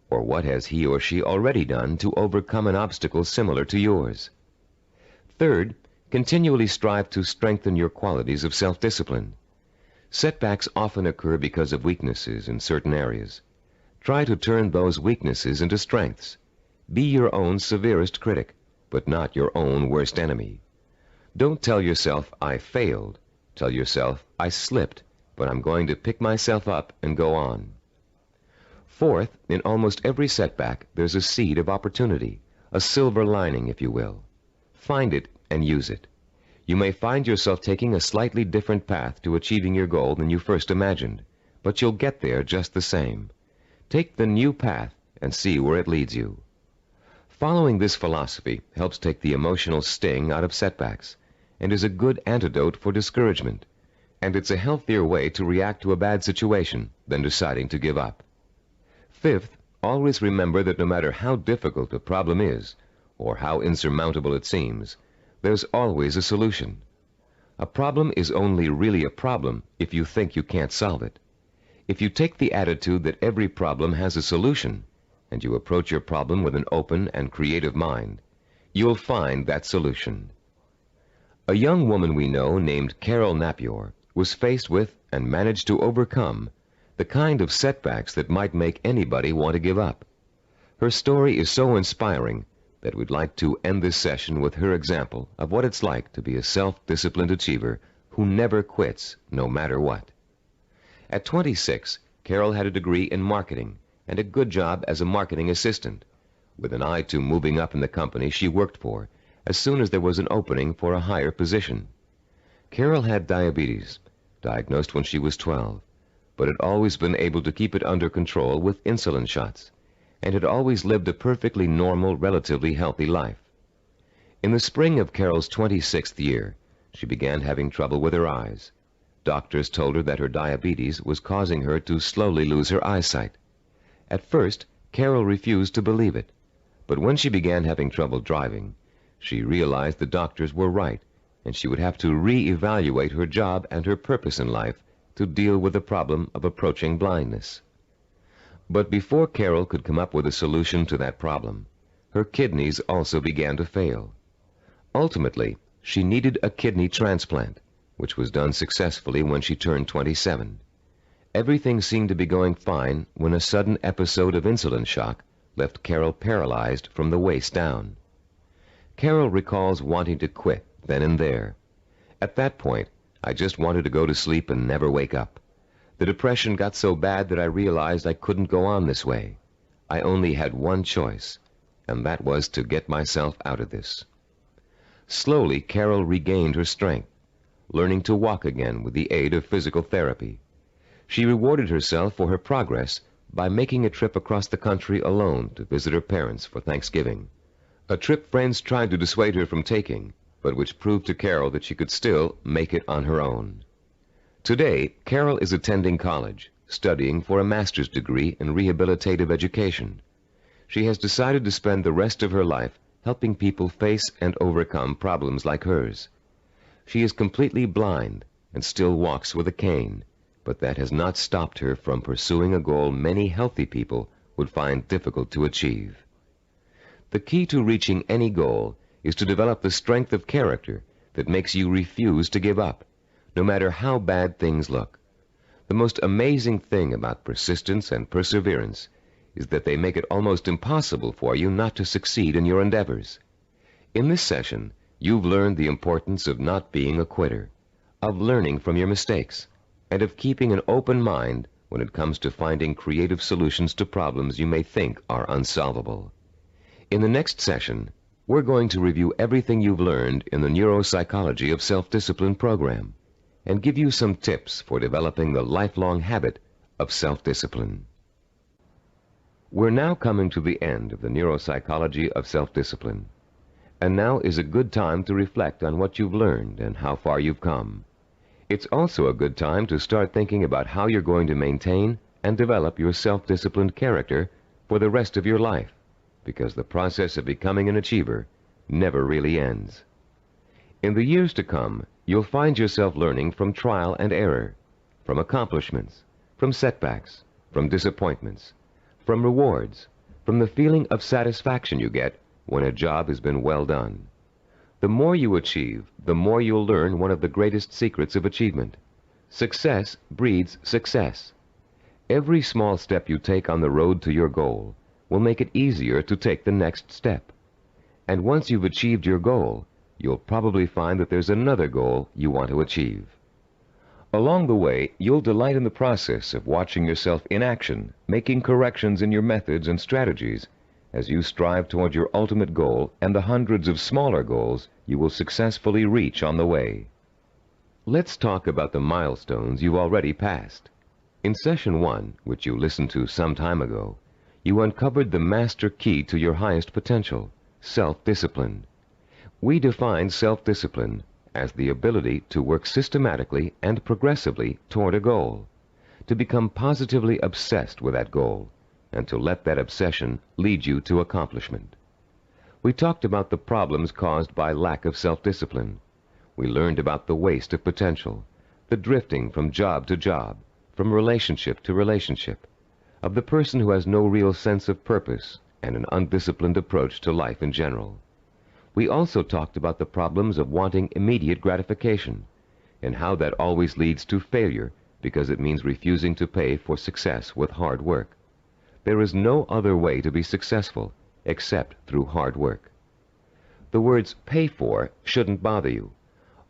Or what has he or she already done to overcome an obstacle similar to yours? Third, continually strive to strengthen your qualities of self-discipline. Setbacks often occur because of weaknesses in certain areas. Try to turn those weaknesses into strengths. Be your own severest critic, but not your own worst enemy. Don't tell yourself, I failed. Tell yourself, I slipped, but I'm going to pick myself up and go on. Fourth, in almost every setback, there's a seed of opportunity, a silver lining, if you will. Find it and use it. You may find yourself taking a slightly different path to achieving your goal than you first imagined, but you'll get there just the same. Take the new path and see where it leads you. Following this philosophy helps take the emotional sting out of setbacks and is a good antidote for discouragement, and it's a healthier way to react to a bad situation than deciding to give up. Fifth, always remember that no matter how difficult a problem is, or how insurmountable it seems, there's always a solution. A problem is only really a problem if you think you can't solve it. If you take the attitude that every problem has a solution, and you approach your problem with an open and creative mind, you'll find that solution. A young woman we know named Karl Pribram was faced with and managed to overcome the kind of setbacks that might make anybody want to give up. Her story is so inspiring that we'd like to end this session with her example of what it's like to be a self-disciplined achiever who never quits no matter what. At 26, Karl had a degree in marketing and a good job as a marketing assistant, with an eye to moving up in the company she worked for as soon as there was an opening for a higher position. Karl had diabetes, diagnosed when she was 12, but had always been able to keep it under control with insulin shots, and had always lived a perfectly normal, relatively healthy life. In the spring of Karl's 26th year, she began having trouble with her eyes. Doctors told her that her diabetes was causing her to slowly lose her eyesight. At first, Karl refused to believe it, but when she began having trouble driving, she realized the doctors were right, and she would have to re-evaluate her job and her purpose in life to deal with the problem of approaching blindness. But before Karl could come up with a solution to that problem, her kidneys also began to fail. Ultimately, she needed a kidney transplant, which was done successfully when she turned 27. Everything seemed to be going fine when a sudden episode of insulin shock left Karl paralyzed from the waist down. Karl recalls wanting to quit then and there. At that point, I just wanted to go to sleep and never wake up. The depression got so bad that I realized I couldn't go on this way. I only had one choice, and that was to get myself out of this. Slowly, Karl regained her strength, learning to walk again with the aid of physical therapy. She rewarded herself for her progress by making a trip across the country alone to visit her parents for Thanksgiving, a trip friends tried to dissuade her from taking, but which proved to Karl that she could still make it on her own. Today, Karl is attending college, studying for a master's degree in rehabilitative education. She has decided to spend the rest of her life helping people face and overcome problems like hers. She is completely blind and still walks with a cane, but that has not stopped her from pursuing a goal many healthy people would find difficult to achieve. The key to reaching any goal is to develop the strength of character that makes you refuse to give up, no matter how bad things look. The most amazing thing about persistence and perseverance is that they make it almost impossible for you not to succeed in your endeavors. In this session, you've learned the importance of not being a quitter, of learning from your mistakes, and of keeping an open mind when it comes to finding creative solutions to problems you may think are unsolvable. In the next session, we're going to review everything you've learned in the Neuropsychology of Self-Discipline program and give you some tips for developing the lifelong habit of self-discipline. We're now coming to the end of the Neuropsychology of Self-Discipline, and now is a good time to reflect on what you've learned and how far you've come. It's also a good time to start thinking about how you're going to maintain and develop your self-disciplined character for the rest of your life, because the process of becoming an achiever never really ends. In the years to come, you'll find yourself learning from trial and error, from accomplishments, from setbacks, from disappointments, from rewards, from the feeling of satisfaction you get when a job has been well done. The more you achieve, the more you'll learn one of the greatest secrets of achievement. Success breeds success. Every small step you take on the road to your goal will make it easier to take the next step. And once you've achieved your goal, you'll probably find that there's another goal you want to achieve. Along the way, you'll delight in the process of watching yourself in action, making corrections in your methods and strategies as you strive toward your ultimate goal and the hundreds of smaller goals you will successfully reach on the way. Let's talk about the milestones you've already passed. In Session 1, which you listened to some time ago, you uncovered the master key to your highest potential, self-discipline. We defined self-discipline as the ability to work systematically and progressively toward a goal, to become positively obsessed with that goal, and to let that obsession lead you to accomplishment. We talked about the problems caused by lack of self-discipline. We learned about the waste of potential, the drifting from job to job, from relationship to relationship, of the person who has no real sense of purpose and an undisciplined approach to life in general. We also talked about the problems of wanting immediate gratification and how that always leads to failure because it means refusing to pay for success with hard work. There is no other way to be successful except through hard work. The words pay for shouldn't bother you.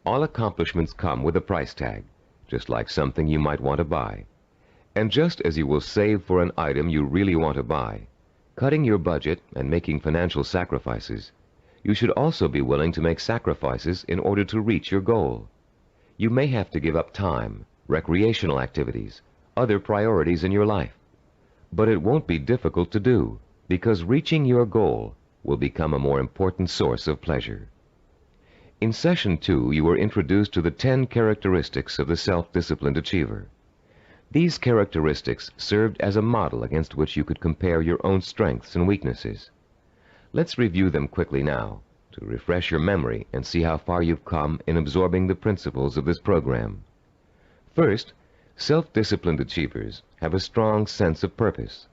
All accomplishments come with a price tag, just like something you might want to buy. And just as you will save for an item you really want to buy, cutting your budget and making financial sacrifices, you should also be willing to make sacrifices in order to reach your goal. You may have to give up time, recreational activities, other priorities in your life. But it won't be difficult to do, because reaching your goal will become a more important source of pleasure. In Session 2, you were introduced to the 10 characteristics of the self-disciplined achiever. These characteristics served as a model against which you could compare your own strengths and weaknesses. Let's review them quickly now, to refresh your memory and see how far you've come in absorbing the principles of this program. First, self-disciplined achievers have a strong sense of purpose.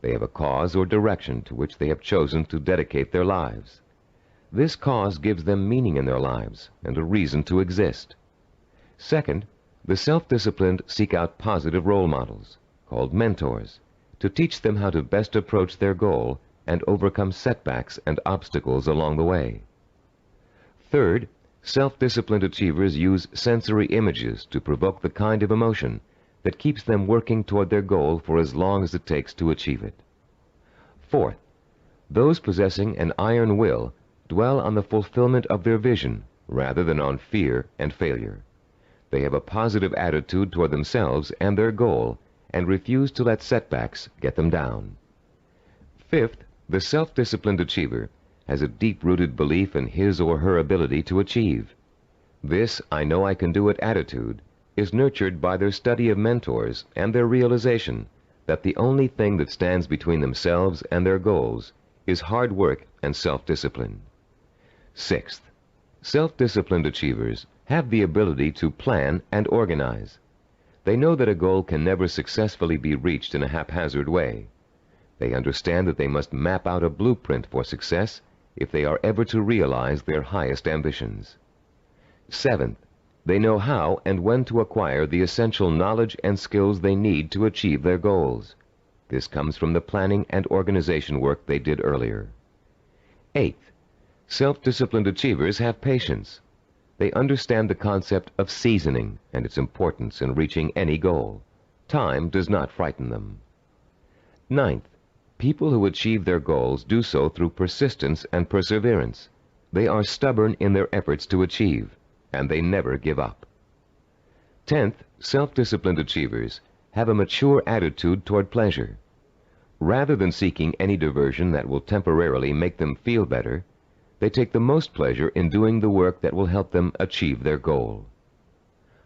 They have a cause or direction to which they have chosen to dedicate their lives. This cause gives them meaning in their lives and a reason to exist. Second, the self-disciplined seek out positive role models, called mentors, to teach them how to best approach their goal and overcome setbacks and obstacles along the way. Third, self-disciplined achievers use sensory images to provoke the kind of emotion that keeps them working toward their goal for as long as it takes to achieve it. Fourth, those possessing an iron will dwell on the fulfillment of their vision rather than on fear and failure. They have a positive attitude toward themselves and their goal and refuse to let setbacks get them down. Fifth, the self-disciplined achiever has a deep-rooted belief in his or her ability to achieve. This "I know I can do it" attitude is nurtured by their study of mentors and their realization that the only thing that stands between themselves and their goals is hard work and self-discipline. Sixth, self-disciplined achievers have the ability to plan and organize. They know that a goal can never successfully be reached in a haphazard way. They understand that they must map out a blueprint for success if they are ever to realize their highest ambitions. Seventh, they know how and when to acquire the essential knowledge and skills they need to achieve their goals. This comes from the planning and organization work they did earlier. Eighth, self-disciplined achievers have patience. They understand the concept of seasoning and its importance in reaching any goal. Time does not frighten them. Ninth, people who achieve their goals do so through persistence and perseverance. They are stubborn in their efforts to achieve, and they never give up. Tenth, self-disciplined achievers have a mature attitude toward pleasure. Rather than seeking any diversion that will temporarily make them feel better, they take the most pleasure in doing the work that will help them achieve their goal.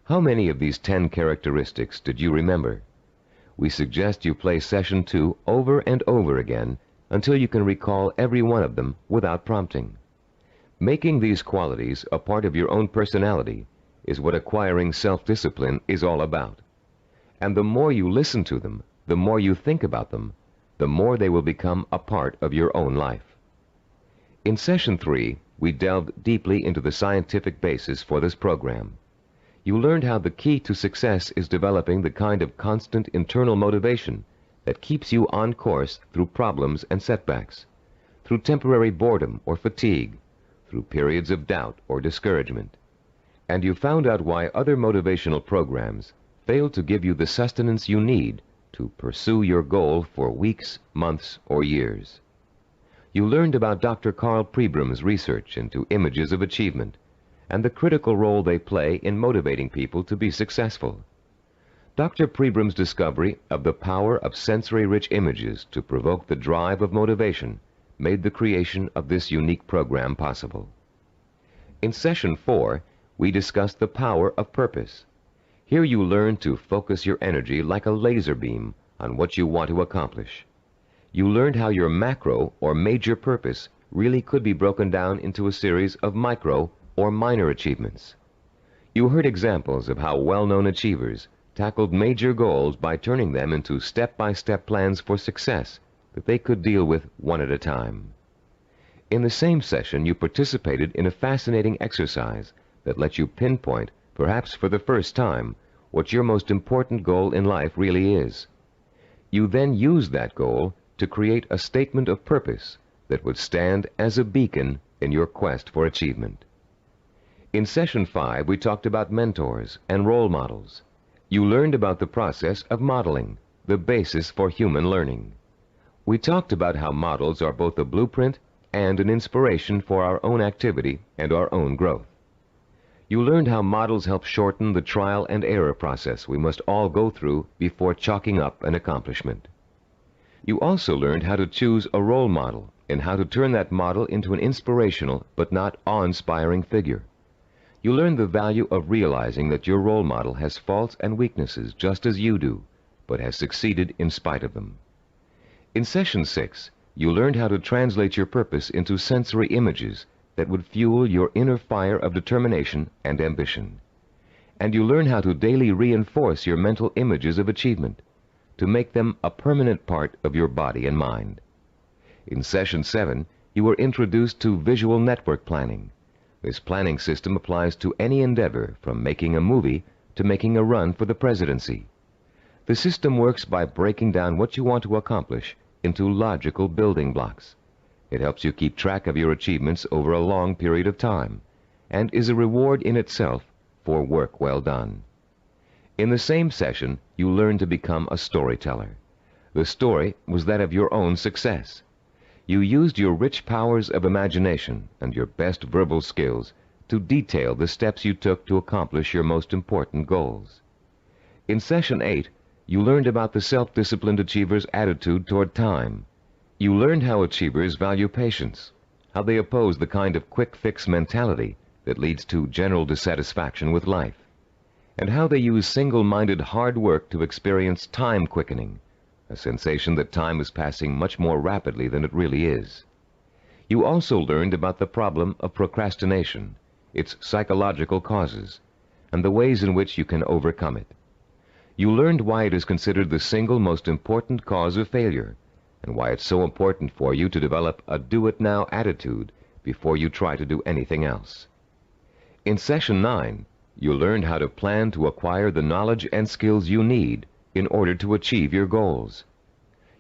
How many of these 10 characteristics did you remember? We suggest you play Session 2 over and over again until you can recall every one of them without prompting. Making these qualities a part of your own personality is what acquiring self-discipline is all about. And the more you listen to them, the more you think about them, the more they will become a part of your own life. In Session 3, we delved deeply into the scientific basis for this program. You learned how the key to success is developing the kind of constant internal motivation that keeps you on course through problems and setbacks, through temporary boredom or fatigue, through periods of doubt or discouragement. And you found out why other motivational programs fail to give you the sustenance you need to pursue your goal for weeks, months, or years. You learned about Dr. Karl Pribram's research into images of achievement and the critical role they play in motivating people to be successful. Dr. Pribram's discovery of the power of sensory-rich images to provoke the drive of motivation made the creation of this unique program possible. In Session 4, we discussed the power of purpose. Here you learn to focus your energy like a laser beam on what you want to accomplish. You learned how your macro or major purpose really could be broken down into a series of micro or minor achievements. You heard examples of how well-known achievers tackled major goals by turning them into step-by-step plans for success that they could deal with one at a time. In the same session, you participated in a fascinating exercise that let you pinpoint, perhaps for the first time, what your most important goal in life really is. You then used that goal to create a statement of purpose that would stand as a beacon in your quest for achievement. In Session 5, we talked about mentors and role models. You learned about the process of modeling, the basis for human learning. We talked about how models are both a blueprint and an inspiration for our own activity and our own growth. You learned how models help shorten the trial and error process we must all go through before chalking up an accomplishment. You also learned how to choose a role model and how to turn that model into an inspirational but not awe-inspiring figure. You learned the value of realizing that your role model has faults and weaknesses just as you do, but has succeeded in spite of them. In Session 6, you learned how to translate your purpose into sensory images that would fuel your inner fire of determination and ambition. And you learn how to daily reinforce your mental images of achievement, to make them a permanent part of your body and mind. In Session 7, you were introduced to visual network planning. This planning system applies to any endeavor, from making a movie to making a run for the presidency. The system works by breaking down what you want to accomplish into logical building blocks. It helps you keep track of your achievements over a long period of time, and is a reward in itself for work well done. In the same session, you learn to become a storyteller. The story was that of your own success. You used your rich powers of imagination and your best verbal skills to detail the steps you took to accomplish your most important goals. In Session 8, you learned about the self-disciplined achiever's attitude toward time. You learned how achievers value patience, how they oppose the kind of quick-fix mentality that leads to general dissatisfaction with life, and how they use single-minded hard work to experience time quickening, a sensation that time is passing much more rapidly than it really is. You also learned about the problem of procrastination, its psychological causes, and the ways in which you can overcome it. You learned why it is considered the single most important cause of failure, and why it's so important for you to develop a do-it-now attitude before you try to do anything else. In Session 9, you learned how to plan to acquire the knowledge and skills you need in order to achieve your goals.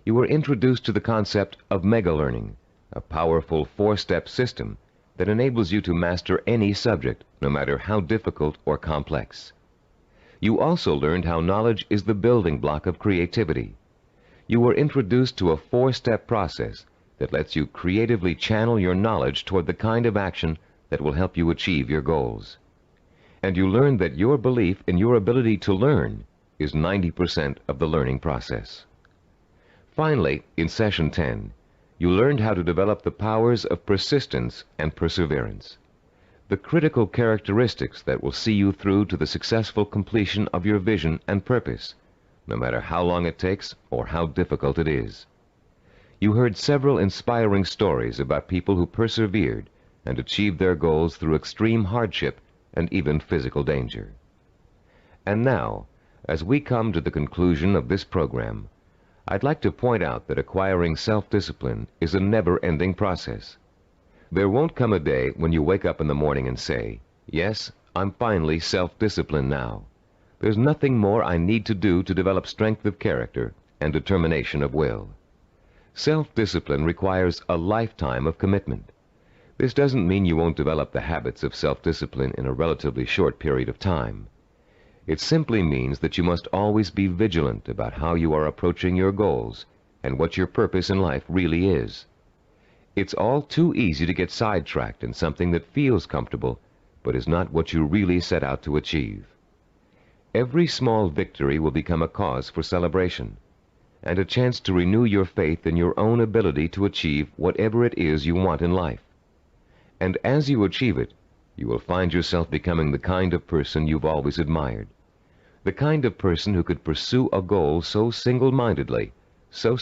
You were introduced to the concept of mega-learning, a powerful 4-step system that enables you to master any subject, no matter how difficult or complex. You also learned how knowledge is the building block of creativity. You were introduced to a 4-step process that lets you creatively channel your knowledge toward the kind of action that will help you achieve your goals. And you learned that your belief in your ability to learn is 90% of the learning process. Finally, in Session 10, you learned how to develop the powers of persistence and perseverance, the critical characteristics that will see you through to the successful completion of your vision and purpose, no matter how long it takes or how difficult it is. You heard several inspiring stories about people who persevered and achieved their goals through extreme hardship and even physical danger. And now, as we come to the conclusion of this program, I'd like to point out that acquiring self-discipline is a never-ending process. There won't come a day when you wake up in the morning and say, "Yes, I'm finally self-disciplined now. There's nothing more I need to do to develop strength of character and determination of will." Self-discipline requires a lifetime of commitment. This doesn't mean you won't develop the habits of self-discipline in a relatively short period of time. It simply means that you must always be vigilant about how you are approaching your goals and what your purpose in life really is. It's all too easy to get sidetracked in something that feels comfortable, but is not what you really set out to achieve. Every small victory will become a cause for celebration, and a chance to renew your faith in your own ability to achieve whatever it is you want in life. And as you achieve it, you will find yourself becoming the kind of person you've always admired, the kind of person who could pursue a goal so single-mindedly, so